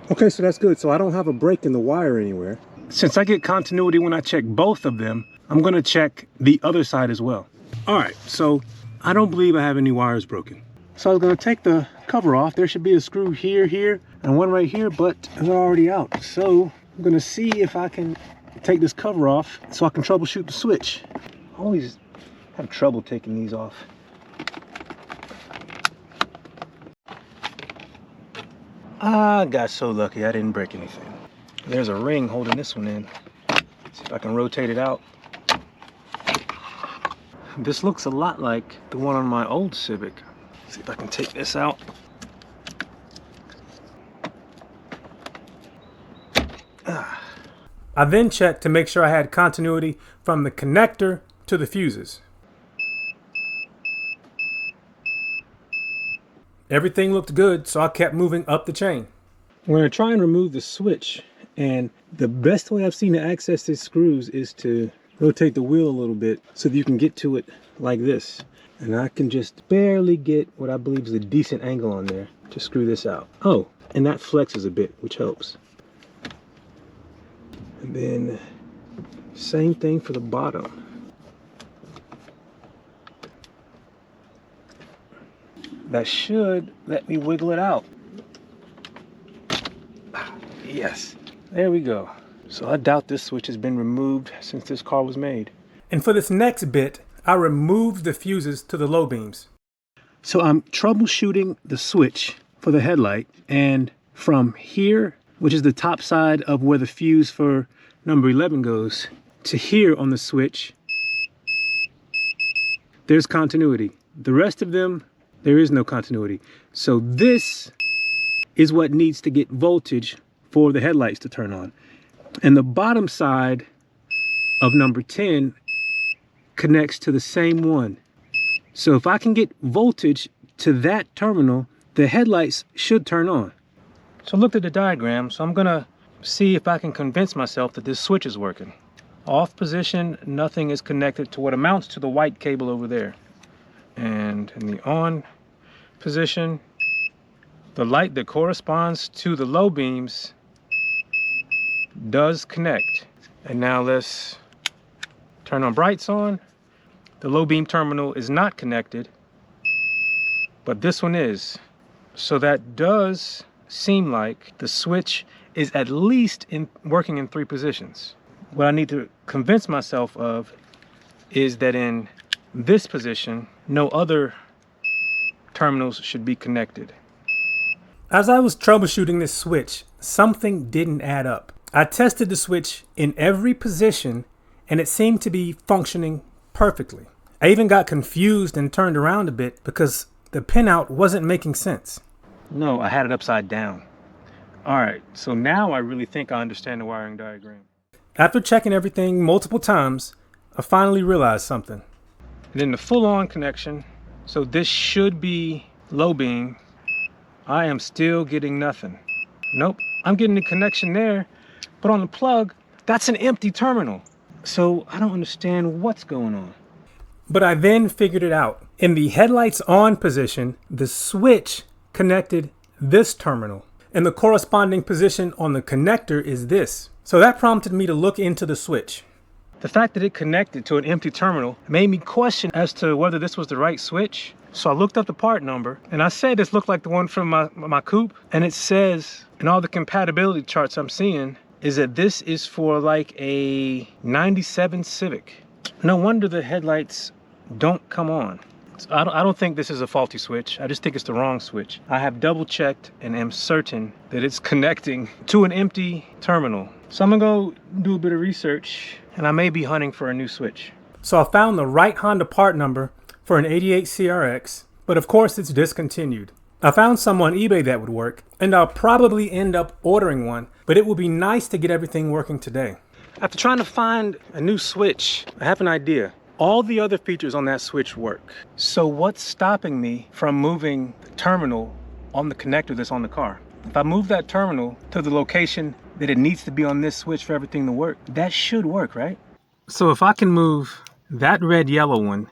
Okay, so that's good. So I don't have a break in the wire anywhere. Since I get continuity when I check both of them, I'm gonna check the other side as well. All right, so I don't believe I have any wires broken. So I was gonna take the cover off. There should be a screw here, and one right here, but they're already out. So I'm gonna see if I can take this cover off so I can troubleshoot the switch. I always have trouble taking these off. I got so lucky I didn't break anything. There's a ring holding this one in. See if I can rotate it out. This looks a lot like the one on my old Civic. See if I can take this out. I then checked to make sure I had continuity from the connector to the fuses. Everything looked good, so I kept moving up the chain. We're gonna try and remove the switch, and the best way I've seen to access these screws is to rotate the wheel a little bit so that you can get to it like this. And I can just barely get what I believe is a decent angle on there to screw this out. Oh, and that flexes a bit, which helps. And then same thing for the bottom. That should let me wiggle it out. Yes, there we go. So I doubt this switch has been removed since this car was made. And for this next bit, I removed the fuses to the low beams. So I'm troubleshooting the switch for the headlight, and from here, which is the top side of where the fuse for number 11 goes, to here on the switch, there's continuity. The rest of them, there is no continuity. So this is what needs to get voltage for the headlights to turn on. And the bottom side of number 10 connects to the same one. So if I can get voltage to that terminal, the headlights should turn on. So I looked at the diagram, so I'm gonna see if I can convince myself that this switch is working. Off position, nothing is connected to what amounts to the white cable over there. And in the on position, the light that corresponds to the low beams does connect. And now let's turn on brights on. The low beam terminal is not connected, but this one is. So that does seem like the switch is at least working in 3 positions. What I need to convince myself of is that in this position, no other terminals should be connected. As I was troubleshooting this switch, something didn't add up. I tested the switch in every position and it seemed to be functioning perfectly. I even got confused and turned around a bit because the pinout wasn't making sense. No, I had it upside down. All right, so now I really think I understand the wiring diagram. After checking everything multiple times, I finally realized something. And in the full-on connection, so this should be low beam, I am still getting nothing. Nope, I'm getting the connection there, but on the plug, that's an empty terminal. So I don't understand what's going on. But I then figured it out. In the headlights on position, the switch connected this terminal, and the corresponding position on the connector is this. So that prompted me to look into the switch. The fact that it connected to an empty terminal made me question as to whether this was the right switch. So I looked up the part number and I said this looked like the one from my coupe, and it says in all the compatibility charts I'm seeing is that this is for like a 97 Civic. No wonder the headlights don't come on. So I don't think this is a faulty switch. I just think it's the wrong switch. I have double checked and am certain that it's connecting to an empty terminal. So I'm gonna go do a bit of research and I may be hunting for a new switch. So I found the right Honda part number for an 88 CRX, but of course it's discontinued. I found some on eBay that would work, and I'll probably end up ordering one, but it would be nice to get everything working today. After trying to find a new switch, I have an idea. All the other features on that switch work. So what's stopping me from moving the terminal on the connector that's on the car? If I move that terminal to the location that it needs to be on this switch for everything to work, that should work, right? So if I can move that red yellow one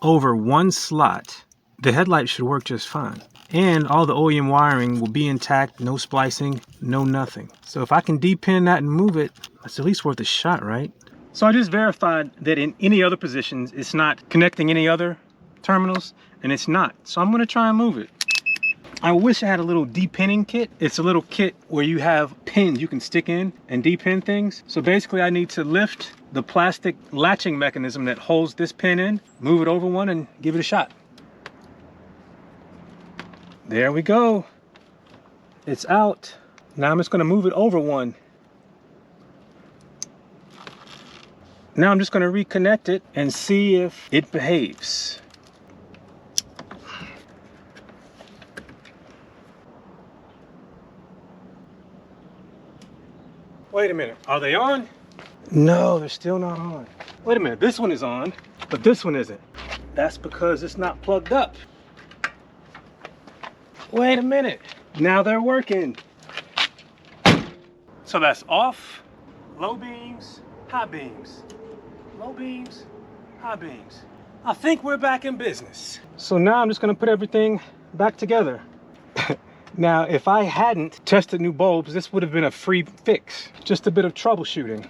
over one slot, the headlight should work just fine. And all the OEM wiring will be intact, no splicing, no nothing. So if I can depin that and move it, that's at least worth a shot, right? So I just verified that in any other positions, it's not connecting any other terminals, and it's not. So I'm gonna try and move it. I wish I had a little depinning kit. It's a little kit where you have pins you can stick in and depin things. So basically I need to lift the plastic latching mechanism that holds this pin in, move it over one and give it a shot. There we go. It's out. Now I'm just gonna move it over one. Now I'm just going to reconnect it and see if it behaves. Wait a minute, are they on? No, they're still not on. Wait a minute, this one is on, but this one isn't. That's because it's not plugged up. Wait a minute, now they're working. So that's off, low beams, high beams. Low beams, high beams. I think we're back in business. So now I'm just gonna put everything back together. Now, if I hadn't tested new bulbs, this would have been a free fix. Just a bit of troubleshooting.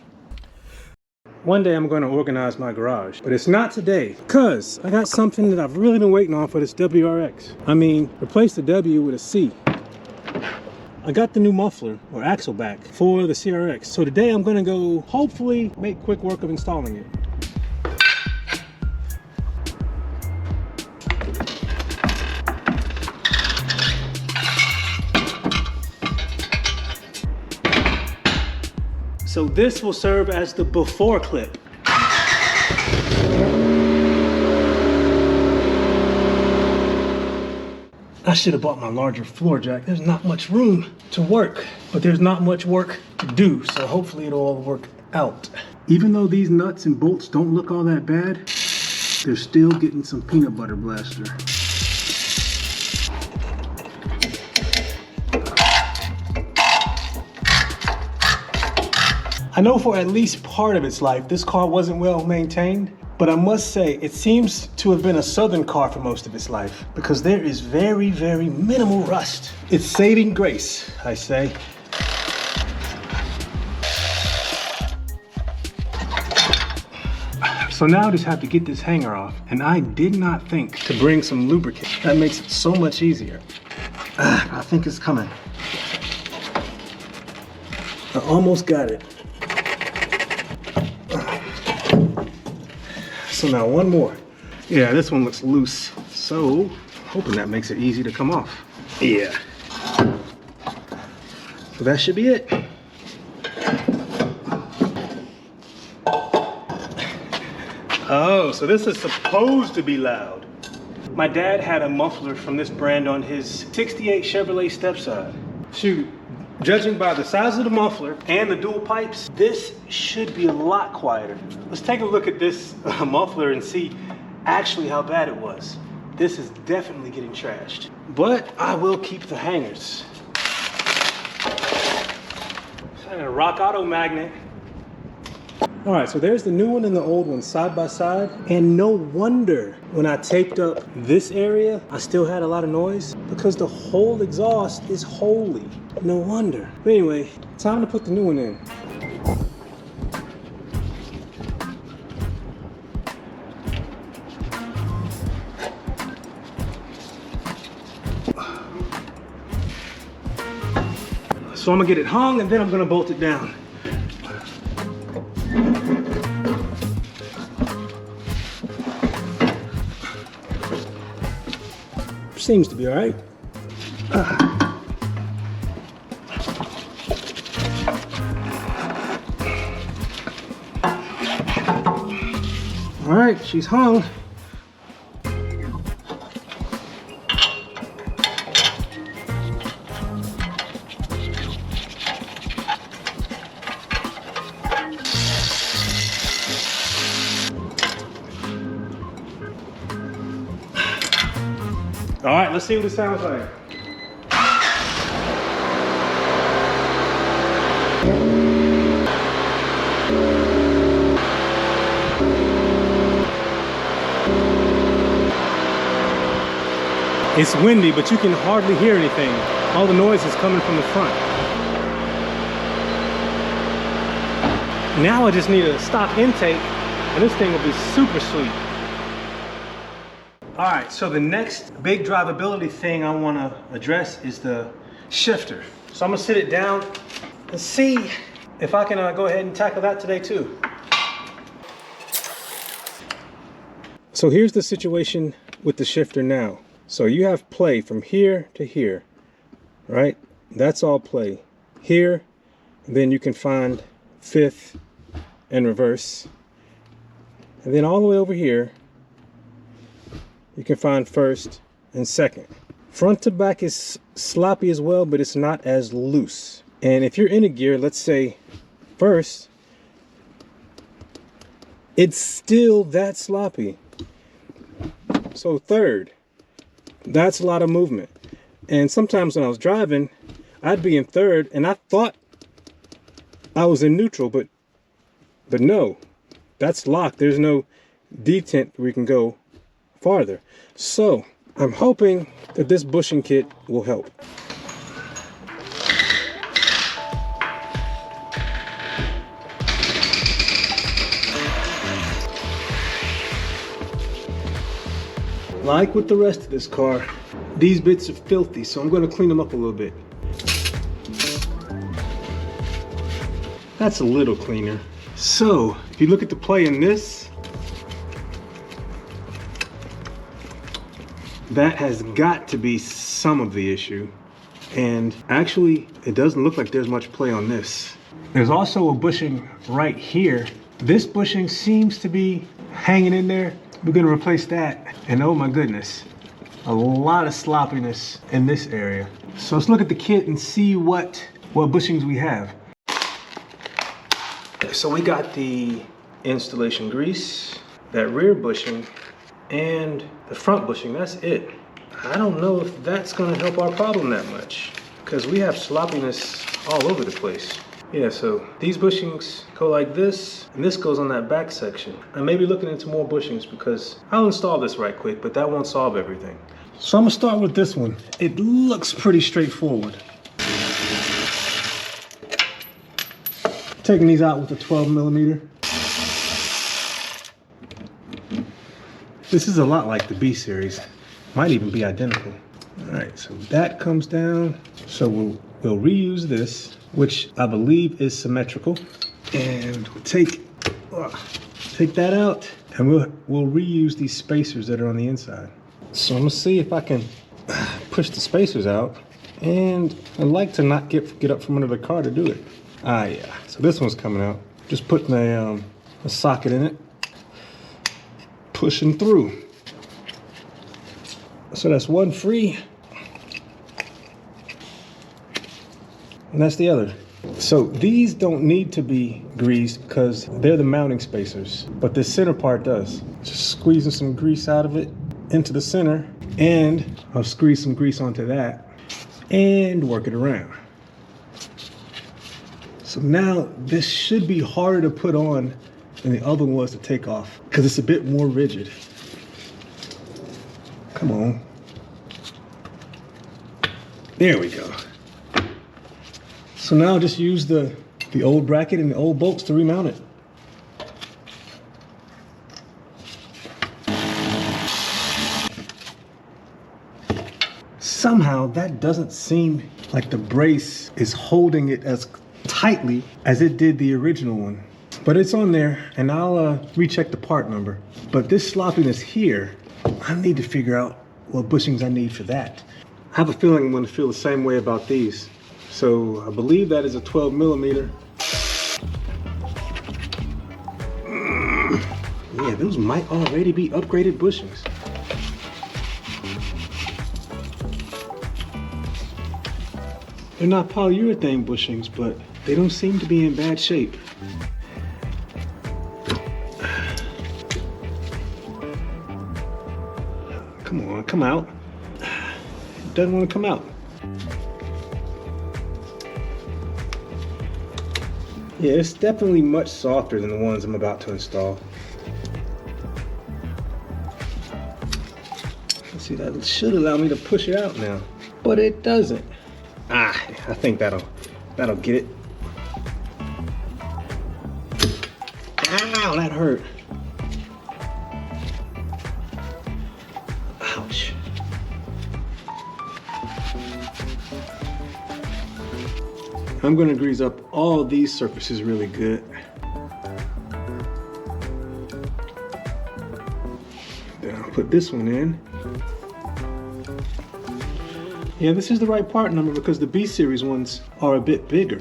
One day I'm going to organize my garage, but it's not today because I got something that I've really been waiting on for this WRX. I mean, replace the W with a C. I got the new muffler or axle back for the CRX. So today I'm going to go hopefully make quick work of installing it. So this will serve as the before clip. I should have bought my larger floor jack. There's not much room to work, but there's not much work to do, so hopefully it'll all work out. Even though these nuts and bolts don't look all that bad, they're still getting some peanut butter blaster. I know for at least part of its life, this car wasn't well maintained, but I must say it seems to have been a Southern car for most of its life because there is very, very minimal rust. It's saving grace, I say. So now I just have to get this hanger off, and I did not think to bring some lubricant. That makes it so much easier. I think it's coming. I almost got it. So now one more. Yeah, this one looks loose. So, hoping that makes it easy to come off. Yeah. So that should be it. Oh, so this is supposed to be loud. My dad had a muffler from this brand on his 68 Chevrolet stepside. Shoot, judging by the size of the muffler and the dual pipes, this should be a lot quieter. Let's take a look at this muffler and see actually how bad it was. This is definitely getting trashed, but I will keep the hangers. So I got a Rock Auto magnet. All right, so there's the new one and the old one side by side. And no wonder when I taped up this area, I still had a lot of noise because the whole exhaust is holy. No wonder. But anyway, time to put the new one in. So I'm gonna get it hung and then I'm gonna bolt it down. Seems to be all right. All right, she's hung. All right, let's see what it sounds like. It's windy, but you can hardly hear anything. All the noise is coming from the front. Now I just need a stock intake, and this thing will be super sweet. All right, so the next big drivability thing I want to address is the shifter. So I'm gonna sit it down and see if I can go ahead and tackle that today too. So here's the situation with the shifter now. So you have play from here to here, right? That's all play. Here, and then you can find fifth and reverse. And then all the way over here, you can find first and second. Front to back is sloppy as well, but it's not as loose. And if you're in a gear, let's say first, it's still that sloppy. So third, that's a lot of movement. And sometimes when I was driving, I'd be in third and I thought I was in neutral, but no, that's locked. There's no detent where we can go farther. So I'm hoping that this bushing kit will help. like with the rest of this car, these bits are filthy, so I'm going to clean them up a little bit. That's a little cleaner. So, if you look at the play in this, that has got to be some of the issue. And actually, it doesn't look like there's much play on this. There's also a bushing right here. This bushing seems to be hanging in there. We're gonna replace that. And oh my goodness, a lot of sloppiness in this area. So let's look at the kit and see what bushings we have. So we got the installation grease, that rear bushing, and the front bushing. That's it. I don't know if that's gonna help our problem that much, because we have sloppiness all over the place. Yeah, so these bushings go like this, and this goes on that back section. I may be looking into more bushings because I'll install this right quick, but that won't solve everything. So I'm gonna start with this one. It looks pretty straightforward. Taking these out with a 12mm. This is a lot like the B series. Might even be identical. All right, so that comes down. So we'll reuse this, which I believe is symmetrical. And we'll take that out, and we'll reuse these spacers that are on the inside. So I'm gonna see if I can push the spacers out, and I'd like to not get up from under the car to do it. Ah, yeah, so this one's coming out. Just putting a socket in it, pushing through. So that's one free, and that's the other. So these don't need to be greased because they're the mounting spacers, but this center part does. Just squeezing some grease out of it into the center, and I'll squeeze some grease onto that and work it around. So now this should be harder to put on than the other one was to take off because it's a bit more rigid. Come on. There we go. So now just use the old bracket and the old bolts to remount it. Somehow that doesn't seem like the brace is holding it as tightly as it did the original one. But it's on there, and I'll recheck the part number. But this sloppiness here, I need to figure out what bushings I need for that. I have a feeling I'm going to feel the same way about these. So I believe that is a 12mm. Yeah, those might already be upgraded bushings. They're not polyurethane bushings, but they don't seem to be in bad shape. Come on, come out. It doesn't want to come out. Yeah, it's definitely much softer than the ones I'm about to install. Let's see, that should allow me to push it out now, but it doesn't. Ah, I think that'll get it. Ow, that hurt. Ouch. I'm gonna grease up all these surfaces really good. Then I'll put this one in. Yeah, this is the right part number because the B series ones are a bit bigger.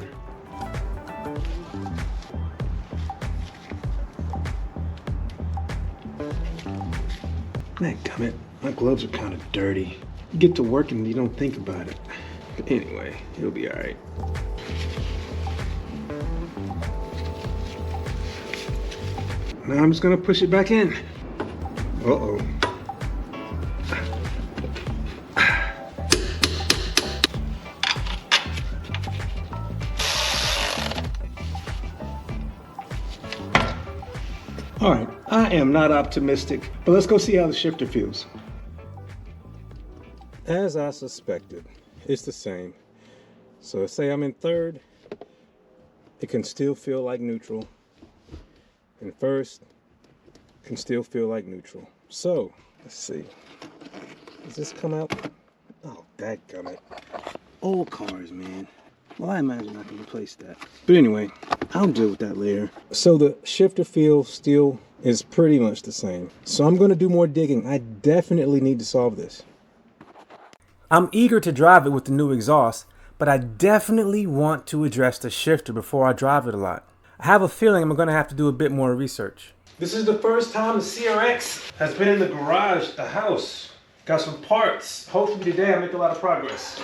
Dadgummit, my gloves are kind of dirty. You get to work and you don't think about it. But anyway, it'll be all right. Now I'm just gonna push it back in. Uh-oh. All right, I am not optimistic, but let's go see how the shifter feels. As I suspected, it's the same. So say I'm in third, it can still feel like neutral. In first, can still feel like neutral. So, let's see. Does this come out? Oh, dadgummit. Old cars, man. Well, I imagine I can replace that. But anyway, I'll deal with that later. So the shifter feel still is pretty much the same. So I'm gonna do more digging. I definitely need to solve this. I'm eager to drive it with the new exhaust, but I definitely want to address the shifter before I drive it a lot. I have a feeling I'm gonna have to do a bit more research. This is the first time the CRX has been in the garage, the house. Got some parts. Hopefully today I make a lot of progress.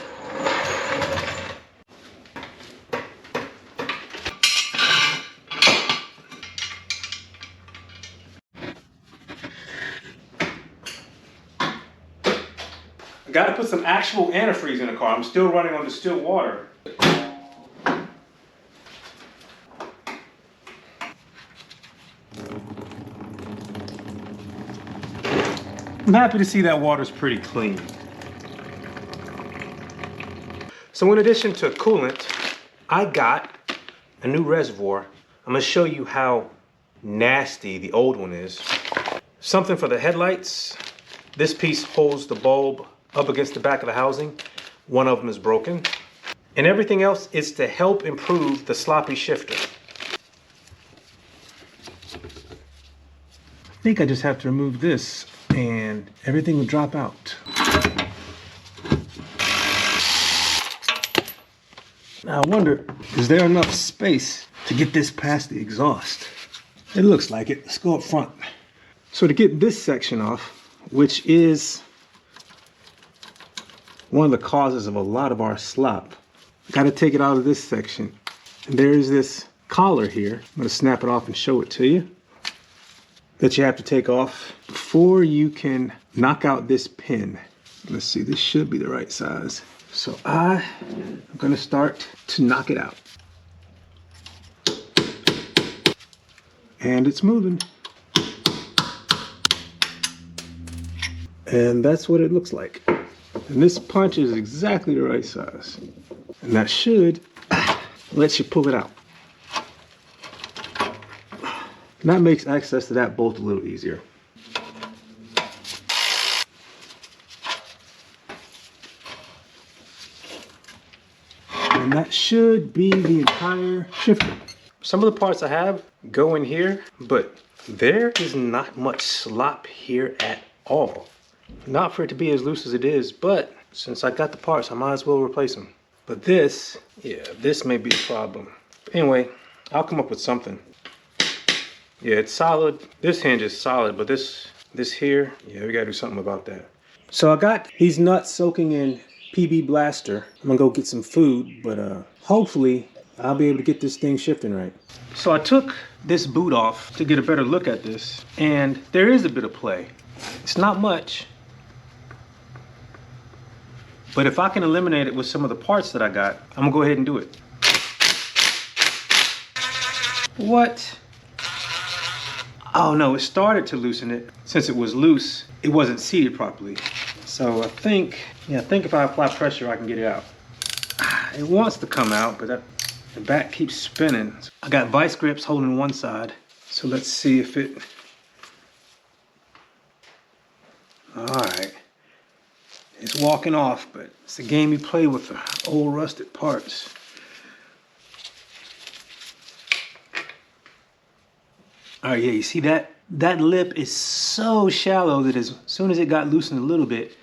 I gotta put some actual antifreeze in the car. I'm still running on distilled water. I'm happy to see that water's pretty clean. So in addition to coolant, I got a new reservoir. I'm gonna show you how nasty the old one is. Something for the headlights. This piece holds the bulb up against the back of the housing. One of them is broken. And everything else is to help improve the sloppy shifter. I think I just have to remove this and everything will drop out. Now I wonder, is there enough space to get this past the exhaust? It looks like it. Let's go up front. So to get this section off, which is one of the causes of a lot of our slop, got to take it out of this section. And there's this collar here. I'm going to snap it off and show it to you. That you have to take off before you can knock out this pin. Let's see, this should be the right size. So I'm going to start to knock it out. And it's moving. And that's what it looks like. And this punch is exactly the right size. And that should let you pull it out. And that makes access to that bolt a little easier. And that should be the entire shifter. Some of the parts I have go in here, but there is not much slop here at all. Not for it to be as loose as it is, but since I got the parts, I might as well replace them. But this, yeah, this may be a problem. Anyway, I'll come up with something. Yeah, it's solid. This hinge is solid, but this here, yeah, we gotta do something about that. So I got these nuts soaking in PB Blaster. I'm gonna go get some food, but hopefully I'll be able to get this thing shifting right. So I took this boot off to get a better look at this, and there is a bit of play. It's not much, but if I can eliminate it with some of the parts that I got, I'm gonna go ahead and do it. What? Oh no, it started to loosen it. Since it was loose, it wasn't seated properly. So I think if I apply pressure, I can get it out. It wants to come out, but the back keeps spinning. I got vice grips holding one side. So let's see if it, all right. It's walking off, but it's a game you play with the old rusted parts. All right, yeah, you see that? That lip is so shallow that as soon as it got loosened a little bit,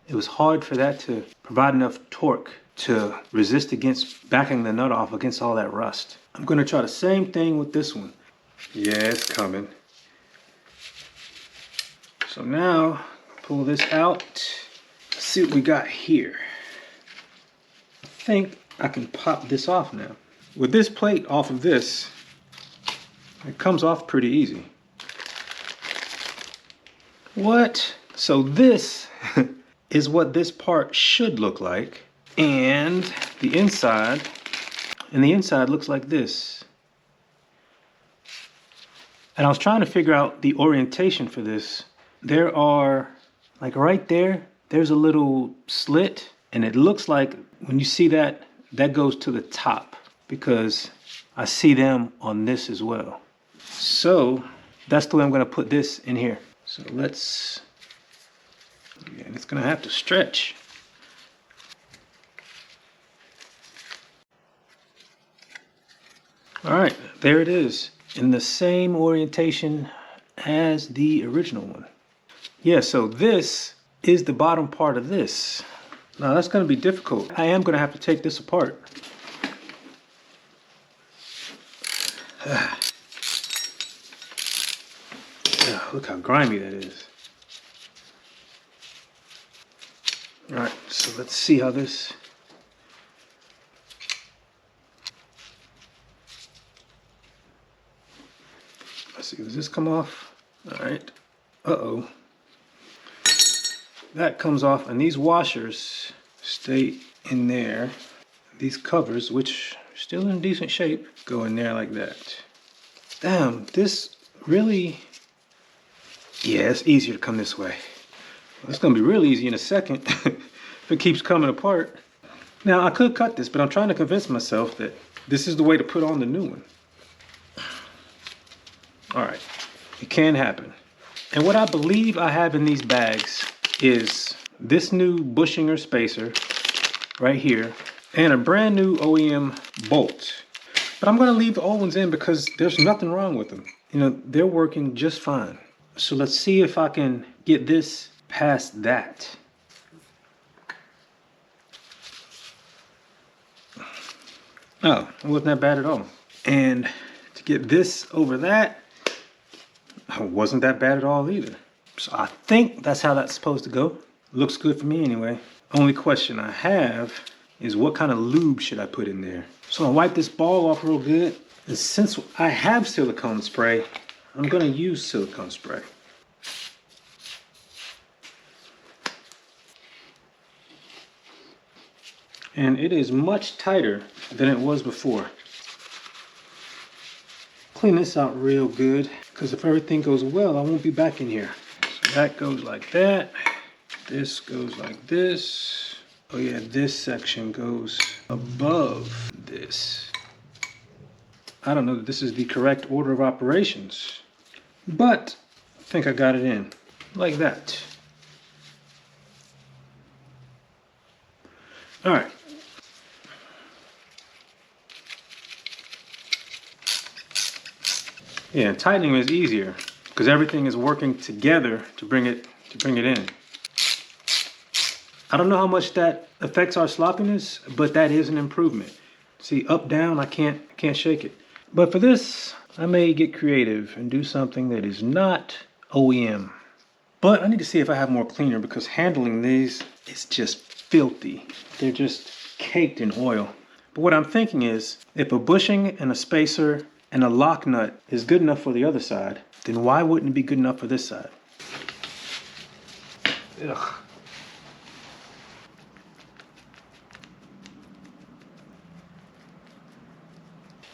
it was hard for that to provide enough torque to resist against backing the nut off against all that rust. I'm gonna try the same thing with this one. Yeah, it's coming. So now, pull this out. Let's see what we got here. I think I can pop this off now. With this plate off of this, it comes off pretty easy. What? So this is what this part should look like. And the inside looks like this. And I was trying to figure out the orientation for this. There are, like right there, there's a little slit. And it looks like when you see that, that goes to the top because I see them on this as well. So that's the way I'm gonna put this in here. So let's Yeah, and it's gonna have to stretch. All right, there it is, in the same orientation as the original one. Yeah, so this is the bottom part of this. Now that's gonna be difficult. I am gonna have to take this apart. Look how grimy that is. All right, so let's see how this. Let's see, does this come off? All right. Uh-oh. That comes off, and these washers stay in there. These covers, which are still in decent shape, go in there like that. Damn, this really... Yeah, it's easier to come this way. Well, it's gonna be real easy in a second if it keeps coming apart. Now, I could cut this, but I'm trying to convince myself that this is the way to put on the new one. All right, it can happen. And what I believe I have in these bags is this new Bushinger spacer right here and a brand new OEM bolt. But I'm gonna leave the old ones in because there's nothing wrong with them. You know, they're working just fine. So let's see if I can get this past that. Oh, it wasn't that bad at all. And to get this over that, it wasn't that bad at all either. So I think that's how that's supposed to go. Looks good for me anyway. Only question I have is what kind of lube should I put in there? So I'll wipe this ball off real good. And since I have silicone spray, I'm gonna use silicone spray. And it is much tighter than it was before. Clean this out real good, because if everything goes well, I won't be back in here. So that goes like that. This goes like this. Oh yeah, this section goes above this. I don't know that this is the correct order of operations, but I think I got it in like that. All right. Yeah, tightening is easier because everything is working together to bring it in. I don't know how much that affects our sloppiness, but that is an improvement. See, up, down, I can't shake it. But for this, I may get creative and do something that is not OEM. But I need to see if I have more cleaner because handling these is just filthy. They're just caked in oil. But what I'm thinking is, if a bushing and a spacer and a lock nut is good enough for the other side, then why wouldn't it be good enough for this side? Ugh.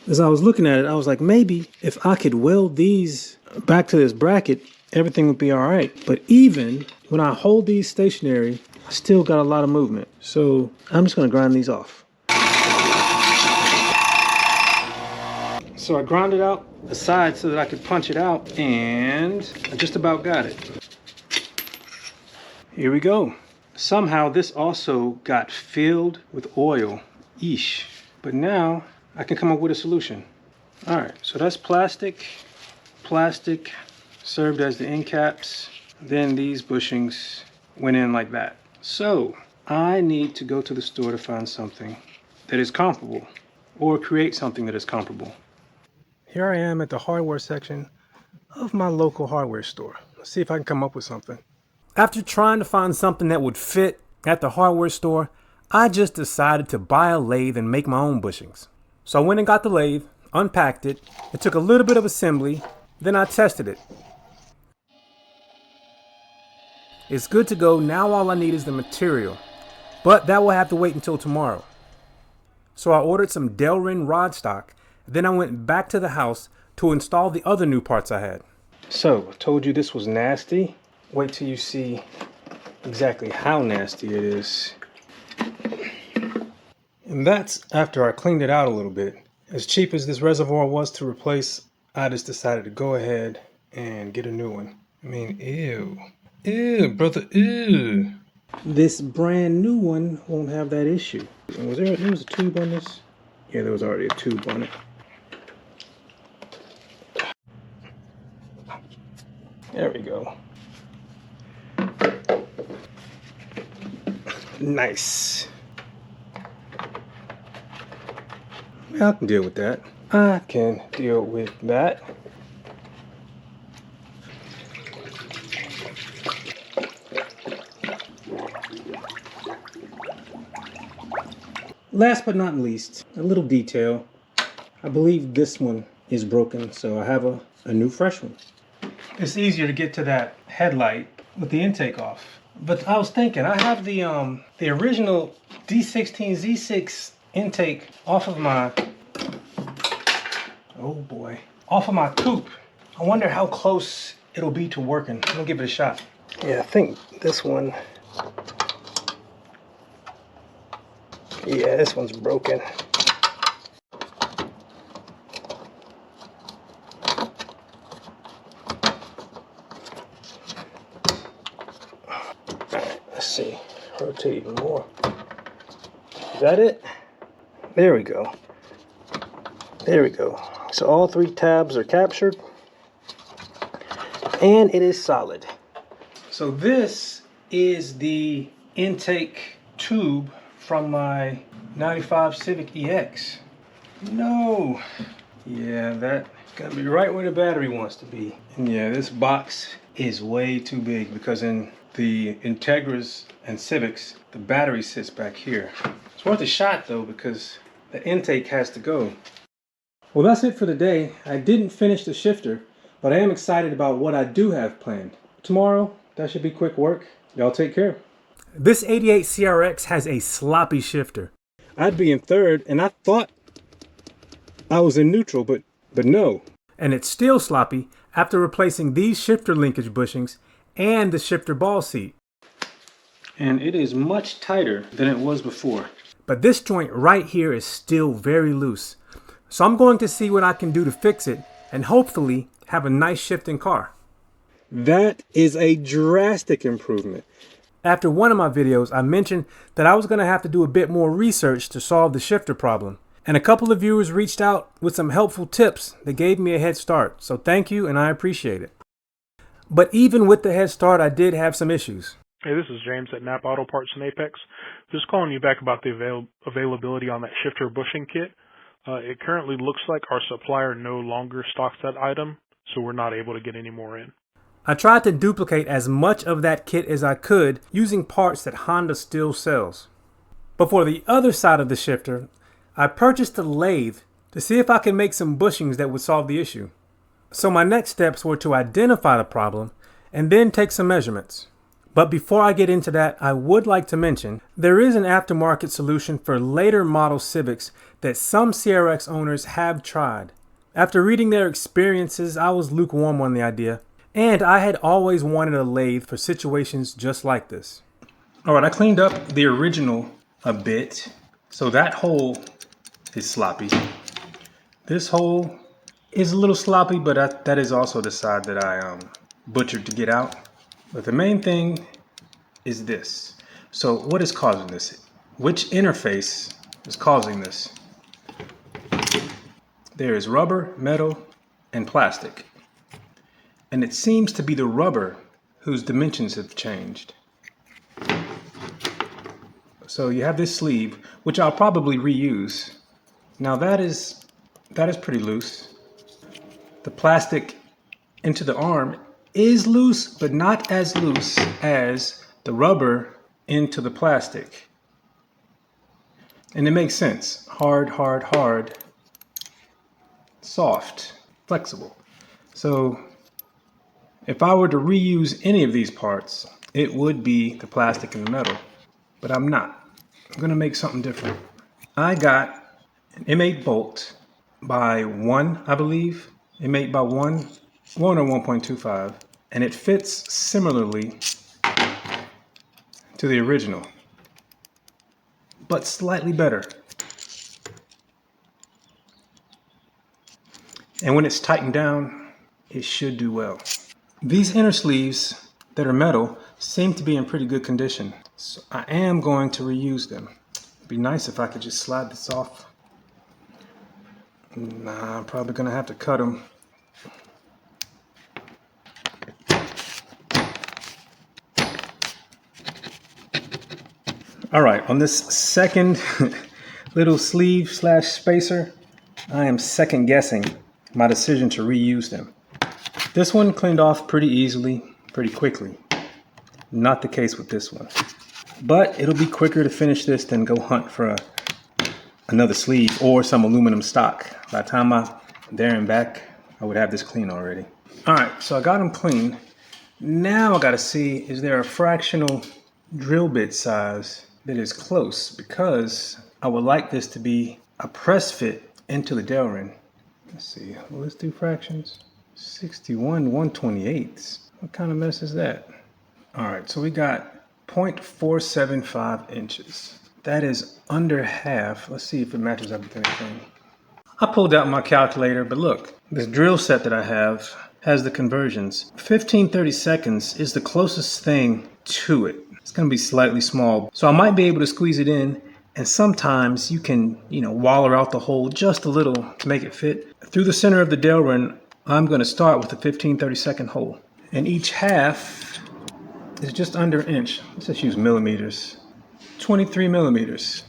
As I was looking at it, I was like, maybe if I could weld these back to this bracket, everything would be all right. But even when I hold these stationary, I still got a lot of movement. So I'm just gonna grind these off. So I grounded out the side so that I could punch it out, and I just about got it. Here we go. Somehow this also got filled with oil. Eesh. But now I can come up with a solution. All right, so that's plastic. Plastic served as the end caps. Then these bushings went in like that. So I need to go to the store to find something that is comparable, or create something that is comparable. Here I am at the hardware section of my local hardware store. Let's see if I can come up with something. After trying to find something that would fit at the hardware store, I just decided to buy a lathe and make my own bushings. So I went and got the lathe, unpacked it. It took a little bit of assembly, then I tested it. It's good to go. Now all I need is the material, but that will have to wait until tomorrow. So I ordered some Delrin rod stock. Then I went back to the house to install the other new parts I had. So I told you this was nasty. Wait till you see exactly how nasty it is. And that's after I cleaned it out a little bit. As cheap as this reservoir was to replace, I just decided to go ahead and get a new one. I mean, ew. Ew, brother, ew. This brand new one won't have that issue. There was a tube on this? Yeah, there was already a tube on it. There we go. Nice. I can deal with that. I can deal with that. Last but not least, a little detail. I believe this one is broken, so I have a new fresh one. It's easier to get to that headlight with the intake off. But I was thinking, I have the original D16 Z6 intake off of my, oh boy, off of my coupe. I wonder how close it'll be to working. I'm gonna give it a shot. Yeah, I think this one, yeah, this one's broken. Let's see, rotate even more. Is that it? There we go. There we go. So all 3 tabs are captured and it is solid. So this is the intake tube from my 95 Civic EX. No. Yeah, that gotta be right where the battery wants to be. And yeah, this box is way too big because in the Integras and Civics, the battery sits back here. It's worth a shot though because the intake has to go. Well, that's it for the day. I didn't finish the shifter, but I am excited about what I do have planned. Tomorrow, that should be quick work. Y'all take care. This 88 CRX has a sloppy shifter. I'd be in third, and I thought I was in neutral, but no. And it's still sloppy after replacing these shifter linkage bushings and the shifter ball seat. And it is much tighter than it was before. But this joint right here is still very loose. So I'm going to see what I can do to fix it and hopefully have a nice shifting car. That is a drastic improvement. After one of my videos, I mentioned that I was going to have to do a bit more research to solve the shifter problem. And a couple of viewers reached out with some helpful tips that gave me a head start. So thank you and I appreciate it. But even with the head start, I did have some issues. Hey, this is James at Napa Auto Parts in Apex. Just calling you back about the availability on that shifter bushing kit. It currently looks like our supplier no longer stocks that item, so we're not able to get any more in. I tried to duplicate as much of that kit as I could using parts that Honda still sells. But for the other side of the shifter, I purchased a lathe to see if I could make some bushings that would solve the issue. So my next steps were to identify the problem and then take some measurements. But before I get into that, I would like to mention there is an aftermarket solution for later model Civics that some CRX owners have tried. After reading their experiences, I was lukewarm on the idea, and I had always wanted a lathe for situations just like this. Alright, I cleaned up the original a bit, so that hole is sloppy. This hole is a little sloppy, but that is also the side that I butchered to get out. But the main thing is this. So what is causing this? Which interface is causing this? There is rubber, metal, and plastic. And it seems to be the rubber whose dimensions have changed. So you have this sleeve, which I'll probably reuse. Now that is pretty loose. The plastic into the arm is loose, but not as loose as the rubber into the plastic. And it makes sense. Hard, hard, hard. Soft, flexible. So if I were to reuse any of these parts, it would be the plastic and the metal. But I'm not. I'm gonna make something different. I got an M8 bolt by 1, I believe. M8 by 1 or 1.25. And it fits similarly to the original, but slightly better. And when it's tightened down, it should do well. These inner sleeves that are metal seem to be in pretty good condition. So I am going to reuse them. It'd be nice if I could just slide this off. Nah, I'm probably gonna have to cut them. All right, on this second little sleeve slash spacer, I am second guessing my decision to reuse them. This one cleaned off pretty easily, pretty quickly. Not the case with this one. But it'll be quicker to finish this than go hunt for another sleeve or some aluminum stock. By the time I'm there and back, I would have this clean already. All right, so I got them clean. Now I gotta see, is there a fractional drill bit size that is close? Because I would like this to be a press fit into the Delrin. Let's see, well, let's do fractions. 61 1/28. What kind of mess is that? All right, so we got 0.475 inches. That is under half. Let's see if it matches up with anything. I pulled out my calculator, but look, this drill set that I have has the conversions. 15/32 is the closest thing to it. It's gonna be slightly small, so I might be able to squeeze it in, and sometimes you can, waller out the hole just a little to make it fit. Through the center of the Delrin, I'm gonna start with a 15/32 hole. And each half is just under an inch. Let's just use millimeters. 23 millimeters.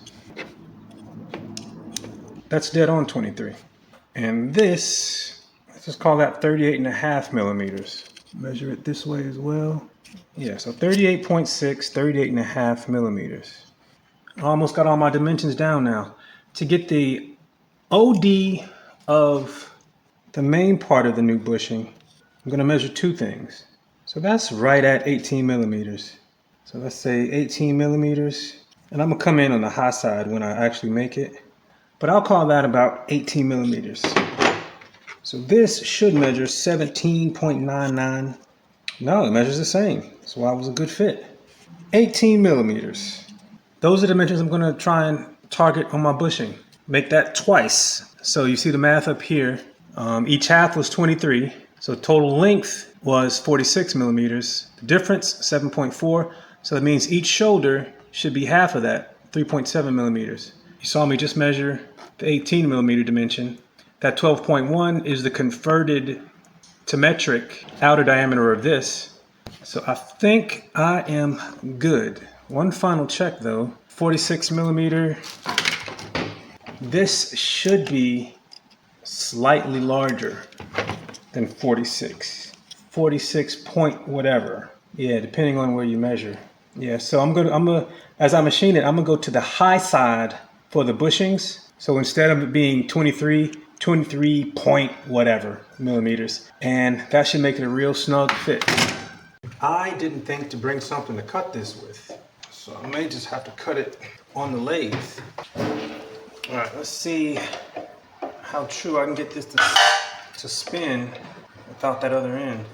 That's dead on 23. And this, let's just call that 38.5 millimeters. Measure it this way as well. Yeah, so 38.6, 38.5 millimeters. I almost got all my dimensions down now. To get the OD of the main part of the new bushing, I'm gonna measure two things. So that's right at 18 millimeters. So let's say 18 millimeters. And I'm gonna come in on the high side when I actually make it. But I'll call that about 18 millimeters. So this should measure 17.99. No, it measures the same. That's why it was a good fit. 18 millimeters. Those are the dimensions I'm gonna try and target on my bushing. Make that twice. So you see the math up here. Each half was 23. So total length was 46 millimeters. The difference, 7.4. So that means each shoulder should be half of that, 3.7 millimeters. You saw me just measure the 18 millimeter dimension. That 12.1 is the converted to metric outer diameter of this. So I think I am good. One final check though, 46 millimeter. This should be slightly larger than 46. 46 point whatever. Yeah, depending on where you measure. Yeah, so I'm gonna as I machine it, I'm gonna go to the high side for the bushings. So instead of it being 23 point whatever millimeters, and that should make it a real snug fit. I didn't think to bring something to cut this with, so I may just have to cut it on the lathe. All right, let's see how true I can get this to spin without that other end.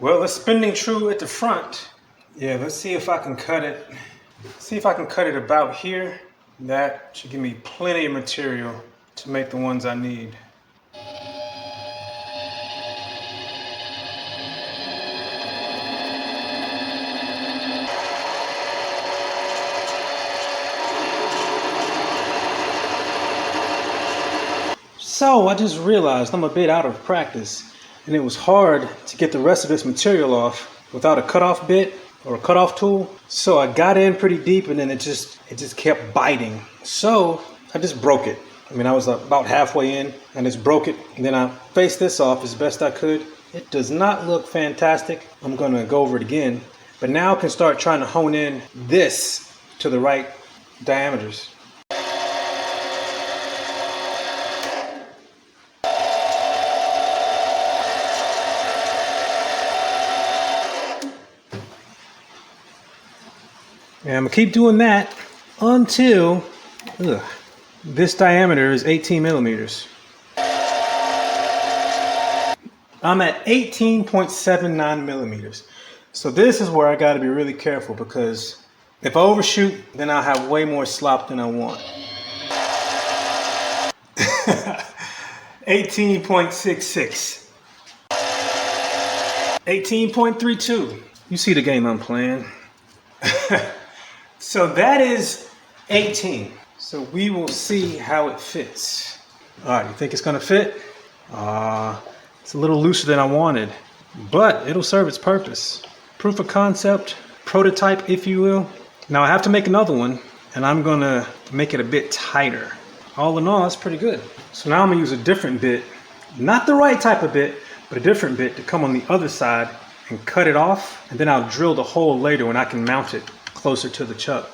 Well, it's spinning true at the front. Yeah, let's see if I can cut it. See if I can cut it about here. That should give me plenty of material to make the ones I need. So I just realized I'm a bit out of practice, and it was hard to get the rest of this material off without a cutoff bit or a cutoff tool. So I got in pretty deep, and then it just kept biting. So I just broke it. I mean, I was about halfway in and just broke it. And then I faced this off as best I could. It does not look fantastic. I'm gonna go over it again, but now I can start trying to hone in this to the right diameters. And I'm gonna keep doing that until this diameter is 18 millimeters. I'm at 18.79 millimeters. So this is where I gotta be really careful, because if I overshoot, then I'll have way more slop than I want. 18.66. 18.32. You see the game I'm playing. So that is 18. So we will see how it fits. All right, you think it's gonna fit? It's a little looser than I wanted, but it'll serve its purpose. Proof of concept, prototype, if you will. Now I have to make another one, and I'm gonna make it a bit tighter. All in all, it's pretty good. So now I'm gonna use a different bit, not the right type of bit, but a different bit to come on the other side and cut it off, and then I'll drill the hole later when I can mount it closer to the chuck.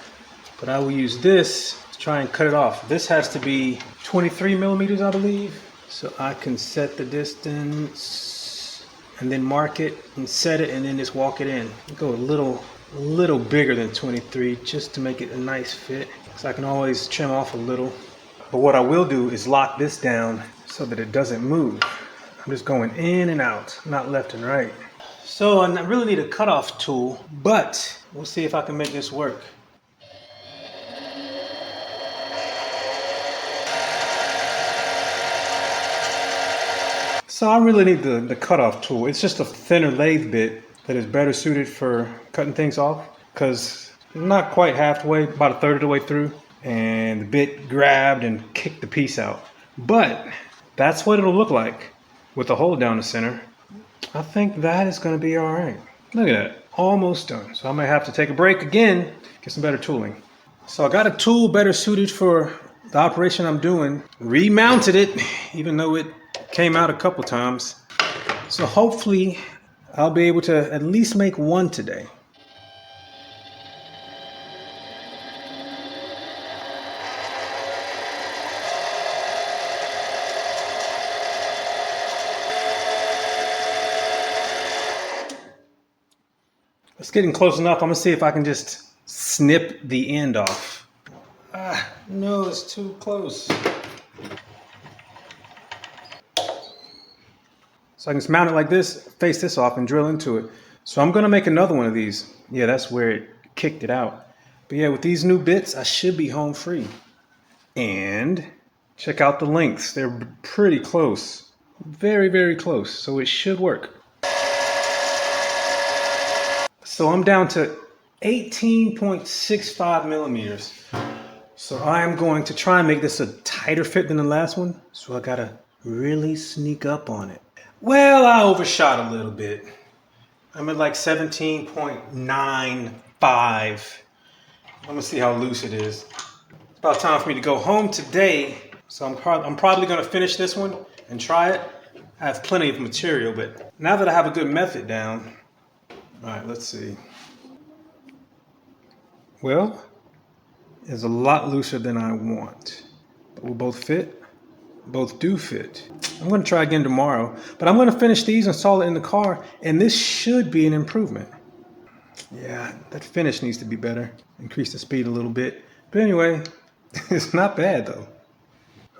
But I will use this to try and cut it off. This has to be 23 millimeters, I believe. So I can set the distance and then mark it and set it and then just walk it in. Go a little bigger than 23 just to make it a nice fit. So I can always trim off a little. But what I will do is lock this down so that it doesn't move. I'm just going in and out, not left and right. So I really need a cutoff tool, but we'll see if I can make this work. So I really need the cutoff tool. It's just a thinner lathe bit that is better suited for cutting things off, because I'm not quite halfway, about a third of the way through, and the bit grabbed and kicked the piece out. But that's what it'll look like with the hole down the center. I think that is going to be all right. Look at that, almost done. So I may have to take a break again, get some better tooling. So I got a tool better suited for the operation I'm doing. Remounted it, even though it came out a couple times. So hopefully I'll be able to at least make one today. It's getting close enough. I'm gonna see if I can just snip the end off. No, it's too close. So I can just mount it like this, face this off, and drill into it. So I'm gonna make another one of these. Yeah, that's where it kicked it out. But yeah, with these new bits, I should be home free. And check out the lengths. They're pretty close. Very, very close. So it should work. So I'm down to 18.65 millimeters. So I am going to try and make this a tighter fit than the last one. So I gotta really sneak up on it. Well, I overshot a little bit. I'm at like 17.95. I'm gonna see how loose it is. It's about time for me to go home today. So I'm probably gonna finish this one and try it. I have plenty of material, but now that I have a good method down, all right, let's see. Well, it's a lot looser than I want, but will both fit? Both do fit. I'm going to try again tomorrow, but I'm going to finish these, install it in the car, and this should be an improvement. Yeah, that finish needs to be better. Increase the speed a little bit. But anyway, it's not bad though.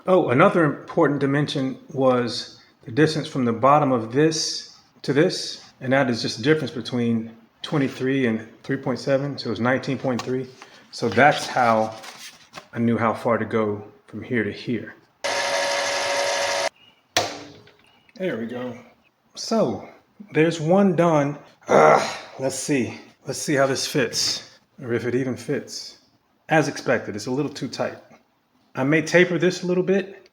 Oh, another important dimension was the distance from the bottom of this to this, and that is just the difference between 23 and 3.7, so it's 19.3. So that's how I knew how far to go from here to here. There we go. So there's one done. Let's see how this fits, or if it even fits. As expected, it's a little too tight. I may taper this a little bit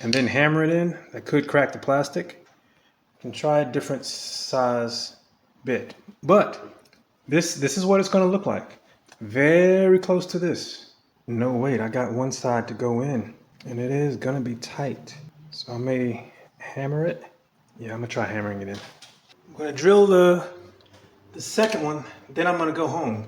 and then hammer it in. That could crack the plastic. You can try a different size bit, but this is what it's going to look like. Very close to this. No, wait, I got one side to go in, and it is going to be tight. So I may hammer it. Yeah, I'm gonna try hammering it in. I'm gonna drill the second one, then I'm gonna go home.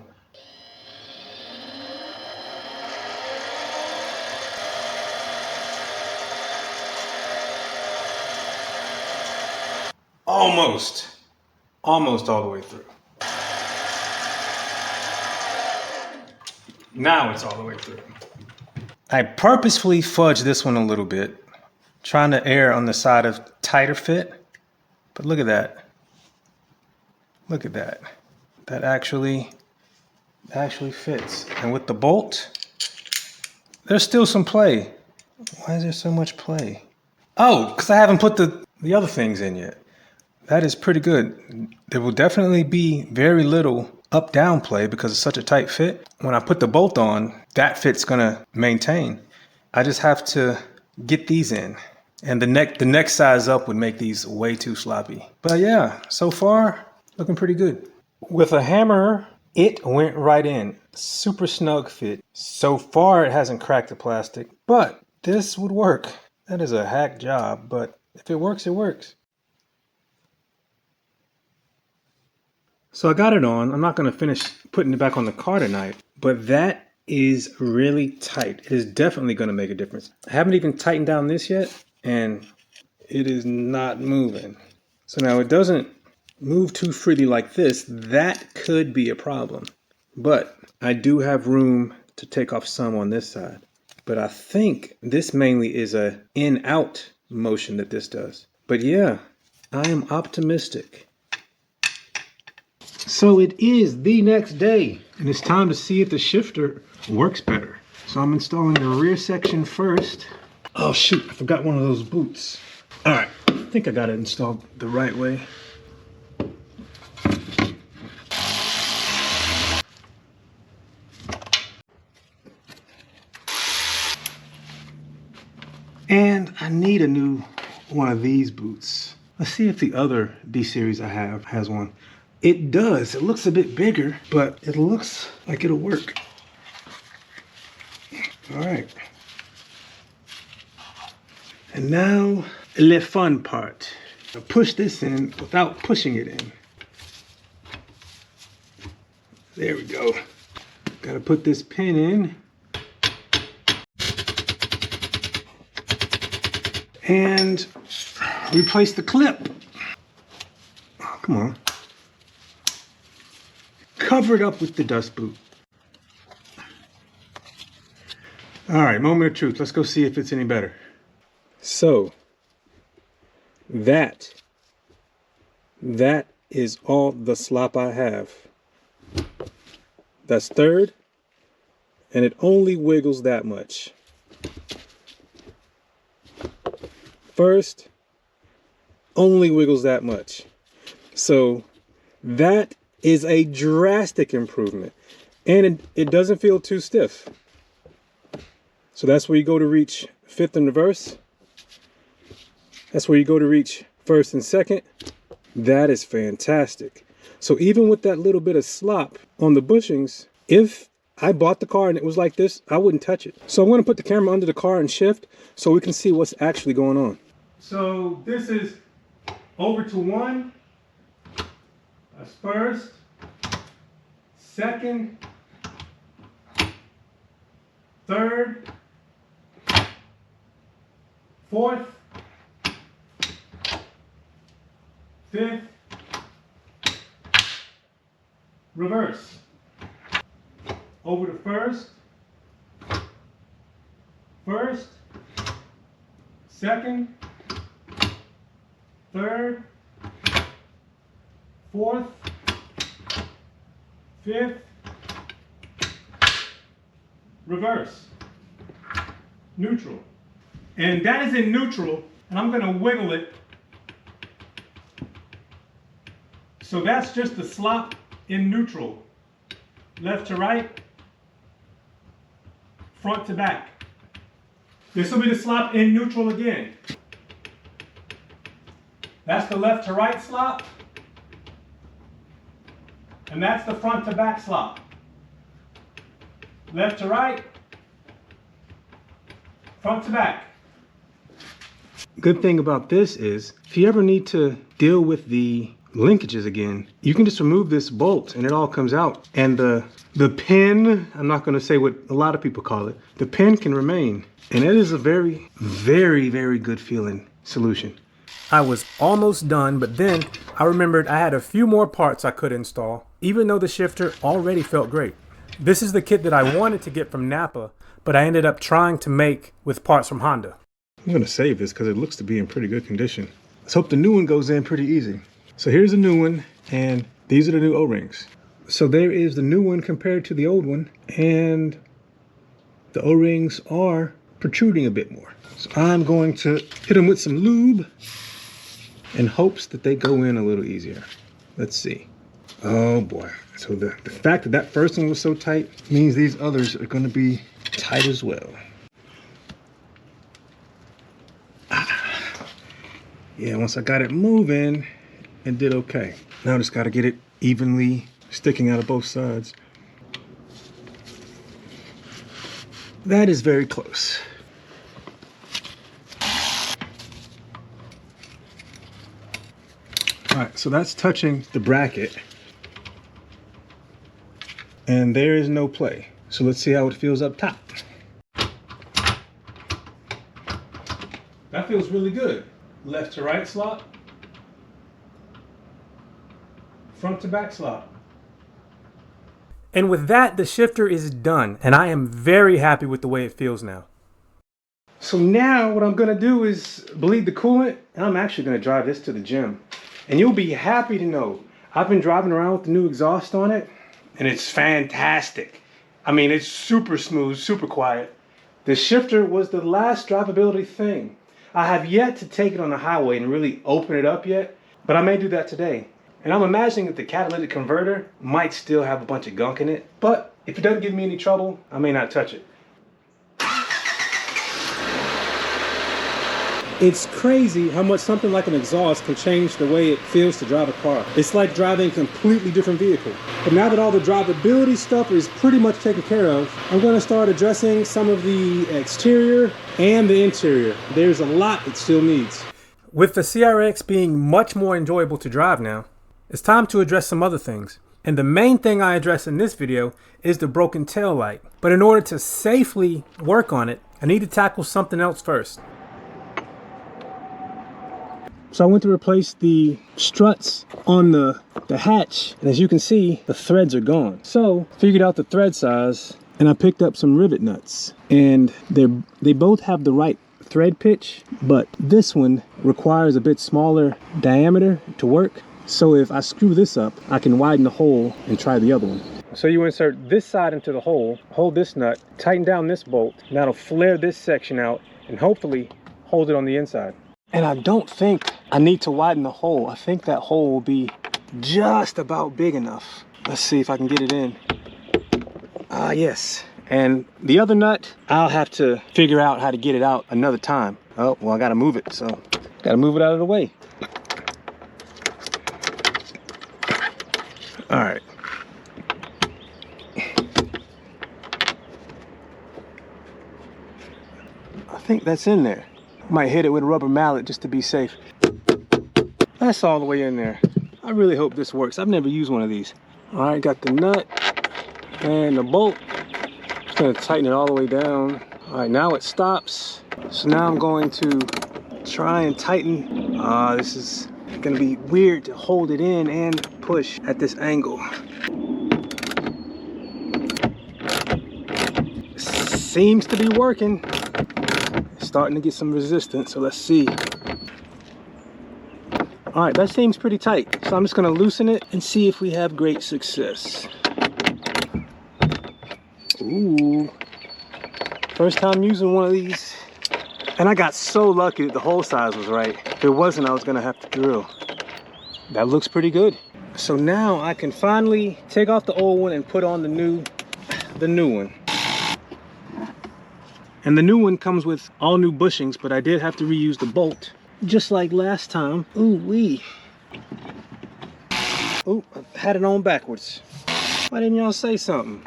Almost all the way through. Now it's all the way through. I purposefully fudged this one a little bit, trying to err on the side of tighter fit, but look at that. Look at that. That actually fits. And with the bolt, there's still some play. Why is there so much play? Oh, because I haven't put the other things in yet. That is pretty good. There will definitely be very little up-down play because it's such a tight fit. When I put the bolt on, that fit's gonna maintain. I just have to get these in. And the next size up would make these way too sloppy. But yeah, so far, looking pretty good. With a hammer, it went right in. Super snug fit. So far, it hasn't cracked the plastic, but this would work. That is a hack job, but if it works, it works. So I got it on. I'm not going to finish putting it back on the car tonight, but that is really tight. It is definitely going to make a difference. I haven't even tightened down this yet, and it is not moving. So now it doesn't move too freely like this. That could be a problem, but I do have room to take off some on this side. But I think this mainly is a in-out motion that this does. But yeah, I am optimistic. So it is the next day, and it's time to see if the shifter works better. So I'm installing the rear section first. Oh shoot, I forgot one of those boots. All right, I think I got it installed the right way. And I need a new one of these boots. Let's see if the other D series I have has one. It does. It looks a bit bigger, but it looks like it'll work. All right. And now, the fun part. I'll push this in without pushing it in. There we go. Gotta put this pin in. And replace the clip. Oh, come on. Cover it up with the dust boot. All right, moment of truth. Let's go see if it's any better. So, that is all the slop I have. That's third, and it only wiggles that much. First, only wiggles that much. So that is a drastic improvement, and it doesn't feel too stiff. So that's where you go to reach fifth and reverse. That's where you go to reach first and second. That is fantastic. So even with that little bit of slop on the bushings, if I bought the car and it was like this, I wouldn't touch it. So I'm going to put the camera under the car and shift so we can see what's actually going on. So this is over to one. That's first, second, third, fourth, fifth, reverse. Over to first, second, third, fourth, fifth, reverse, neutral. And that is in neutral, and I'm going to wiggle it. So that's just the slop in neutral. Left to right, front to back. This will be the slop in neutral again. That's the left to right slop. And that's the front to back slop. Left to right, front to back. Good thing about this is, if you ever need to deal with the linkages again, you can just remove this bolt and it all comes out. And the pin, I'm not going to say what a lot of people call it, the pin can remain. And it is a very, very, very good feeling solution. I was almost done, but then I remembered I had a few more parts I could install, even though the shifter already felt great. This is the kit that I wanted to get from Napa, but I ended up trying to make with parts from Honda. I'm going to save this because it looks to be in pretty good condition. Let's hope the new one goes in pretty easy. So here's the new one, and these are the new O-rings. So there is the new one compared to the old one, and the O-rings are protruding a bit more. So I'm going to hit them with some lube in hopes that they go in a little easier. Let's see. Oh boy. So the fact that that first one was so tight means these others are going to be tight as well. Yeah, once I got it moving, it did okay. Now I just got to get it evenly sticking out of both sides. That is very close. All right, so that's touching the bracket. And there is no play. So let's see how it feels up top. That feels really good. Left to right slot. Front to back slot. And with that, the shifter is done. And I am very happy with the way it feels now. So now what I'm gonna do is bleed the coolant, and I'm actually gonna drive this to the gym. And you'll be happy to know, I've been driving around with the new exhaust on it, and it's fantastic. I mean, it's super smooth, super quiet. The shifter was the last drivability thing. I have yet to take it on the highway and really open it up yet, but I may do that today. And I'm imagining that the catalytic converter might still have a bunch of gunk in it, but if it doesn't give me any trouble, I may not touch it. It's crazy how much something like an exhaust can change the way it feels to drive a car. It's like driving a completely different vehicle. But now that all the drivability stuff is pretty much taken care of, I'm going to start addressing some of the exterior and the interior. There's a lot it still needs. With the CRX being much more enjoyable to drive now, it's time to address some other things. And the main thing I address in this video is the broken tail light. But in order to safely work on it, I need to tackle something else first. So I went to replace the struts on the hatch, and as you can see, the threads are gone. So figured out the thread size, and I picked up some rivet nuts. And they both have the right thread pitch, but this one requires a bit smaller diameter to work. So if I screw this up, I can widen the hole and try the other one. So you insert this side into the hole, hold this nut, tighten down this bolt, and that'll flare this section out and hopefully hold it on the inside. And I don't think I need to widen the hole. I think that hole will be just about big enough. Let's see if I can get it in. Ah, yes. And the other nut, I'll have to figure out how to get it out another time. Oh, well, I gotta move it, so gotta move it out of the way. All right. I think that's in there. Might hit it with a rubber mallet just to be safe. That's all the way in there. I really hope this works. I've never used one of these. All right, got the nut and the bolt. Just gonna tighten it all the way down. All right, now it stops. So now I'm going to try and tighten. This is gonna be weird to hold it in and push at this angle. Seems to be working. Starting to get some resistance, so let's see. All right, that seems pretty tight. So I'm just gonna loosen it and see if we have great success. Ooh, first time using one of these. And I got so lucky that the hole size was right. If it wasn't, I was gonna have to drill. That looks pretty good. So now I can finally take off the old one and put on the new one. And the new one comes with all new bushings, but I did have to reuse the bolt, just like last time. Ooh wee. Ooh, I had it on backwards. Why didn't y'all say something?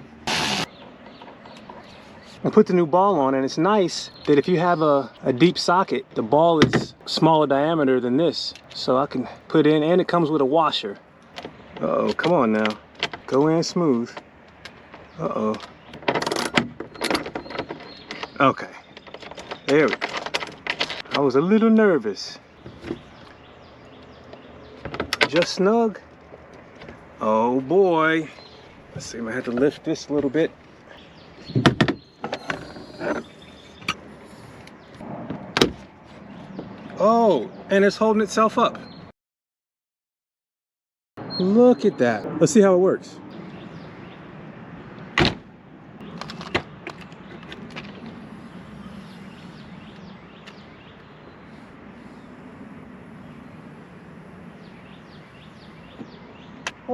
I put the new ball on, and it's nice that if you have a deep socket, the ball is smaller diameter than this. So I can put in, and it comes with a washer. Uh-oh, come on now. Go in smooth. Uh-oh. Okay, there we go. I was a little nervous. Just snug. Oh boy. Let's see, I might have to lift this a little bit. Oh, and it's holding itself up. Look at that. Let's see how it works.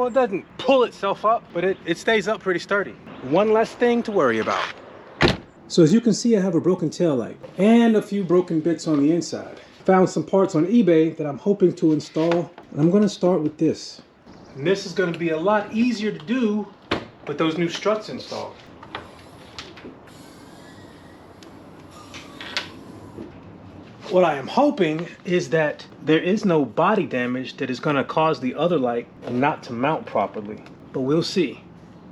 Well, it doesn't pull itself up, but it stays up pretty sturdy. One less thing to worry about. So as you can see, I have a broken taillight and a few broken bits on the inside. Found some parts on eBay that I'm hoping to install. I'm gonna start with this. And this is gonna be a lot easier to do with those new struts installed. What I am hoping is that there is no body damage that is gonna cause the other light not to mount properly, but we'll see.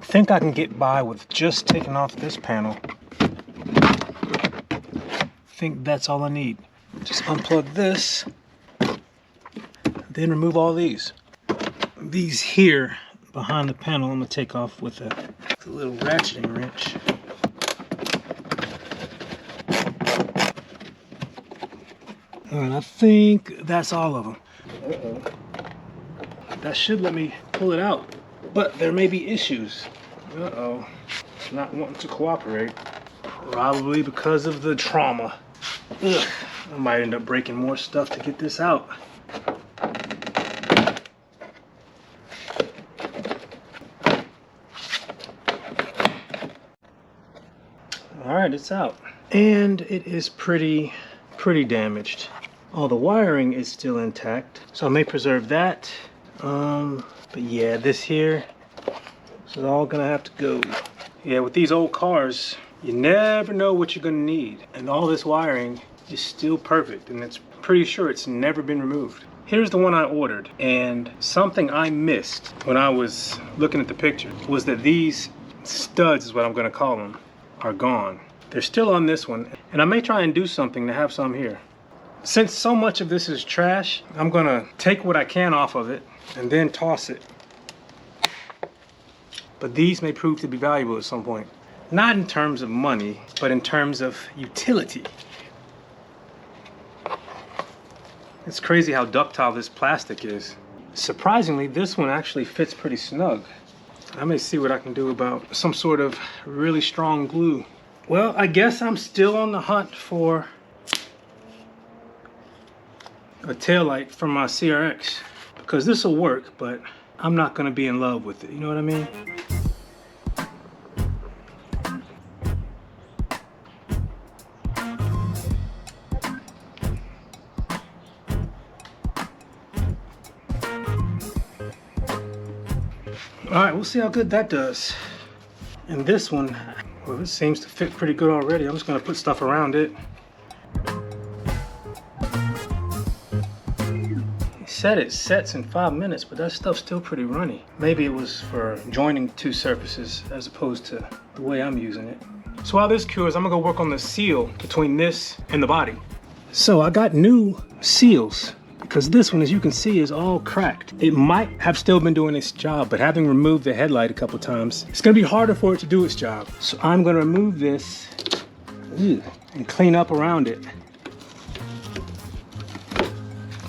I think I can get by with just taking off this panel. I think that's all I need. Just unplug this, then remove all these. These here behind the panel, I'm gonna take off with a little ratcheting wrench. All right, I think that's all of them. That should let me pull it out, but there may be issues. It's not wanting to cooperate. Probably because of the trauma. Ugh. I might end up breaking more stuff to get this out. All right, it's out. And it is pretty damaged. All the wiring is still intact, so I may preserve that. But yeah, this here, this is all gonna have to go. Yeah, with these old cars, you never know what you're gonna need. And all this wiring is still perfect, and it's pretty sure it's never been removed. Here's the one I ordered, and something I missed when I was looking at the picture was that these studs, is what I'm gonna call them, are gone. They're still on this one, and I may try and do something to have some here. Since so much of this is trash, I'm gonna take what I can off of it and then toss it. But these may prove to be valuable at some point. Not in terms of money, but in terms of utility. It's crazy how ductile this plastic is. Surprisingly, this one actually fits pretty snug. I may see what I can do about some sort of really strong glue. Well, I guess I'm still on the hunt for a taillight from my CRX, because this will work, but I'm not gonna be in love with it, you know what I mean? All right, we'll see how good that does. And this one, well, it seems to fit pretty good already. I'm just gonna put stuff around it. He said it sets in 5 minutes, but that stuff's still pretty runny. Maybe it was for joining two surfaces as opposed to the way I'm using it. So while this cures, I'm gonna go work on the seal between this and the body. So I got new seals, because this one, as you can see, is all cracked. It might have still been doing its job, but having removed the headlight a couple times, it's gonna be harder for it to do its job. So I'm gonna remove this and clean up around it.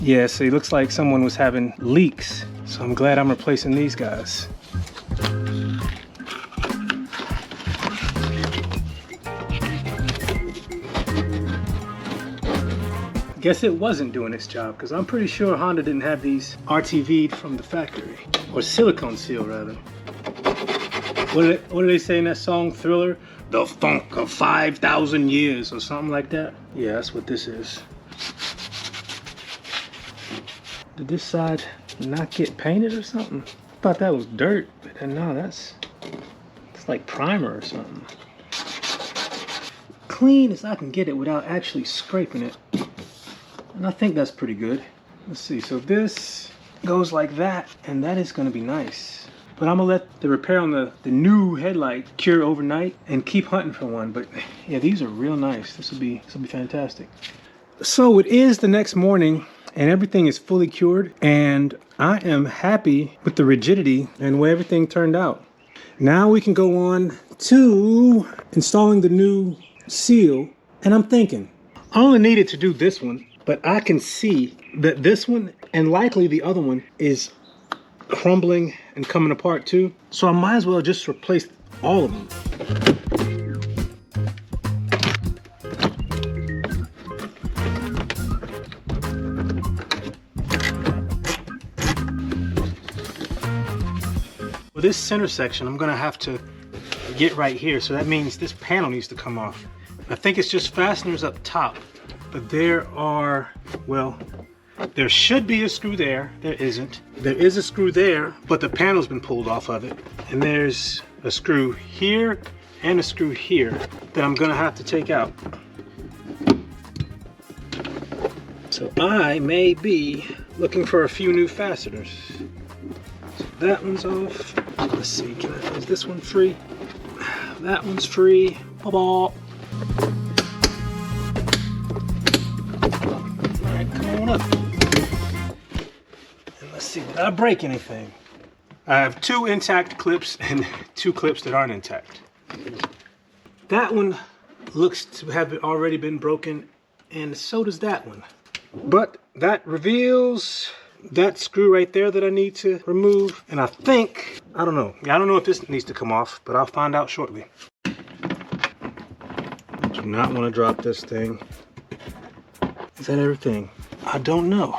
Yeah, so it looks like someone was having leaks. So I'm glad I'm replacing these guys. Guess it wasn't doing its job, because I'm pretty sure Honda didn't have these RTV'd from the factory. Or silicone seal, rather. What do they say in that song, Thriller? The funk of 5,000 years, or something like that? Yeah, that's what this is. Did this side not get painted or something? I thought that was dirt, but then no, it's like primer or something. Clean as I can get it without actually scraping it. And I think that's pretty good. Let's see, so this goes like that, and that is gonna be nice. But I'm gonna let the repair on the new headlight cure overnight and keep hunting for one. But yeah, these are real nice. This will be fantastic. So it is the next morning, and everything is fully cured, and I am happy with the rigidity and the way everything turned out. Now we can go on to installing the new seal, and I'm thinking, I only needed to do this one, but I can see that this one and likely the other one is crumbling and coming apart too. So I might as well just replace all of them. For this center section, I'm gonna have to get right here. So that means this panel needs to come off. I think it's just fasteners up top, but there are, well, there should be a screw there. There isn't. There is a screw there, but the panel's been pulled off of it. And there's a screw here and a screw here that I'm gonna have to take out. So I may be looking for a few new fasteners. So that one's off. Let's see, is this one free? That one's free. All right, come on up. And let's see, did I break anything? I have 2 intact clips and 2 clips that aren't intact. That one looks to have already been broken, and so does that one. But that reveals that screw right there that I need to remove. And I think, I don't know if this needs to come off, but I'll find out shortly. Do not want to drop this thing. Is that everything? I don't know.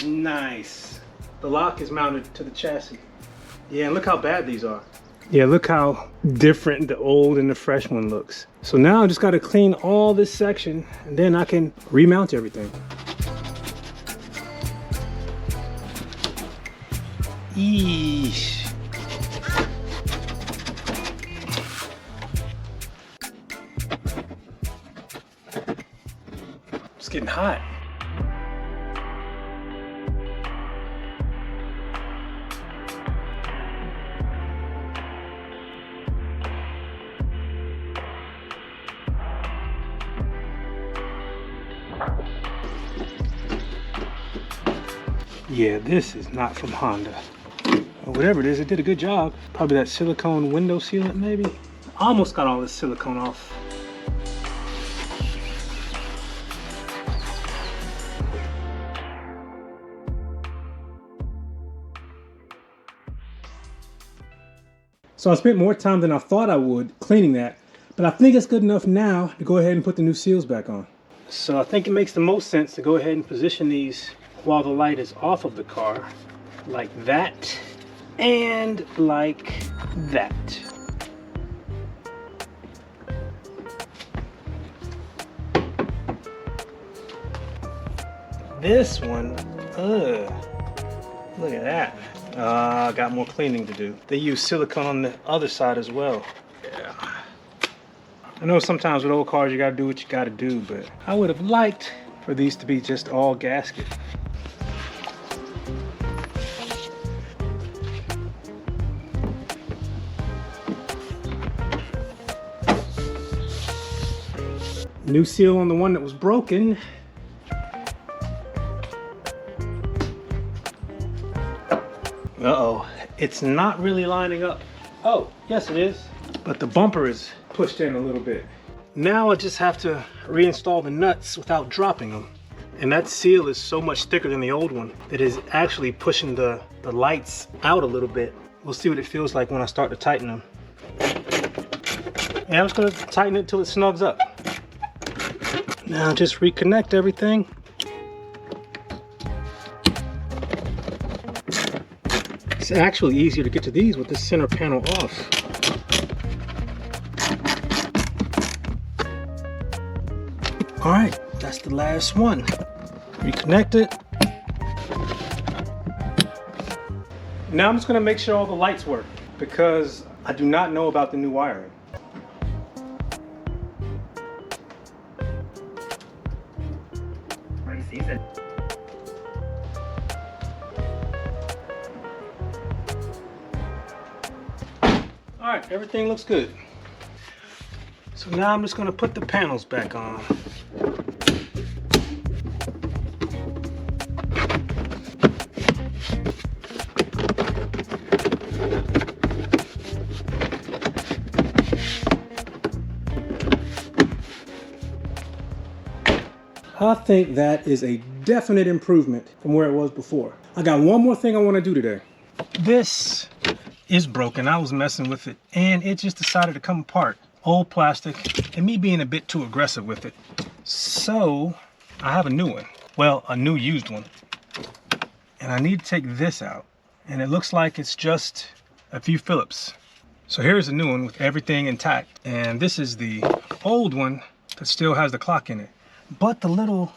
Nice. The lock is mounted to the chassis. Yeah, and look how bad these are. Yeah, look how different the old and the fresh one looks. So now I just got to clean all this section, and then I can remount everything. Eesh. It's getting hot. Yeah, this is not from Honda. Or whatever it is, it did a good job. Probably that silicone window sealant, maybe. Almost got all this silicone off. So I spent more time than I thought I would cleaning that, but I think it's good enough now to go ahead and put the new seals back on. So I think it makes the most sense to go ahead and position these while the light is off of the car, like that, and like that. This one, look at that. Got more cleaning to do. They use silicone on the other side as well. Yeah. I know sometimes with old cars you gotta do what you gotta do, but I would have liked for these to be just all gasket. New seal on the one that was broken. Uh-oh, it's not really lining up. Oh, yes it is. But the bumper is pushed in a little bit. Now I just have to reinstall the nuts without dropping them. And that seal is so much thicker than the old one that is actually pushing the lights out a little bit. We'll see what it feels like when I start to tighten them. And I'm just gonna tighten it till it snugs up. Now just reconnect everything. It's actually easier to get to these with the center panel off. All right, that's the last one. Reconnect it. Now I'm just gonna make sure all the lights work because I do not know about the new wiring. All right, everything looks good. So now I'm just gonna put the panels back on. I think that is a definite improvement from where it was before. I got one more thing I want to do today. This is broken. I was messing with it and it just decided to come apart. Old plastic and me being a bit too aggressive with it. So I have a new one. Well, a new used one. And I need to take this out. And it looks like it's just a few Phillips. So here's the new one with everything intact. And this is the old one that still has the clock in it. But the little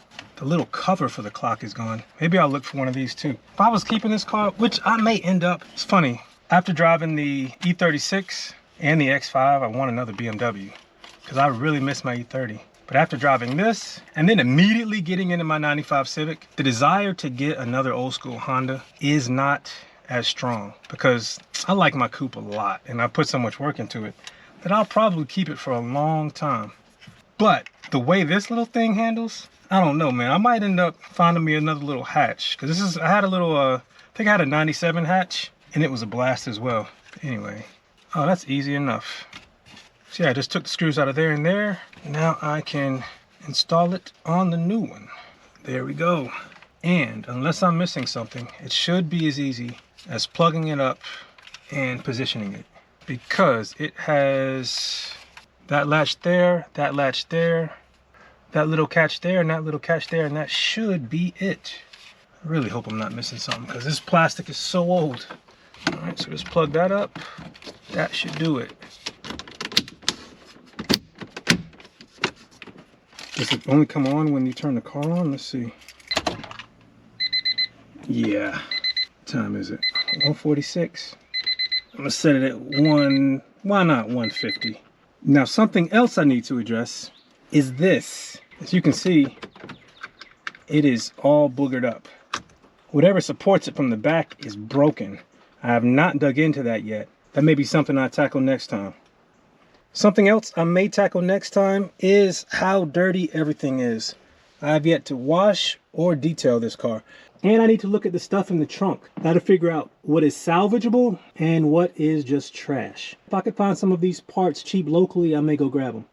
cover for the clock is gone. Maybe I'll look for one of these too. If I was keeping this car, which I may end up, it's funny. After driving the E36 and the X5, I want another BMW because I really miss my E30. But after driving this and then immediately getting into my 95 Civic, the desire to get another old school Honda is not as strong because I like my coupe a lot and I put so much work into it that I'll probably keep it for a long time. But the way this little thing handles, I don't know, man. I might end up finding me another little hatch because I had a little, I think I had a 97 hatch and it was a blast as well. But anyway, oh, that's easy enough. So yeah, I just took the screws out of there and there. Now I can install it on the new one. There we go. And unless I'm missing something, it should be as easy as plugging it up and positioning it because it has that latch there, that latch there, that little catch there, and that little catch there, and that should be it. I really hope I'm not missing something because this plastic is so old. All right, so just plug that up. That should do it. Does it only come on when you turn the car on? Let's see. Yeah. What time is it? 1:46. I'm gonna set it at why not 150? Now something else I need to address is this. As you can see, it is all boogered up. Whatever supports it from the back is broken. I have not dug into that yet. That may be something I tackle next time. Something else I may tackle next time is how dirty everything is. I have yet to wash or detail this car. And I need to look at the stuff in the trunk. Got to figure out what is salvageable and what is just trash. If I could find some of these parts cheap locally, I may go grab them.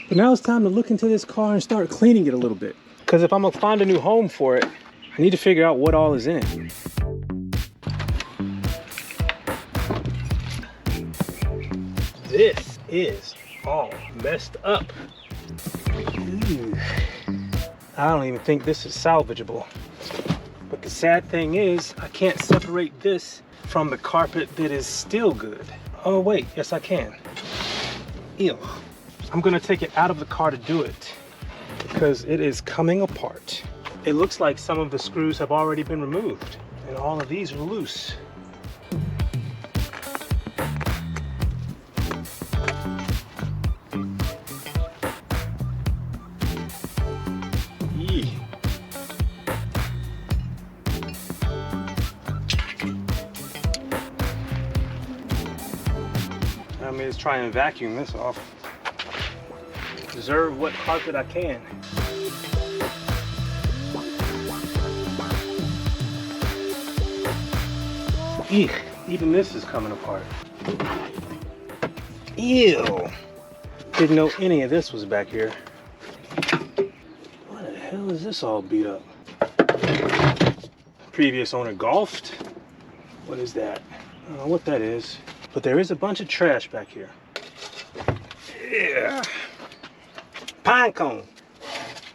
But now it's time to look into this car and start cleaning it a little bit. Because if I'm going to find a new home for it, I need to figure out what all is in it. This is all messed up. Ooh. I don't even think this is salvageable. But the sad thing is, I can't separate this from the carpet that is still good. Oh wait, yes I can. Ew. I'm gonna take it out of the car to do it because it is coming apart. It looks like some of the screws have already been removed and all of these are loose. I mean, let's try and vacuum this off. Preserve what carpet I can. Eek, even this is coming apart. Ew. Didn't know any of this was back here. Why the hell is this all beat up? Previous owner golfed. What is that? I don't know what that is. But there is a bunch of trash back here. Yeah. Pine cone.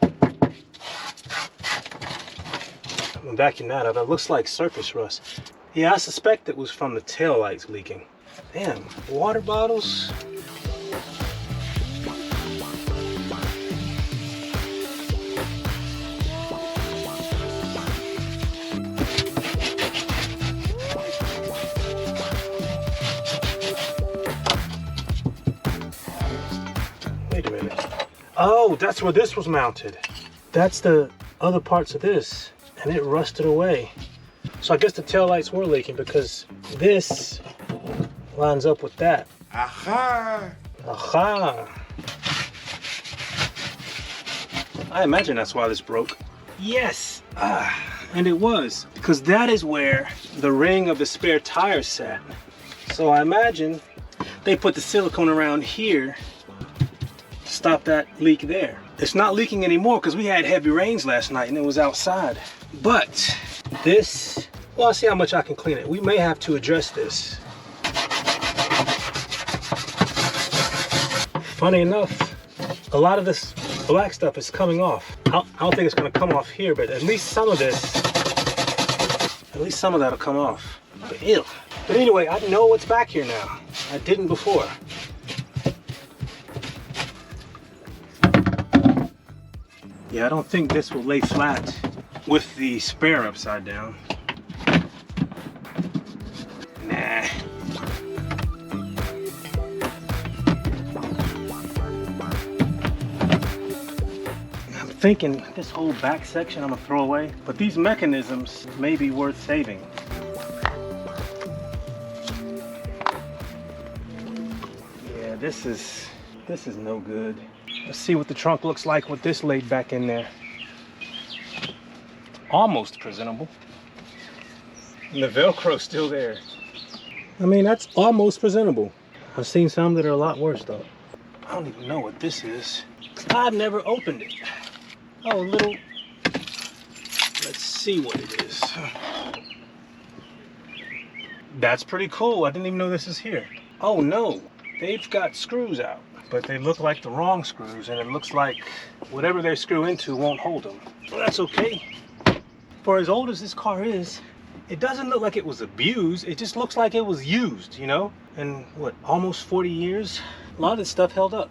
I'm gonna vacuum that up. It looks like surface rust. Yeah, I suspect it was from the tail lights leaking. Damn, water bottles. Wait a minute. Oh, that's where this was mounted. That's the other parts of this, and it rusted away. So I guess the taillights were leaking because this lines up with that. Aha! Aha! I imagine that's why this broke. Yes! And it was, because that is where the ring of the spare tire sat. So I imagine they put the silicone around here to stop that leak there. It's not leaking anymore because we had heavy rains last night and it was outside. But this, well, I'll see how much I can clean it. We may have to address this. Funny enough, a lot of this black stuff is coming off. I don't think it's gonna come off here, but at least some of this, at least some of that'll come off. But ew. But anyway, I know what's back here now. I didn't before. Yeah, I don't think this will lay flat with the spare upside down. Nah. I'm thinking this whole back section I'm gonna throw away, but these mechanisms may be worth saving. Yeah, this is no good. Let's see what the trunk looks like with this laid back in there. Almost presentable. And the Velcro's still there. I mean, that's almost presentable. I've seen some that are a lot worse though. I don't even know what this is. I've never opened it. Oh, a little, let's see what it is. That's pretty cool. I didn't even know this is here. Oh no, they've got screws out, but they look like the wrong screws, and it looks like whatever they screw into won't hold them. Well, that's okay. For as old as this car is, it doesn't look like it was abused. It just looks like it was used, you know? And what, almost 40 years? A lot of this stuff held up.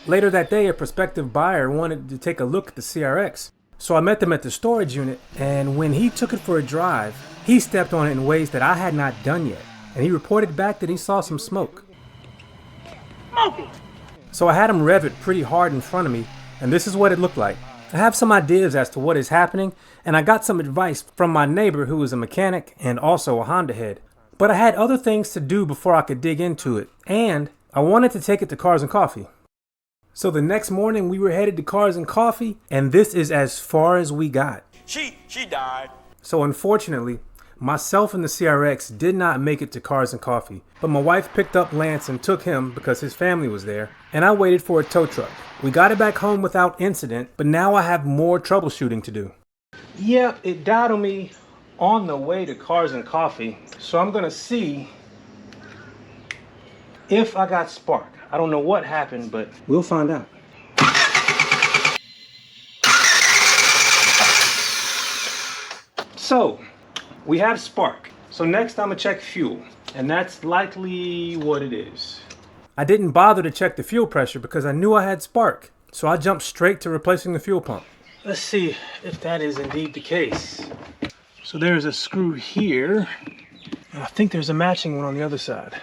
Later that day, a prospective buyer wanted to take a look at the CRX. So I met them at the storage unit, and when he took it for a drive, he stepped on it in ways that I had not done yet. And he reported back that he saw some smoke. So I had him rev it pretty hard in front of me, and this is what it looked like. I have some ideas as to what is happening, and I got some advice from my neighbor who is a mechanic and also a Honda head. But I had other things to do before I could dig into it, and I wanted to take it to Cars and Coffee. So the next morning we were headed to Cars and Coffee, and this is as far as we got. She died. So unfortunately, myself and the CRX did not make it to Cars and Coffee, but my wife picked up Lance and took him because his family was there, and I waited for a tow truck. We got it back home without incident, but now I have more troubleshooting to do. Yeah, it died on me on the way to Cars and Coffee, so I'm gonna see if I got spark. I don't know what happened, but we'll find out. So, we have spark. So next I'm gonna check fuel, and that's likely what it is. I didn't bother to check the fuel pressure because I knew I had spark, so I jumped straight to replacing the fuel pump. Let's see if that is indeed the case. So there's a screw here, and I think there's a matching one on the other side.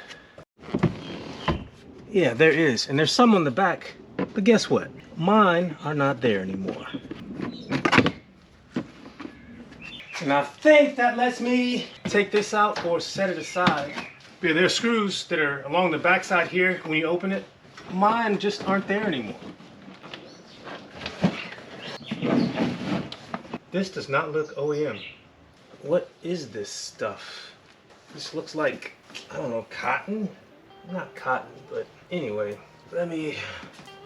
Yeah, there is, and there's some on the back, but guess what? Mine are not there anymore. And I think that lets me take this out or set it aside. Yeah, there are screws that are along the back side here when you open it. Mine just aren't there anymore. This does not look OEM. What is this stuff? This looks like, I don't know, cotton? Not cotton, but anyway, let me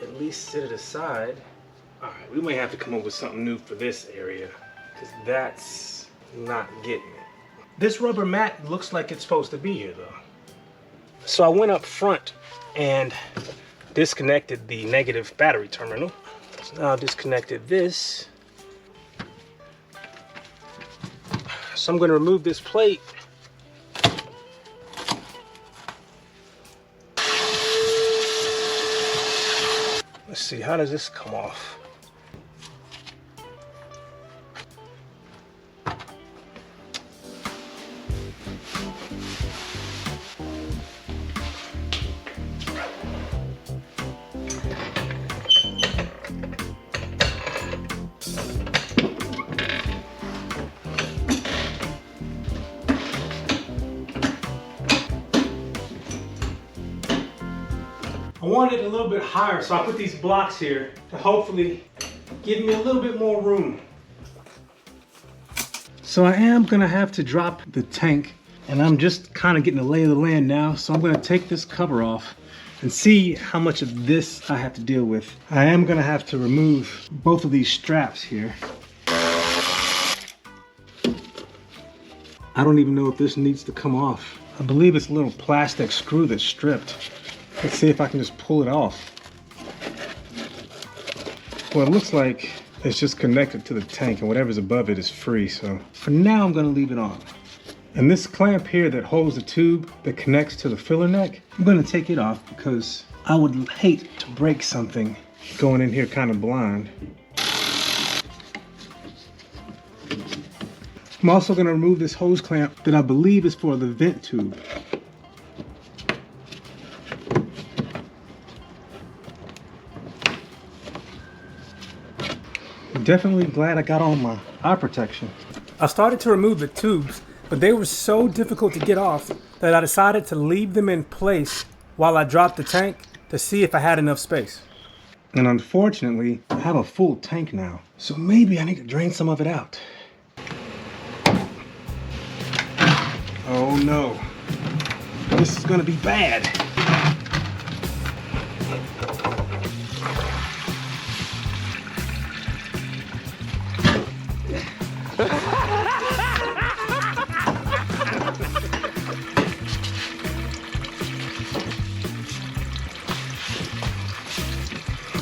at least set it aside. All right, we may have to come up with something new for this area, because that's not getting it. This rubber mat looks like it's supposed to be here though. So I went up front and disconnected the negative battery terminal. So now I disconnected this. So I'm going to remove this plate. Let's see, how does this come off? I wanted it a little bit higher, so I put these blocks here to hopefully give me a little bit more room. So I am gonna have to drop the tank, and I'm just kind of getting the lay of the land now, so I'm gonna take this cover off and see how much of this I have to deal with. I am gonna have to remove both of these straps here. I don't even know if this needs to come off. I believe it's a little plastic screw that's stripped. Let's see if I can just pull it off. Well, it looks like it's just connected to the tank and whatever's above it is free. So for now, I'm gonna leave it on. And this clamp here that holds the tube that connects to the filler neck, I'm gonna take it off because I would hate to break something going in here kind of blind. I'm also gonna remove this hose clamp that I believe is for the vent tube. I'm definitely glad I got on my eye protection. I started to remove the tubes, but they were so difficult to get off that I decided to leave them in place while I dropped the tank to see if I had enough space. And unfortunately, I have a full tank now, so maybe I need to drain some of it out. Oh no, this is gonna be bad.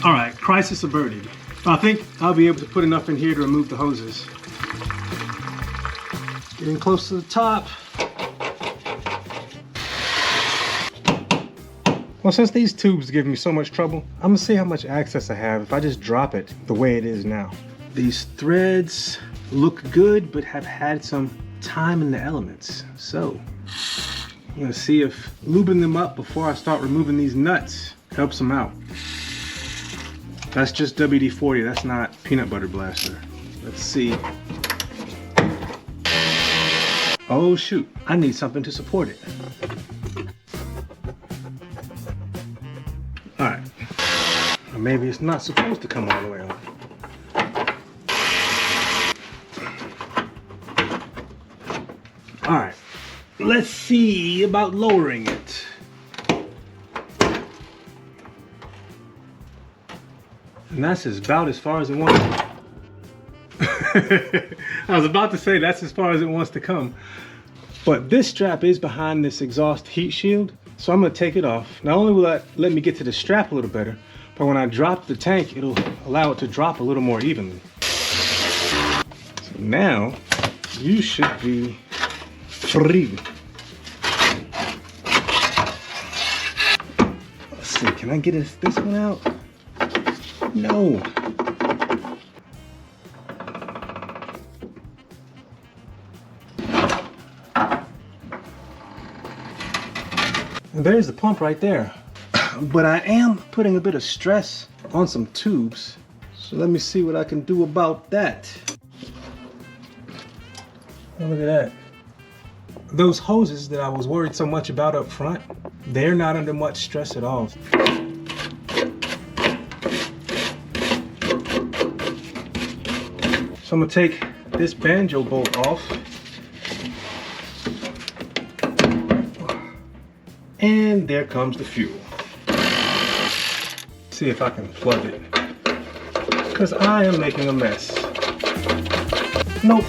All right, crisis averted. I think I'll be able to put enough in here to remove the hoses. Getting close to the top. Well, since these tubes give me so much trouble, I'm gonna see how much access I have if I just drop it the way it is now. These threads look good, but have had some time in the elements. So, I'm gonna see if lubing them up before I start removing these nuts helps them out. That's just WD-40, that's not peanut butter blaster. Let's see. Oh shoot, I need something to support it. All right, or maybe it's not supposed to come all the way on. All right, let's see about lowering it. And that's about as far as it wants. I was about to say that's as far as it wants to come. But this strap is behind this exhaust heat shield, so I'm gonna take it off. Not only will that let me get to the strap a little better, but when I drop the tank, it'll allow it to drop a little more evenly. So now, you should be free. Let's see, can I get this one out? No. And there's the pump right there. But I am putting a bit of stress on some tubes. So let me see what I can do about that. Oh, look at that. Those hoses that I was worried so much about up front, they're not under much stress at all. So I'm gonna take this banjo bolt off. And there comes the fuel. See if I can plug it. Because I am making a mess. Nope.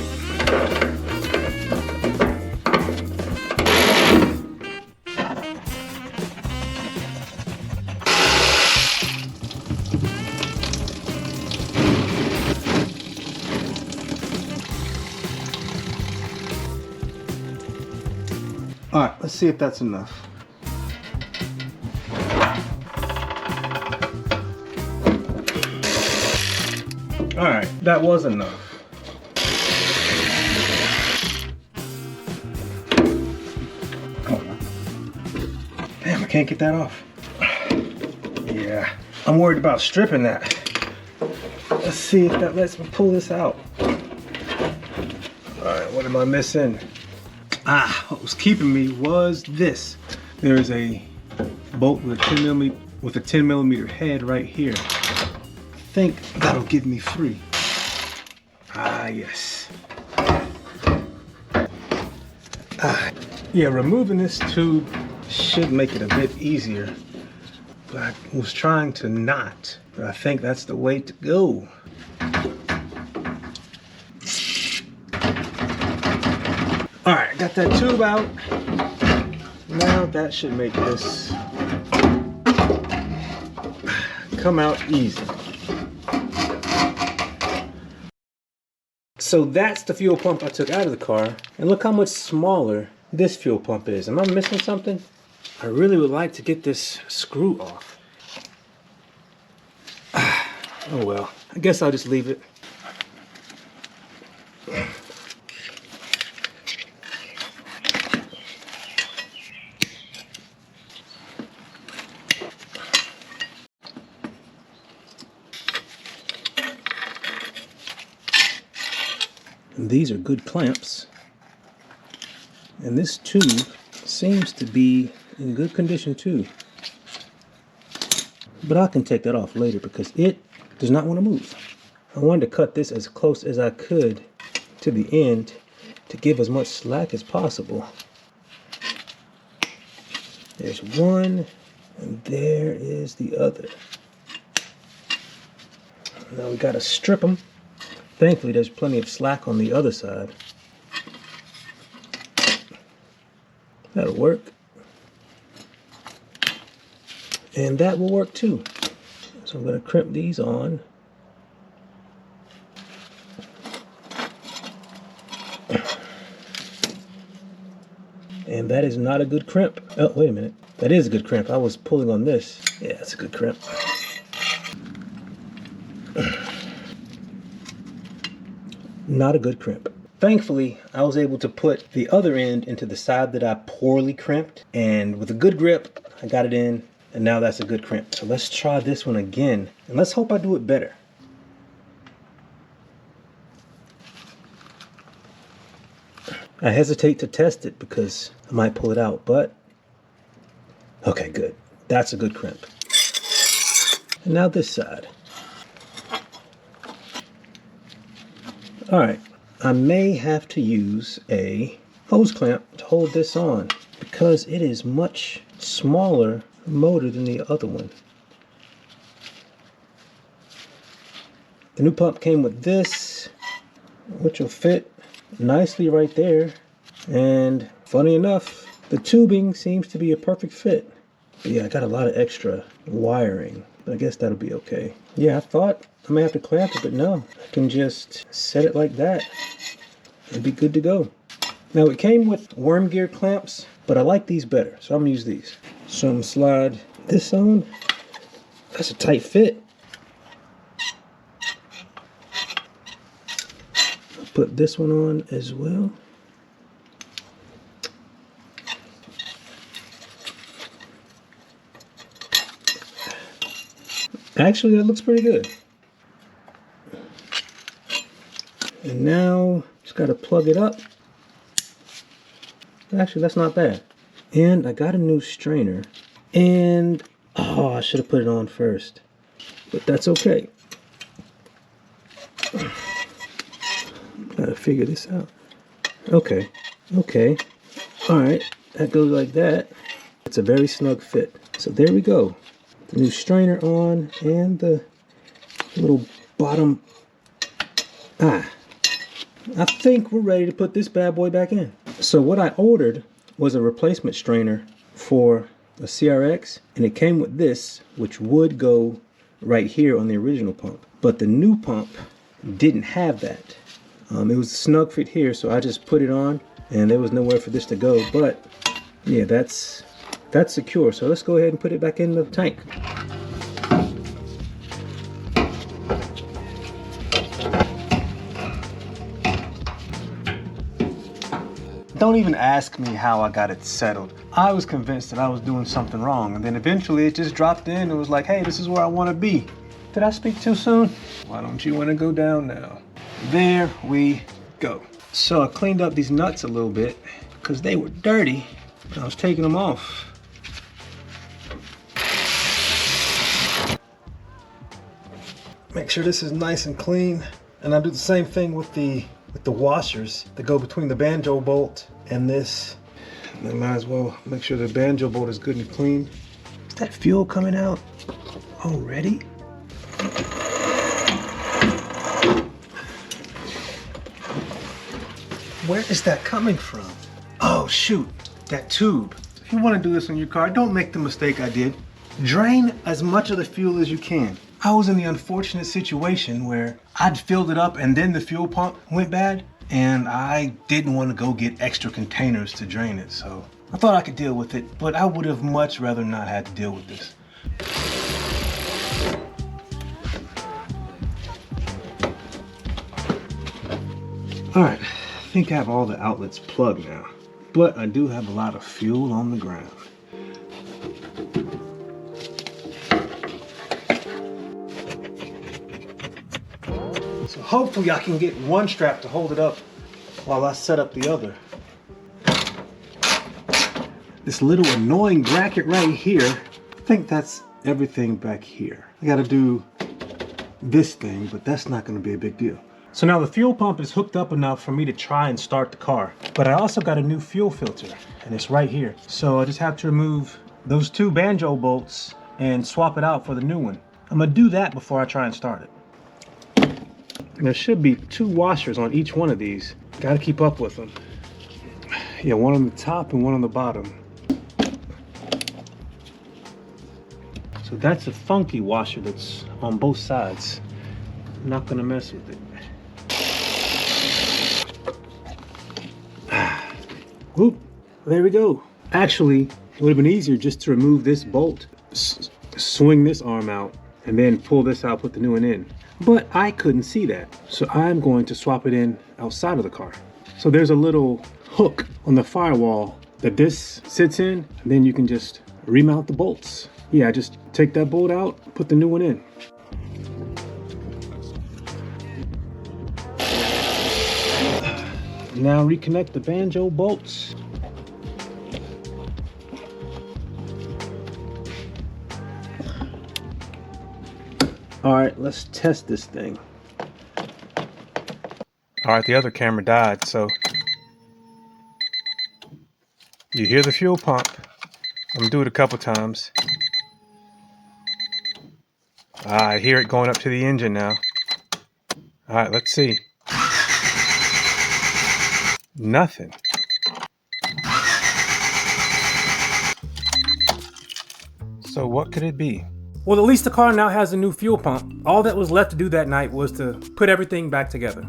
All right, let's see if that's enough. All right, that was enough. Damn, I can't get that off. Yeah, I'm worried about stripping that. Let's see if that lets me pull this out. All right, what am I missing? Ah, what was keeping me was this. There is a bolt with a 10 millimeter head right here. I think that'll give me free. Ah, yes. Ah, yeah, removing this tube should make it a bit easier. But I was trying to not, but I think that's the way to go. All right, got that tube out. Now that should make this come out easy. So that's the fuel pump I took out of the car. And look how much smaller this fuel pump is. Am I missing something? I really would like to get this screw off. Oh well, I guess I'll just leave it. And these are good clamps. And this tube seems to be in good condition too. But I can take that off later because it does not want to move. I wanted to cut this as close as I could to the end to give as much slack as possible. There's one, and there is the other. Now we gotta strip them. Thankfully, there's plenty of slack on the other side. That'll work. And that will work too. So I'm going to crimp these on. And that is not a good crimp. Oh, wait a minute. That is a good crimp. I was pulling on this. Yeah, it's a good crimp. Not a good crimp. Thankfully, I was able to put the other end into the side that I poorly crimped. And with a good grip, I got it in. And now that's a good crimp. So let's try this one again. And let's hope I do it better. I hesitate to test it because I might pull it out, but okay, good. That's a good crimp. And now this side. All right, I may have to use a hose clamp to hold this on because it is much smaller motor than the other one. The new pump came with this, which will fit nicely right there. And funny enough, the tubing seems to be a perfect fit. But yeah, I got a lot of extra wiring, but I guess that'll be okay. Yeah, I thought I may have to clamp it, but no, I can just set it like that and be good to go. Now it came with worm gear clamps, but I like these better, so I'm gonna use these. So I'm gonna slide this on. That's a tight fit. I'll put this one on as well. Actually, that looks pretty good. And now, just gotta plug it up. Actually, that's not bad. And I got a new strainer. And, oh, I should have put it on first. But that's okay. Gotta figure this out. Okay. Okay. Alright. That goes like that. It's a very snug fit. So there we go. The new strainer on and the little bottom. I think we're ready to put this bad boy back in. So what I ordered was a replacement strainer for a CRX, and it came with this, which would go right here on the original pump. But the new pump didn't have that. It was a snug fit here, so I just put it on, and there was nowhere for this to go. But yeah, that's secure. So let's go ahead and put it back in the tank. Don't even ask me how I got it settled. I was convinced that I was doing something wrong, and then eventually it just dropped in and was like, hey, this is where I want to be. Did I speak too soon? Why don't you want to go down now? There we go. So I cleaned up these nuts a little bit because they were dirty, but I was taking them off. Make sure this is nice and clean. And I do the same thing with the washers that go between the banjo bolt and this. And then might as well make sure the banjo bolt is good and clean. Is that fuel coming out already? Where is that coming from? Oh shoot, that tube. If you want to do this on your car, don't make the mistake I did. Drain as much of the fuel as you can. I was in the unfortunate situation where I'd filled it up and then the fuel pump went bad, and I didn't want to go get extra containers to drain it, so I thought I could deal with it, but I would have much rather not had to deal with this. All right, I think I have all the outlets plugged now, but I do have a lot of fuel on the ground. So hopefully I can get one strap to hold it up while I set up the other. This little annoying bracket right here, I think that's everything back here. I gotta do this thing, but that's not gonna be a big deal. So now the fuel pump is hooked up enough for me to try and start the car. But I also got a new fuel filter, and it's right here. So I just have to remove those two banjo bolts and swap it out for the new one. I'm gonna do that before I try and start it. And there should be 2 washers on each one of these. Gotta keep up with them. Yeah, one on the top and one on the bottom. So that's a funky washer that's on both sides. I'm not gonna mess with it. Whoop, there we go. Actually, it would have been easier just to remove this bolt, swing this arm out, and then pull this out, put the new one in. But I couldn't see that, so I'm going to swap it in outside of the car. So there's a little hook on the firewall that this sits in, and then you can just remount the bolts. Yeah, just take that bolt out, put the new one in. Now reconnect the banjo bolts. All right, let's test this thing. All right, the other camera died, so you hear the fuel pump. I'm gonna do it a couple times. I hear it going up to the engine now. All right, let's see. Nothing. So what could it be? Well, at least the car now has a new fuel pump. All that was left to do that night was to put everything back together.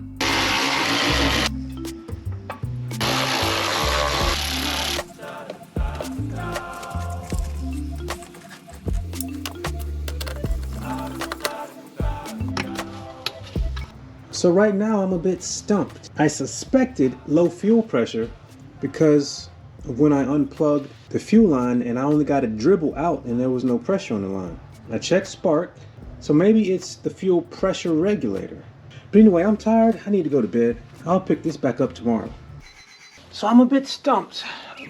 So right now I'm a bit stumped. I suspected low fuel pressure because of when I unplugged the fuel line and I only got it dribble out and there was no pressure on the line. I checked spark, so maybe it's the fuel pressure regulator. But anyway, I'm tired, I need to go to bed. I'll pick this back up tomorrow. So I'm a bit stumped,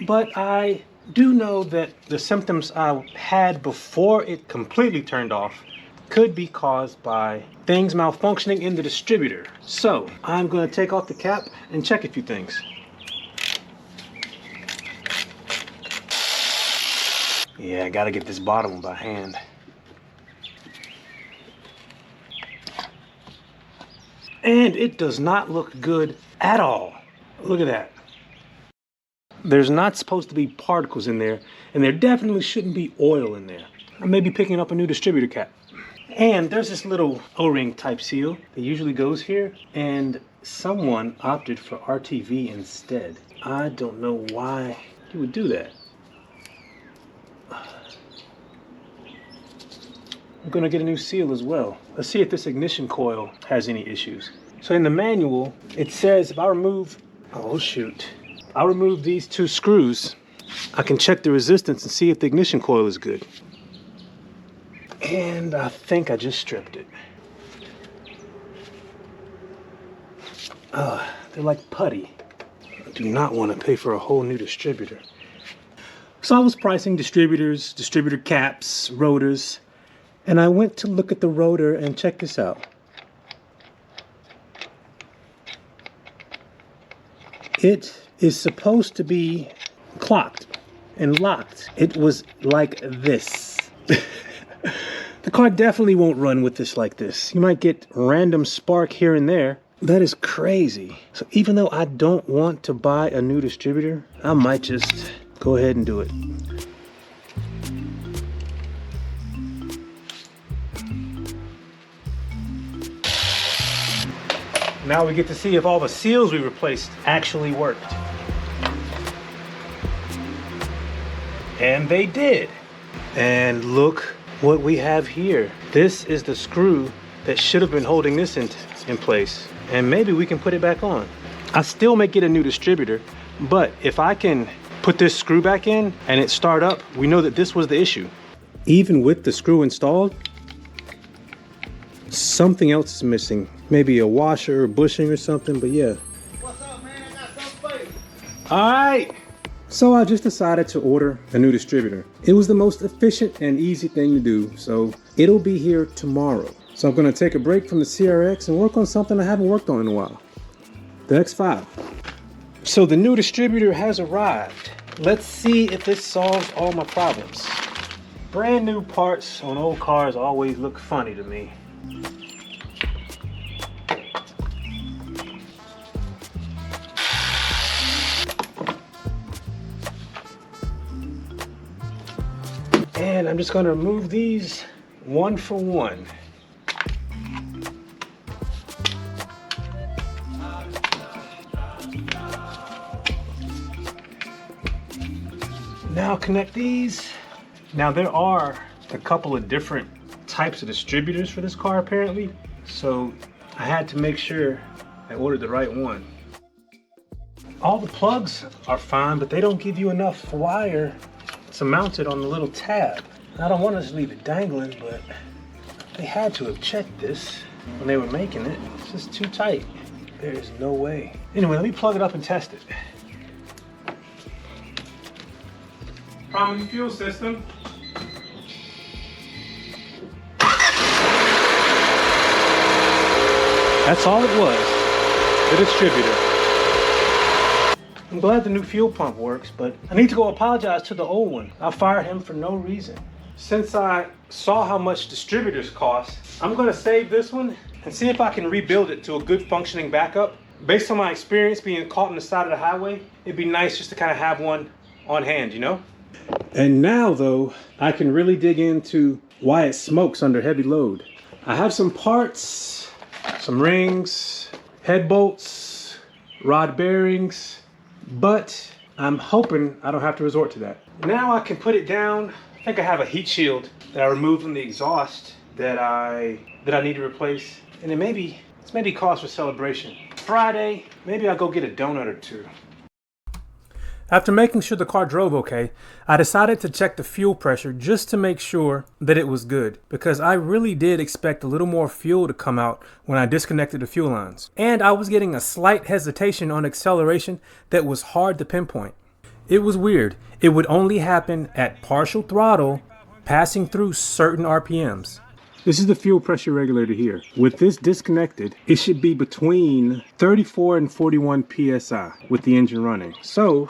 but I do know that the symptoms I had before it completely turned off could be caused by things malfunctioning in the distributor. So I'm going to take off the cap and check a few things. Yeah, I got to get this bottom one by hand. And it does not look good at all. Look at that. There's not supposed to be particles in there, and there definitely shouldn't be oil in there. I may be picking up a new distributor cap. And there's this little O-ring type seal that usually goes here, and someone opted for RTV instead. I don't know why you would do that. I'm gonna get a new seal as well. Let's see if this ignition coil has any issues. So in the manual, it says if I remove, oh shoot. I'll remove these 2 screws. I can check the resistance and see if the ignition coil is good. And I think I just stripped it. They're like putty. I do not want to pay for a whole new distributor. So I was pricing distributors, distributor caps, rotors, and I went to look at the rotor and check this out. It is supposed to be clocked and locked. It was like this. The car definitely won't run with this like this. You might get random spark here and there, That is crazy. So even though I don't want to buy a new distributor, I might just go ahead and do it. Now we get to see if all the seals we replaced actually worked. And they did. And look what we have here. This is the screw that should have been holding this in place. And maybe we can put it back on. I still may get a new distributor, but if I can put this screw back in and it start up, we know that this was the issue. Even with the screw installed, something else is missing. Maybe a washer or bushing or something, but yeah. What's up, man? I got something for you. All right. So I just decided to order a new distributor. It was the most efficient and easy thing to do, so it'll be here tomorrow. So I'm gonna take a break from the CRX and work on something I haven't worked on in a while. The X5. So the new distributor has arrived. Let's see if this solves all my problems. Brand new parts on old cars always look funny to me. And I'm just going to remove these one for one. Now connect these. Now there are a couple of different types of distributors for this car apparently. So I had to make sure I ordered the right one. All the plugs are fine, but they don't give you enough wire to mount it on the little tab. I don't want to just leave it dangling, but they had to have checked this when they were making it. It's just too tight. There is no way. Anyway, let me plug it up and test it. Problem with the fuel system. That's all it was, the distributor. I'm glad the new fuel pump works, but I need to go apologize to the old one. I fired him for no reason. Since I saw how much distributors cost, I'm gonna save this one and see if I can rebuild it to a good functioning backup. Based on my experience being caught on the side of the highway, it'd be nice just to kind of have one on hand, you know? And now though, I can really dig into why it smokes under heavy load. I have some parts, some rings, head bolts, rod bearings, but I'm hoping I don't have to resort to that. Now I can put it down. I think I have a heat shield that I removed from the exhaust that I need to replace. And then it's maybe cause for celebration. Friday, maybe I'll go get a donut or two. After making sure the car drove okay, I decided to check the fuel pressure just to make sure that it was good, because I really did expect a little more fuel to come out when I disconnected the fuel lines. And I was getting a slight hesitation on acceleration that was hard to pinpoint. It was weird. It would only happen at partial throttle, passing through certain RPMs. This is the fuel pressure regulator here. With this disconnected, it should be between 34 and 41 PSI with the engine running. So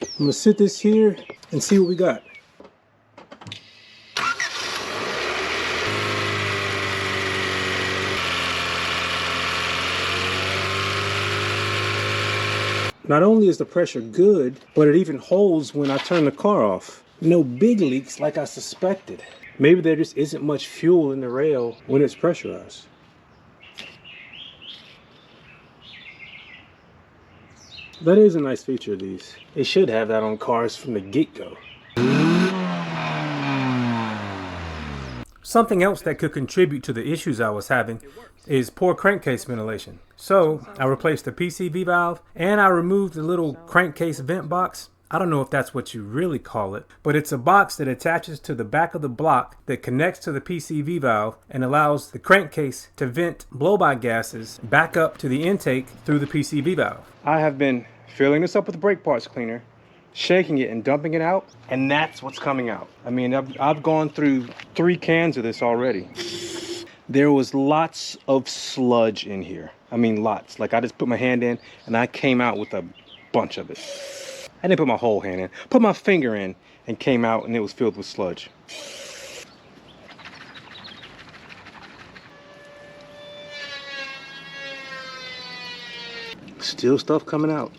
I'm gonna sit this here and see what we got. Not only is the pressure good, but it even holds when I turn the car off. No big leaks like I suspected. Maybe there just isn't much fuel in the rail when it's pressurized. That is a nice feature of these. They should have that on cars from the get-go. Something else that could contribute to the issues I was having is poor crankcase ventilation. So I replaced the PCV valve and I removed the little crankcase vent box. I don't know if that's what you really call it, but it's a box that attaches to the back of the block that connects to the PCV valve and allows the crankcase to vent blow-by gases back up to the intake through the PCV valve. I have been filling this up with brake parts cleaner, shaking it and dumping it out, and that's what's coming out. I mean, I've gone through 3 cans of this already. There was lots of sludge in here. I mean, lots. Like I just put my hand in and I came out with a bunch of it. I didn't put my whole hand in. Put my finger in and came out and it was filled with sludge. Still stuff coming out.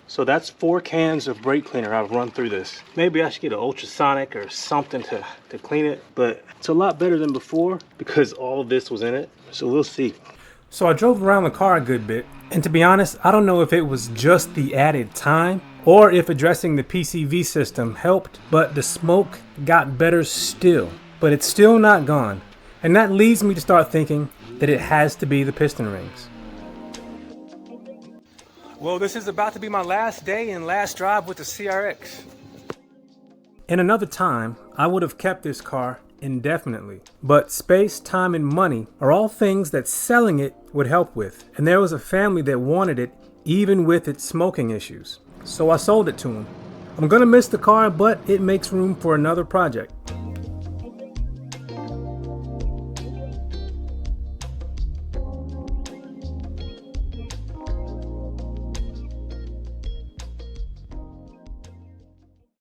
So that's 4 cans of brake cleaner I've run through this. Maybe I should get an ultrasonic or something to clean it, but it's a lot better than before because all this was in it. So we'll see. So I drove around the car a good bit, and to be honest, I don't know if it was just the added time or if addressing the PCV system helped, but the smoke got better still. But it's still not gone, and that leads me to start thinking that it has to be the piston rings. Well, this is about to be my last day and last drive with the CRX. In another time, I would have kept this car indefinitely. But space, time, and money are all things that selling it would help with. And there was a family that wanted it even with its smoking issues. So I sold it to them. I'm gonna miss the car, but it makes room for another project.